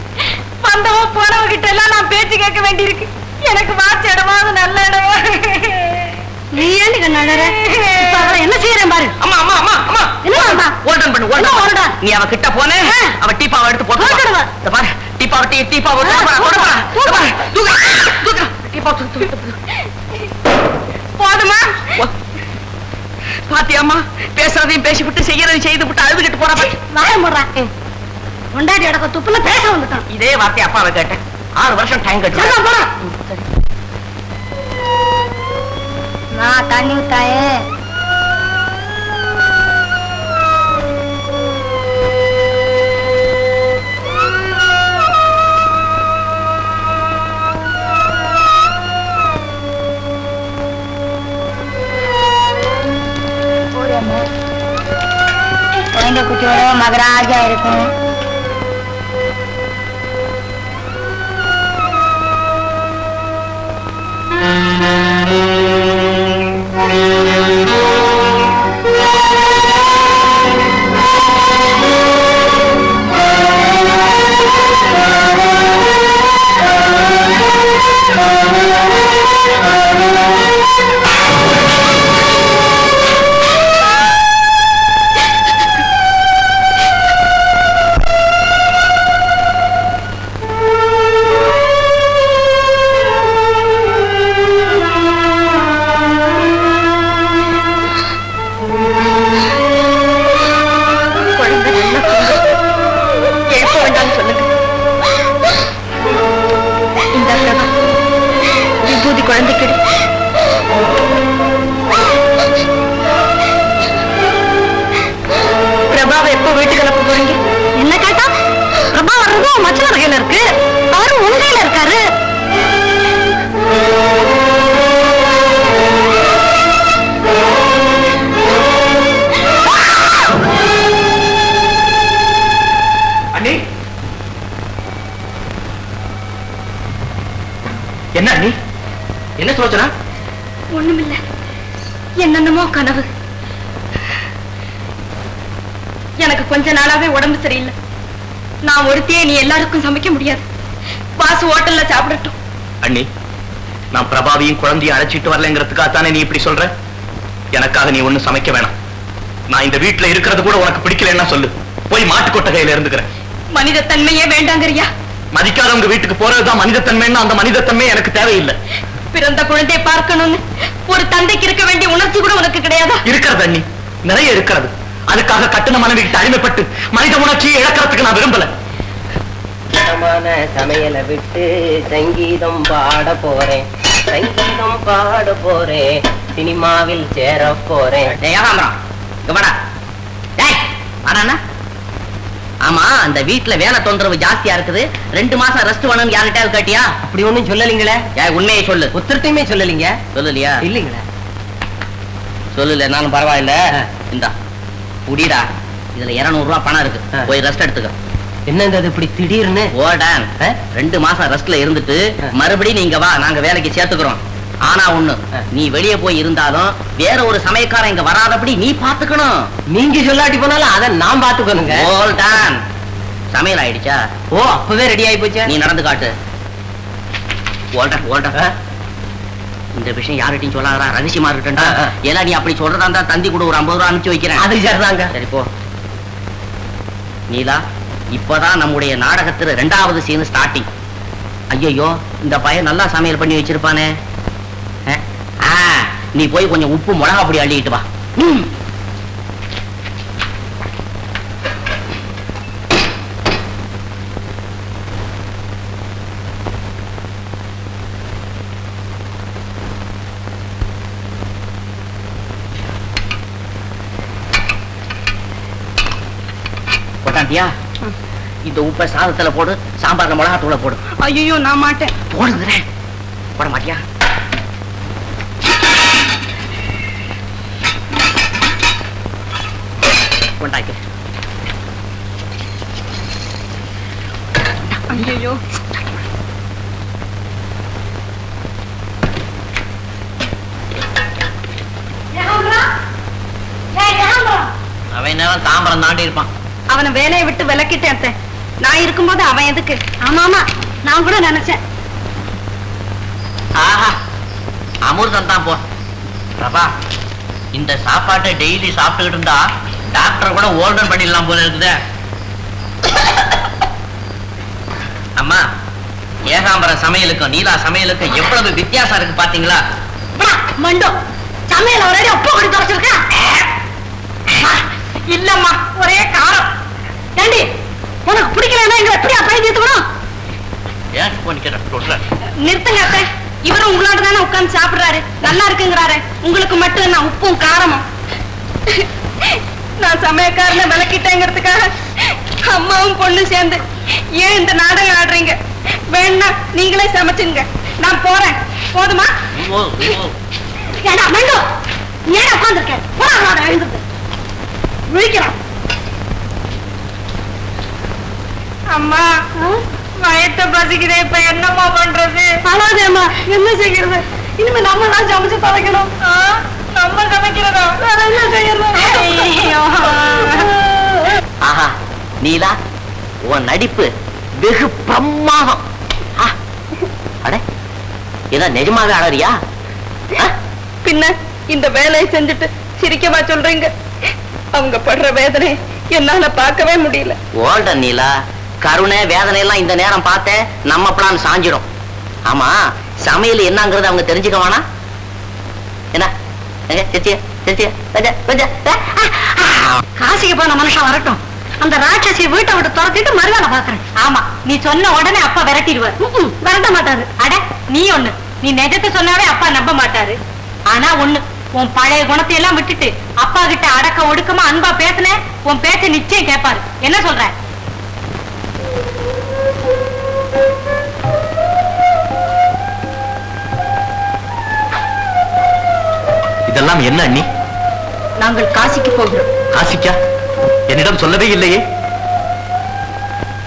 வந்தவ போனவ கிட்ட எல்லாம் நான் பேச்சு கேட்க வேண்டியிருக்கு. எனக்கு வாட்சி இடமா, அது நல்ல இடமா? நீ ஏண்டி கண்ணாடற? என்ன செய்யறேன் பாரு. அம்மா அம்மா அம்மா அம்மா, என்ன ஓல்டன் பண்ணு, ஓல்டன். நீ அவ கிட்ட போனே, அவ டீப்பாவை எடுத்து போட்டு பாரு. டீப்பாவை போதுமா? பாத்தியாமா, பேசுறதையும் பேசிவிட்டு செய்யறதையும் செய்து விட்டு அழுதுகிட்டு போற. வாய முடுறான். கொண்டாடி அடக்க துப்புல பேச வந்துட்டான். இதே வார்த்தை அப்பாவை கேட்டேன். 6 வருஷம் டைம் கட்டு. நான் தண்ணி ஊத்தாயே. குழந்தை குட்டியோட மகராஜா இருக்கும். என்ன நீ என்ன சொல்லுச்சனா? ஒண்ணுமில்ல, என்னென்னமோ கனவு. எனக்கு கொஞ்ச நாளாவே உடம்பு சரியில்லை. நான் ஒருத்தையே நீ எல்லாருக்கும் சமைக்க முடியாது. பாசு ஹோட்டல்ல சாப்பிடட்டும். அண்ணி, நான் பிரபாவையும் குழந்தையும் அழைச்சிட்டு வரலங்கிறதுக்காக தானே நீ இப்படி சொல்ற? எனக்காக நீ ஒண்ணும் சமைக்க வேணாம். நான் இந்த வீட்டுல இருக்கிறது கூட உனக்கு பிடிக்கலன்னா சொல்லு, போய் மாட்டு கொட்டகையில இருந்துக்கிறேன். மனித தன்மையே வேண்டாங்கறியா? மதிக்காதவங்க வீட்டுக்கு போறதுதான் மனிதத்தன்மைன்னா அந்த மனிதத்தன்மை எனக்கு தேவையில்லை. பிறந்த குழந்தையை பார்க்கணும்னு ஒரு தந்தைக்கு இருக்க வேண்டிய உணர்ச்சி கூட உனக்கு கிடையாதா? இருக்கிறது அண்ணி, நிறைய இருக்கிறது. அதுக்காக கட்டண மனைவிக்கு அடிமைப்பட்டு மனித உணர்ச்சியை இழக்கிறதுக்கு நான் விரும்பல. சமையலை விட்டு சங்கீதம் பாட போறேன், சங்கீதம் பாட போறேன், சினிமாவில் சேர போறேன். ஆமா, அந்த வீட்டுல வேலை தொந்தரவு ஜாஸ்தியா இருக்குது. 2 மாசம் ரெஸ்ட் வேணும்னு யார்கிட்டயாவது கேட்டியா? அப்படி ஒண்ணும் சொல்லலீங்களே. உண்மையை சொல்லு. உத்தரத்தையுமே சொல்லலீங்க. சொல்லலையா? இல்லீங்களே. சொல்லல, நானும் பரவாயில்ல. இந்தா குடிடா, இதுல 200 ரூபாய் பணம் இருக்கு, போய் ரெஸ்ட் எடுத்துக்க. என்னங்க அது இப்படி திடீர்னு? ஓடான், 2 மாசம் ரெஸ்ட்ல இருந்துட்டு மறுபடியும் நீங்க வா, நாங்க வேலைக்கு சேர்த்துக்கிறோம். ஆனா ஒண்ணு, நீ வெளியே போய் இருந்தாலும் வேற ஒரு சமயக்காரன் இங்க வராதபடி நீ பாத்துக்கணும். நீங்க சொல்லாட்டி போனாலும் அதை நான் பாத்துக்கணுங்க. ஓல்டான், சமையல் ஆயிடுச்சா? ஓ, அப்பவே ரெடி ஆயி போச்சு. நீ நடந்து காட்டு. ஓல்டான் ஓல்டான், இந்த விஷயம் யார்கிட்டையும் சொல்லாதடா, ரகசியமா இருக்கட்டா. ஏன்னா நீ அப்படி சொல்றதா இருந்தா தந்தி கூட ஒரு 50 ரூபா அனுப்பிச்சு வைக்கிறேன். அது சரிதாங்க. சரி போ. நீலா, இப்பதான் நம்முடைய நாடகத்துல 2வது சீன் ஸ்டார்டிங். ஐயோ, இந்த பையன் நல்லா சமையல் பண்ணி வச்சிருப்பானே. நீ போய் கொஞ்சம் உப்பு மிளகா பொடி அள்ளிட்டு வா. போட்டாண்டியா? இந்த உப்பை சாதத்துல போடு, சாம்பார்ல மிளகா தூளை போடு. ஐயோ, நான் மாட்டேன். போடுங்கிறேன். போட மாட்டியா? கொண்டாக்கி. ஐயோ, அவன் நேரம் தாம்பரம் தாண்டி இருப்பான். அவனை வேலையை விட்டு விலக்கிட்டேன். நான் இருக்கும்போது அவன் எதுக்கு? ஆமா ஆமா, நான் கூட நினைச்சேன். ஆஹா, அமிர்தம் தான் போ. பிரபா, இந்த சாப்பாட்டை டெய்லி சாப்பிட்டுக்கிட்டு இருந்தா டாக்டர் கூட ஓல்டன் பண்ணிடலாம் போல இருக்குது. அம்மா, ஏகாம்பர சமையலுக்கும் நீலா சமையலுக்கும் எவ்வளவு வித்தியாசம் இருக்கு பாத்தீங்களா? மண்டோ, சமையல் ஒரே உப்பு கொடுத்து வச்சிருக்கேன். இல்லம்மா, ஒரே காரம். ஏண்டி, உனக்கு பிடிக்கலன்னா இங்க எப்படியா பழி தீர்த்துக்கணும்? ஏன் சொல்றேன்? நிறுத்துங்க அத்தை. இவரும் உங்களோட தானே உட்கார்ந்து சாப்பிடுறாரு, நல்லா இருக்குங்கிறாரு. உங்களுக்கு மட்டும் என்ன உப்பும் காரமும்? நான் சமயக்காரனை விளக்கிட்டேங்கிறதுக்காக அம்மாவும் பொண்ணு சேர்ந்து ஏன் இந்த நாடகம் ஆடுறீங்க? வேணா நீங்களே சமைச்சுங்க, நான் போறேன். போதுமா? ஏன்னா மண்டோ, ஏன் உட்கார்ந்துருக்கேன்? எழுந்துட்டு விழிக்கிறான். அம்மா, வயத்த பசிக்குதே, இப்ப என்னம்மா பண்றது? அழாதேம்மா, என்ன செய்கிறது? இனிமே நம்ம தான் சமைச்சு பழக்கணும். நம்ம சமைக்கிறதா? வேற என்ன செய்யறது? ஆஹா, நீலா, உன் நடிப்பு வெகு பிரமாதம். அட, ஏதா நிஜமாவே அழறியா? பின்ன இந்த வேலையை செஞ்சுட்டு சிரிக்கவா சொல்றீங்க? அவங்க படுற வேதனை என்னால பார்க்கவே முடியல. ஓல்டன் நீலா, கருணை வேதனை எல்லாம் இந்த நேரம் பார்த்த நம்ம பிளான் சாஞ்சிடும். ஆமா, சமையல் என்னங்கிறது அவங்க தெரிஞ்சுக்க வேணா? என்ன காசிக்கு போன மனுஷன் வரட்டும், அந்த ராட்சசியை வீட்டை விட்டு துரத்திட்டு மறுவேலை பாக்குறேன். ஆமா, நீ சொன்ன உடனே அப்பா விரட்டிடுவார். விரட்ட மாட்டாரு. அட, நீ ஒண்ணு, நீ நிஜத்தை சொன்னாவே அப்பா நம்ப மாட்டாரு. ஆனா ஒண்ணு, உன் பழைய குணத்தை எல்லாம் விட்டுட்டு அப்பா கிட்ட அடக்க ஒடுக்கமா அன்பா பேசுன, உன் பேச்ச நிச்சயம் கேட்பாரு. என்ன சொல்ற? இதெல்லாம் என்ன அண்ணி? நாங்கள் காசிக்கு போகிறோம். காசிக்கா? என்னிடம் சொல்லவே இல்லையே.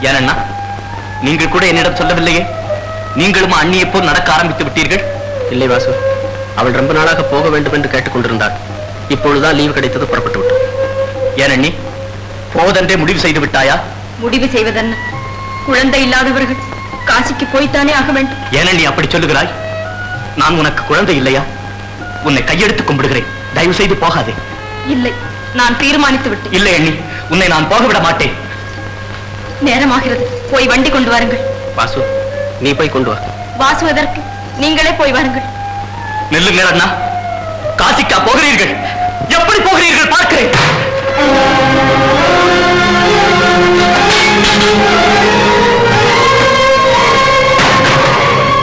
ஏனண்ணா, நீங்கள் கூட என்னிடம் சொல்லவில்லையே. நீங்களும் அண்ணியை போல் நடக்க ஆரம்பித்து விட்டீர்கள். இல்லை வாசு, அவள் ரொம்ப நாளாக போக வேண்டும் என்று கேட்டுக்கொண்டிருந்தாள். இப்பொழுதுதான் லீவு கிடைத்தது, புறப்பட்டு விட்டோம். ஏன் அண்ணி, போவதென்றே முடிவு செய்து விட்டாயா? முடிவு செய்வதென்ன? குழந்தை இல்லாதவர்கள் காசிக்கு போய்த்தானே ஆக வேண்டும். ஏன் அண்ணி அப்படி சொல்லுகிறாய்? நான் உனக்கு குழந்தை இல்லையா? உன்னை கையெடுத்து கும்பிடுகிறேன், தயவு செய்து போகாதே. இல்லை, நான் தீர்மானித்து விட்டேன். இல்லை அண்ணி, உன்னை நான் போக விட மாட்டேன். நேரமாகிறது, போய் வண்டி கொண்டு வாருங்கள். வாசு, நீ போய் கொண்டு வா. வாசுவதற்கு நீங்களே போய் வாருங்கள். நெல்லுங்கள் அண்ணா, காசிக்கா போகிறீர்கள்? எப்படி போகிறீர்கள் பார்க்கிறேன்.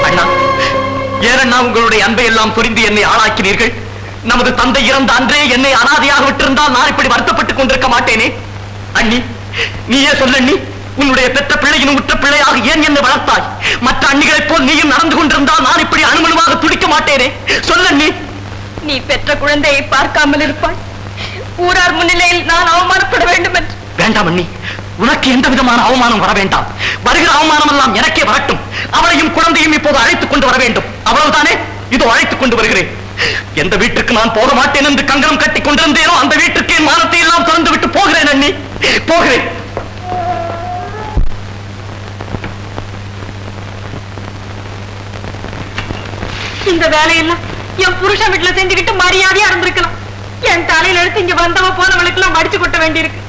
அண்ணா, ஏனண்ணா உங்களுடைய அன்பை எல்லாம் புரிந்து என்னை ஆளாக்கினீர்கள்? நமது தந்தை இறந்த அன்றே என்னை அனாதையாக விட்டிருந்தால் நான் இப்படி வருத்தப்பட்டுக் கொண்டிருக்க மாட்டேனே. அண்ணி, நீயே சொல்லண்ணி, உன்னுடைய பெற்ற பிள்ளையின் உற்ற பிள்ளையாக ஏன் என்னை வளர்த்தாய்? மற்ற அண்ணிகளைப் போல் நீயும் நடந்து கொண்டிருந்தால் நான் இப்படி அனுமனுமாக துடிக்க மாட்டேனே. சொல்லண்ணி. நீ பெற்ற குழந்தையை பார்க்காமல் இருப்பாய், ஊரார் முன்னிலையில் நான் அவமானப்பட வேண்டும் என்று. வேண்டாம் அண்ணி, உனக்கு எந்த விதமான அவமானம் வர வேண்டாம். வருகிற அவமானம் எல்லாம் எனக்கே வரட்டும். அவளையும் குழந்தையும் இப்போது அழைத்துக் கொண்டு வர வேண்டும். அவ்வளவுதானே? இதோ அழைத்துக் கொண்டு வருகிறேன். எந்த வீட்டுக்கு நான் போக மாட்டேன் என்று கங்கணம் கட்டி கொண்டிருந்தேனோ அந்த வீட்டுக்கு என் மானத்தை எல்லாம் திறந்து விட்டு போகிறேன் அண்ணி, போகிறேன். இந்த வேலையெல்லாம் என் புருஷன் வீட்டுல செஞ்சுக்கிட்டு மரியாதையா இருந்திருக்கலாம். என் தலையில எடுத்து இங்க வந்தவ போனவளுக்கு எல்லாம் மடிச்சு கொட்ட வேண்டியிருக்கு.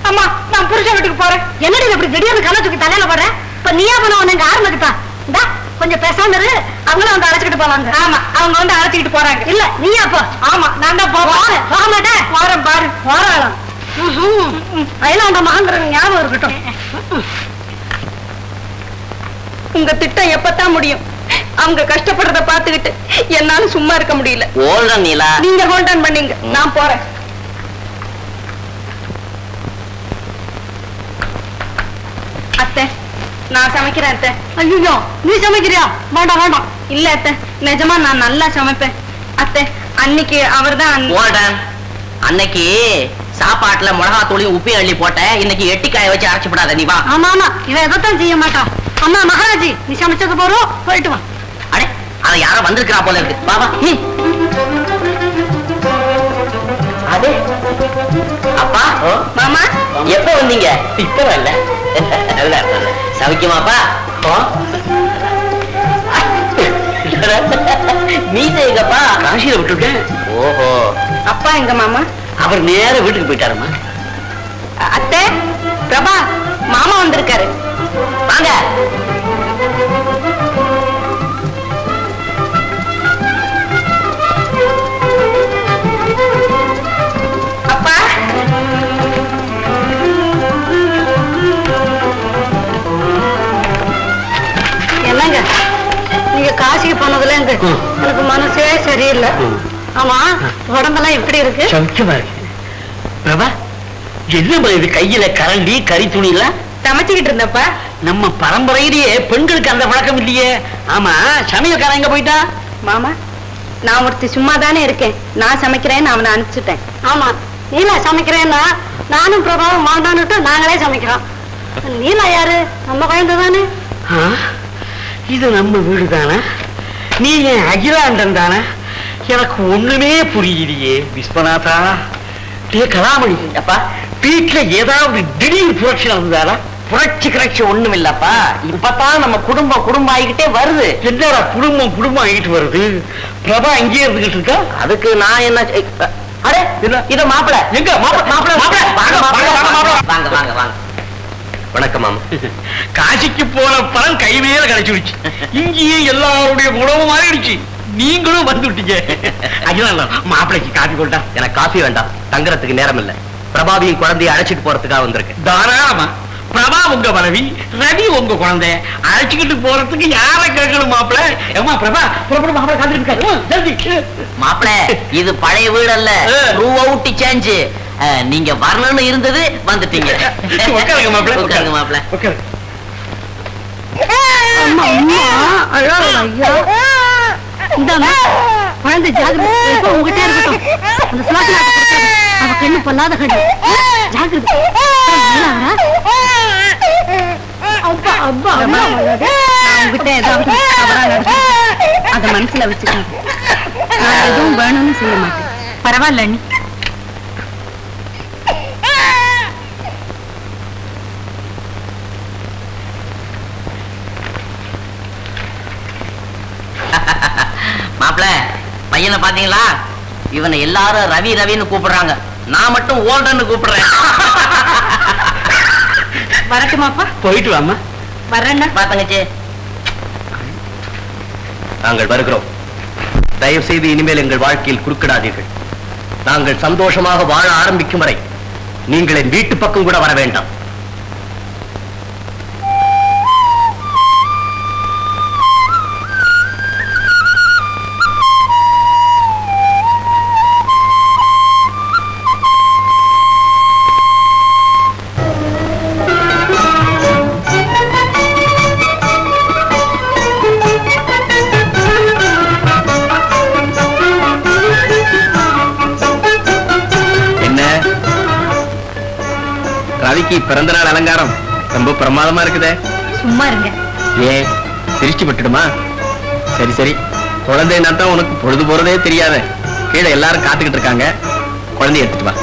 அம்மா நான் புருஷன் வீட்டுக்கு போறேன். என்னடி இப்படி திடீர்னு கலை தூக்கி தலையில போடுறேன்? இப்ப நீயா போன எங்க ஆரம்பிக்கிட்டா இந்தா கொஞ்சம் பேசாம இரு. அவங்களும் வந்து அழைச்சிக்கிட்டு போவாங்க. ஆமா அவங்க வந்து அழைச்சிக்கிட்டு போறாங்க. இல்ல நீயா போ. ஆமா நான் தான் போக மாட்டேன். போறேன் பாரு போறாளாம். அயலாண்ட மகங்கிற ஞாபகம் இருக்கட்டும். உங்க திட்டம் எப்பத்தான் முடியும்? அவங்க கஷ்டப்படுறத பாத்துக்கிட்டு என்னால சும்மா இருக்க முடியல. நீங்க ஹோல்டன் பண்ணீங்க, நான் போறேன். அத்தை நான் சமைக்கிறேன் அத்தை. ஐயோ நீ சமைக்கிறியா? வேண்டாம் வேண்டாம். இல்ல அத்தை நிஜமா நான் நல்லா சமைப்பேன் அத்தை. அன்னைக்கு அவர்தான் அன்னைக்கு சாப்பாட்டுல மிளகா தூளையும் உப்பையும் அள்ளி போட்ட, இன்னைக்கு எட்டிக்காய வச்சு அரைச்சு விடாத நீ வா. ஆமா ஆமா இவன் எதைத்தான் செய்ய மாட்டான். அம்மா மகாராஜி நீ சமைச்சது போறோம், போயிட்டு வா. அடே அதை யாரோ வந்திருக்கிறா போல இருக்கு. பாபா அதே அப்பா மாமா எப்ப வந்தீங்க? இப்ப வரல. நல்லா சமைக்குமாப்பா? மீசை எங்கப்பா? காசியில விட்டுட்டேன். ஓஹோ அப்பா எங்க மாமா? அவர் நேர வீட்டுக்கு போயிட்டாருமா. அத்தை பிரபா மாமா வந்திருக்காரு. வாங்க. அப்பா என்னங்க நீங்க காசிக்கு போனதுல இருந்து எனக்கு மனசே சரியில்லை. ஆமா உடம்பெல்லாம் எப்படி இருக்கு? சௌக்கியமா இருக்கு. பிரபா என்ன இது கையில கரண்டி கறி துணி எல்லாம் சமைச்சுக்கிட்டு இருந்தப்ப? நம்ம பரம்பரையிலேயே பெண்களுக்கு அந்த பழக்கம் இல்லையே. ஆமா சமையல்காரன் எங்க போயிட்டா? மாமா நான் ஒருத்தி சும்மா தானே இருக்கேன், நான் சமைக்கிறேன்னு அவனை அனுப்பிச்சுட்டேன். ஆமா நீலா சமைக்கிறேன்னா நானும் பிரபாவும் வாண்டான்னுட்டு நாங்களே சமைக்கிறோம். நீலா யாரு? நம்ம குழந்தை தானே. இது நம்ம வீடு தானே? நீ என் அகிலாண்டன் தானே? எனக்கு ஒண்ணுமே புரியலையே. விஸ்வநாதா கலாமணி அப்பா வீட்டுல ஏதாவது திடீர் புரட்சி நடந்தாரா? புரட்சி கிரட்சி ஒண்ணும் இல்லப்பா. இப்பதான் நம்ம குடும்பம் ஆகிக்கிட்டே வருது. என்னடா குடும்பம் ஆகிட்டு வருது? பிரபா இங்கே இருந்துகிட்டு இருக்கா? அதுக்கு நான் என்ன? அடே இத மாப்பிள எங்க? மாப்பிள வாங்க வாங்க வாங்க. வணக்கம் மாமா. காசிக்கு போன பலன் கை மேல கிடைச்சிடுச்சு. இங்கேயே எல்லாருடைய குணமும் மாறிடுச்சு. நீங்களும் வந்துட்டீங்க. மாப்பிளைக்கு காபி கொண்டா? எனக்கு காபி வேண்டாம், தங்குறதுக்கு நேரம் இல்ல. பிரபாவியும் குழந்தைய அழைச்சிட்டு போறதுக்காக வந்திருக்கேன். தாராளமா. பிரபா உங்க மனைவி, ரவி உங்க குழந்தை, அழைச்சிக்கிட்டு போறதுக்கு யார கேட்கணும் மாப்பிள? ஏமா பிரபா மாப்பிள காத்திருக்காரு. மாப்பிள இது பழைய வீடு அல்ல, ரூ சேஞ்ச். நீங்க வரணும்னு இருந்தது, வந்துட்டீங்க. உட்காருங்க மாப்பிள, உட்காருங்க மாப்பிள. குழந்தை ஜாகிரதை உங்ககிட்ட இருக்கட்டும். அந்த சுவாசன அவ கண்ணு பொல்லாத கண்ணு. ஜாகிரதை. உங்ககிட்ட ஏதாவது அத மனசுல வச்சுக்கோங்க. நான் எதுவும் வேணும்னு செய்ய மாட்டேன். பரவாயில்ல அண்ணி. மாப்பிள பையனை பாத்தீங்களா? இவனை எல்லாரும் ரவி ரவின்னு கூப்பிடுறாங்க, நான் மட்டும் ஓல்டன்னு கூப்பிடுறேன். வரட்டுமாப்பா? போயிட்டு வாமா. வர்றேன்னா பாத்தங்கச்சி. நாங்கள் வருகிறோம். தயவு செய்து இனிமேல் எங்கள் வாழ்க்கையில் குறுக்கிடாதீர்கள். நாங்கள் சந்தோஷமாக வாழ ஆரம்பிக்கும் வரை நீங்கள் என் வீட்டு பக்கம் கூட வர வேண்டாம். ரவிக்கு பிறந்த நாள் அலங்காரம் ரொம்ப பிரமாதமா இருக்குதே. சும்மா இருங்க. ஏன் திருஷ்டி பட்டுடுமா? சரி சரி, குழந்தை தான் உனக்கு பொழுது போறதே தெரியாத. கீழே எல்லாரும் காத்துக்கிட்டு இருக்காங்க, குழந்தைய எடுத்துட்டு வா.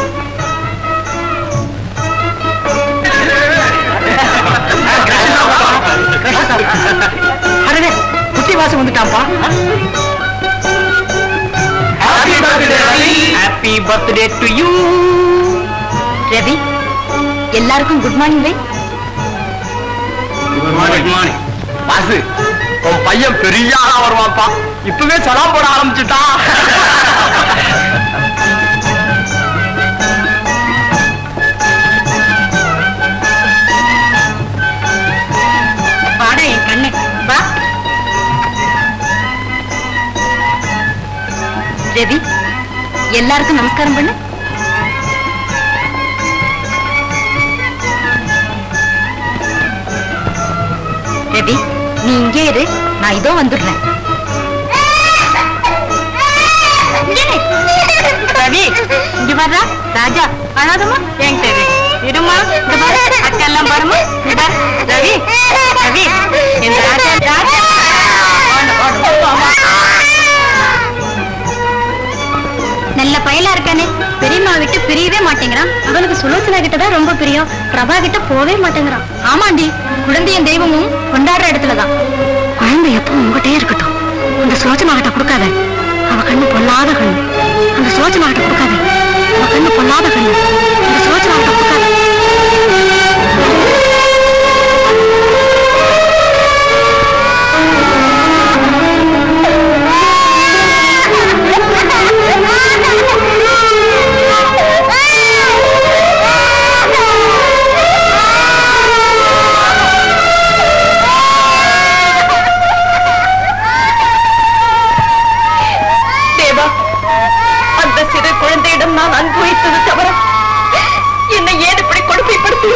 குட்டி வாசம் வந்துட்டாப்பா. Happy birthday to you. Ravi, எல்லாருக்கும் குட் மார்னிங் வை. Good morning. பாசு, உன் பையன் பெரிய ஆளா வருவான்ப்பா. இப்பவே சலாம் போட ஆரம்பிச்சுட்டான். வாடா என் கண்ணு, வா. ரவி, எல்லாருக்கும் நமஸ்காரம் பண்ணு. ரவி, நீ இங்கே இரு, நான் இதோ வந்துடுறேன். ரவி, இங்க வர்றா. ராஜா, அழாதமா என்கிட்ட இரு. இருமா, இங்க பாரு, அக்கா எல்லாம் பாருமா. இங்க பாரு. ரவி, ரவி, என் ராஜா, ராஜா. நல்ல பயலா இருக்கானே, பெரியம்மா விட்டு பிரியவே மாட்டேங்கிறான். அவனுக்கு சுலோசனா கிட்டதான் ரொம்ப பிரியம், பிரபா கிட்ட போவே மாட்டேங்கிறான். ஆமாண்டி, குழந்தையும் தெய்வமும் கொண்டாடுற இடத்துலதான். குழந்தை எப்போ உங்ககிட்டே இருக்கட்டும். அந்த சுலோச்சனா கிட்ட கொடுக்காத, அவ கண்ணு பொல்லாத கண்ணு. அந்த சுலோச்சனா கிட்ட கொடுக்காத, அவ கண்ணு பொல்லாத கண்ணு. அந்த சுலோச்சனா கிட்ட கொடுக்காத. குழந்தையிடம் நான் அனுபவித்தது தவிர என்னை ஏன் இப்படி கொடுமைப்படுத்து?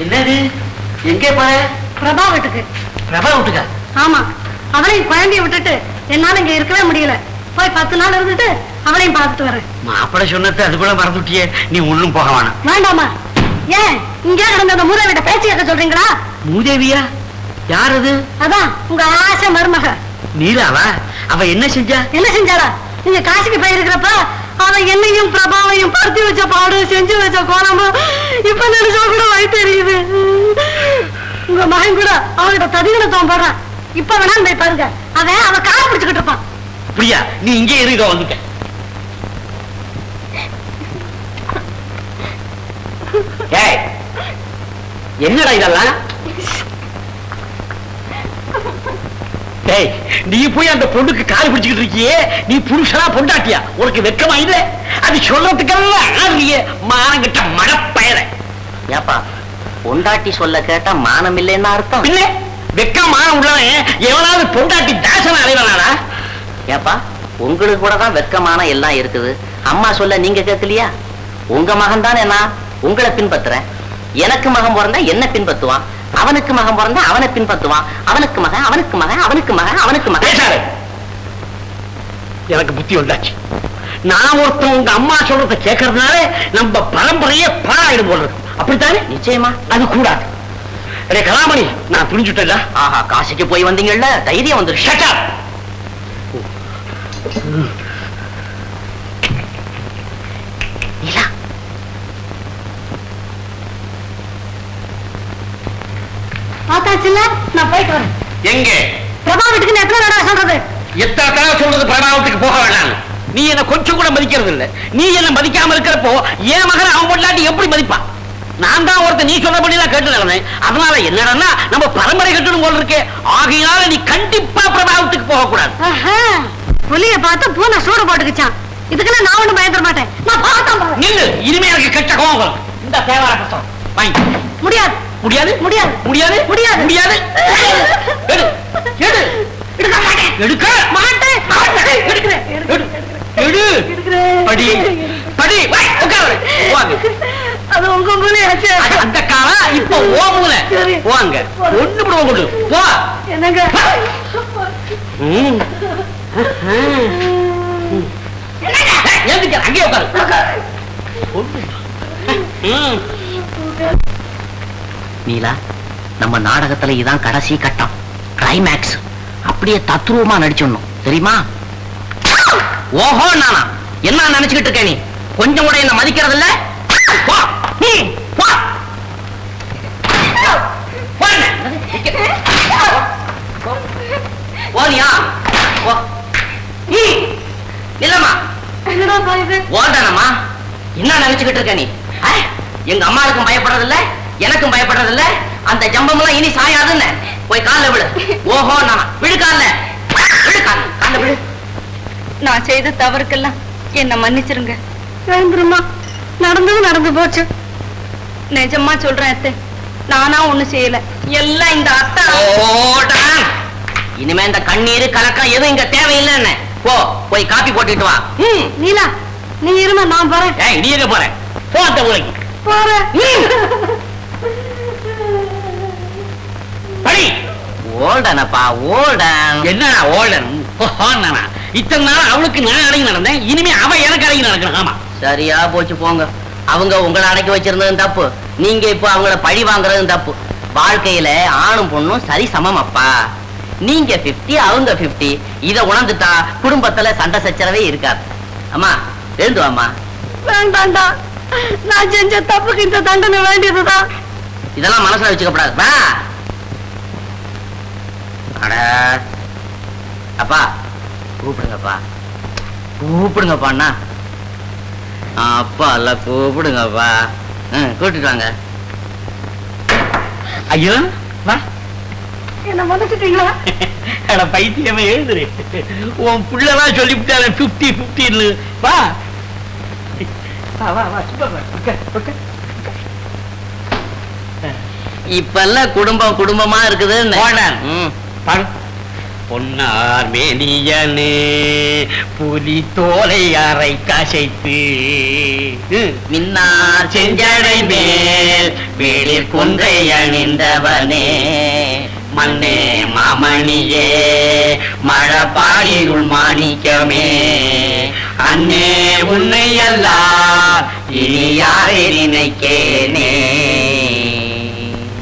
என்னது? எங்கே போற? பிரபா வீட்டுக்கு. பிரபா வீட்டுக்கா? ஆமா, அவளையும் குழந்தைய விட்டுட்டு என்னால இங்க இருக்கவே முடியல. போய் 10 நாள் இருந்துட்டு அவளையும் பார்த்துட்டு வரேன். மாப்பிள்ளை சொன்னது அது கூட மறந்துட்டியே. நீ ஒண்ணும் போக வேணாம். வேண்டாமா? ஏன் இங்கே கிடந்த அந்த மூதேவிட்ட பேச்சு கேட்க சொல்றீங்களா? மூதேவியா? யார் அது? அதான் உங்க ஆசை மருமக நீலாவா? அவ என்ன செஞ்சா? என்ன செஞ்சாரா? நீங்க காசிக்கு போயிருக்கிறப்ப அவ என்னையும் பிரபாவையும் பருத்தி வச்ச பாடு, செஞ்சு வச்ச கோலமா இப்ப நினைச்சா கூட வயிற்று எரியுது. உங்க மகன் கூட அவகிட்ட ததிகணத்தம் போடுறான். இப்ப வேணாலும் போய் பாருங்க, அவ கால பிடிச்சுக்கிட்டு இருப்பான். அப்படியா? நீ இங்கே இருக்க வந்துட்ட. என்னடா இதெல்லாம்? நீ போய் அந்த பொண்ணுக்கு கால் பிடிச்சுக்கிட்டு இருக்கியே, நீ புருஷனா பொண்டாட்டியா? உனக்கு வெக்கமா இல்ல? அது சொல்றதுக்கெல்லாம் மானங்கிட்ட மனப்பயல. ஏப்பா, பொண்டாட்டி சொல்ல கேட்டா மானம் இல்லைன்னா அர்த்தம்? இல்ல, வெக்கம் மானம் உள்ளவன் எவனாவது பொண்டாட்டி தாசன அடைவானா? ஏப்பா, உங்களுக்கு கூட தான் வெக்கமான எல்லாம் இருக்குது. அம்மா சொல்ல நீங்க கேட்கலையா? உங்க மகன் தானே, நான் உங்களை பின்பற்றுறேன். எனக்கு மகன் பிறந்தா என்ன பின்பற்றுவான், அவனுக்கு மகன் பிறந்தா அவனை பின்பற்றுவான். அவனுக்கு மகன், அவனுக்கு மகன், அவனுக்கு மகன், அவனுக்கு மகன். எனக்கு புத்தி வந்தாச்சு. நான் ஒருத்தன் உங்க அம்மா சொல்றத கேட்கறதுனால நம்ம பரம்பரையே பாழாயிடும் போடுறது. அப்படித்தானே? நிச்சயமா அது கூடாது. கலாமணி, நான் புரிஞ்சுட்டேன். ஆஹா, காசிக்கு போய் வந்தீங்கல்ல, தைரியம் வந்துருச்சு. பார்த்தாச்சுல்ல, நான் போயிட்டு வரேன். எங்க? பிரபா வீட்டுக்கு எத்தனை தடவை சொல்றது? எத்தனை தடவை சொல்றது பிரபாவத்துக்கு போக வேண்டாம்? நீ என்ன கொஞ்சம் கூட மதிக்கிறது இல்ல. நீ என்ன மதிக்காம இருக்கிறப்போ என் மகன் அவன் பொண்டாட்டி எப்படி மதிப்பான்? நான் தான் ஒருத்தர் நீ சொன்னபடிதான் கேட்டு நடந்தேன். அதனால என்னடா நம்ம பரம்பரை கட்டணும் போல இருக்கே. ஆகையினால நீ கண்டிப்பா பிரபாவத்துக்கு போக கூடாது. புலிய பார்த்து பூனை சூடு போட்டுக்குச்சான். இதுக்கெல்லாம் நான் ஒண்ணும் பயப்பட மாட்டேன். நான் பார்த்தேன். நில்லு, இனிமே எனக்கு கெட்ட கோவம் வரும். இந்த தேவார புத்தகம் வாங்கி. முடியாது, முடியாது, முடியாது, முடியாது, முடியாது, முடியாது. எடு, எடு, எடுக்க மாட்டேன், எடுக்க மாட்டேன், எடுக்கிறேன், எடு, படி, படி, உட்காரு, வாங்க. அது உங்க மூலையாச்சு. அந்த காலம் இப்போ ஓ மூலை. வாங்க, ஒண்ணு கூட கொண்டு போ. என்னங்க? அங்கே உட்காரு. நீலா, நம்ம நாடகத்துல இதான் கடைசி கட்டம், கிளைமேக்ஸ். அப்படியே தத்ரூபமா நடிச்சிடணும், தெரியுமா? ஓஹோ, நானா என்ன நினைச்சுக்கிட்டு இருக்க? நீ கொஞ்சம் கூட என்ன மதிக்கிறது இல்ல. நினைச்சுக்கிட்டு இருக்க நீ? எங்க அம்மாவுக்கும் பயப்படுறதில்ல, எனக்கும் பயப்படுறதில்ல. அந்த ஜம்பம் எல்லாம் இனி சாயாதுன்னு போய் கால்ல விழு. ஓஹோ நான் விழு, கால்ல விழு, கால்ல விழு. நான் செய்த தவறுக்கெல்லாம் என்ன மன்னிச்சிருங்க. வேண்டுமா, நடந்தது நடந்து போச்சு. நிஜமா சொல்றேன் அத்தை, நானா ஒண்ணு செய்யல, எல்லாம் இந்த அத்தா. இனிமே இந்த கண்ணீர் கலக்கம் எதுவும் இங்க தேவையில்லைன்னு போய் காப்பி போட்டுட்டு வா. நீலா, நீ இருமா, நான் போறேன். ஏய், நீ எங்க போற? போ அந்த ஊருக்கு. போறேன். படி. ஓல்டனப்பா, ஓல்டன். என்னடா ஓல்டன்? இத்தனை நாள் அவளுக்கு நான் அடங்கி நடந்தேன், இனிமே அவ எனக்கு அடங்கி நடக்கணும். ஆமா, சரியா போச்சு போங்க. அவங்க உங்களை அடக்கி வச்சிருந்ததும் தப்பு, நீங்க இப்போ அவங்கள பழி வாங்குறதும் தப்பு. வாழ்க்கையில ஆணும் பொண்ணும் சரி சமம் அப்பா. நீங்க 50, அவங்க 50. இத உணர்ந்துட்டா குடும்பத்துல சண்டை சச்சரவே இருக்காது. அம்மா எழுந்துவாம்மா. வேண்டாண்டா, நான் செஞ்ச தப்புக்கு இந்த தண்டனை வேண்டியதுதான். இதெல்லாம் மனசுல வச்சுக்கப்படாது. வா. அட அப்பா, கூப்பிடுங்கப்பா, கூப்பிடுங்கப்பா. அண்ணா அப்பா இல்ல, கூப்பிடுங்கப்பா. கூட்டிட்டு வாங்க. ஐயோ வா. என்ன மன்னிச்சிட்டீங்களா? பைத்தியமே எழுதுரு. உன் புள்ளதான் சொல்லிவிட்டால 50-50. வா இப்பெல்லாம் குடும்பம் குடும்பமா இருக்குது. பொன்னார் மேனியனே புலி தோலை அரை காசைத்து மின்னார் செஞ்சடை மேல் வேளிர் கொன்றை அணிந்தவனே மண்ணே மாமணியே மழப்பாடியுள் மாணிக்கமே அன்னே உன்னை எல்லாம் இனி யாரை நினைக்கேனே.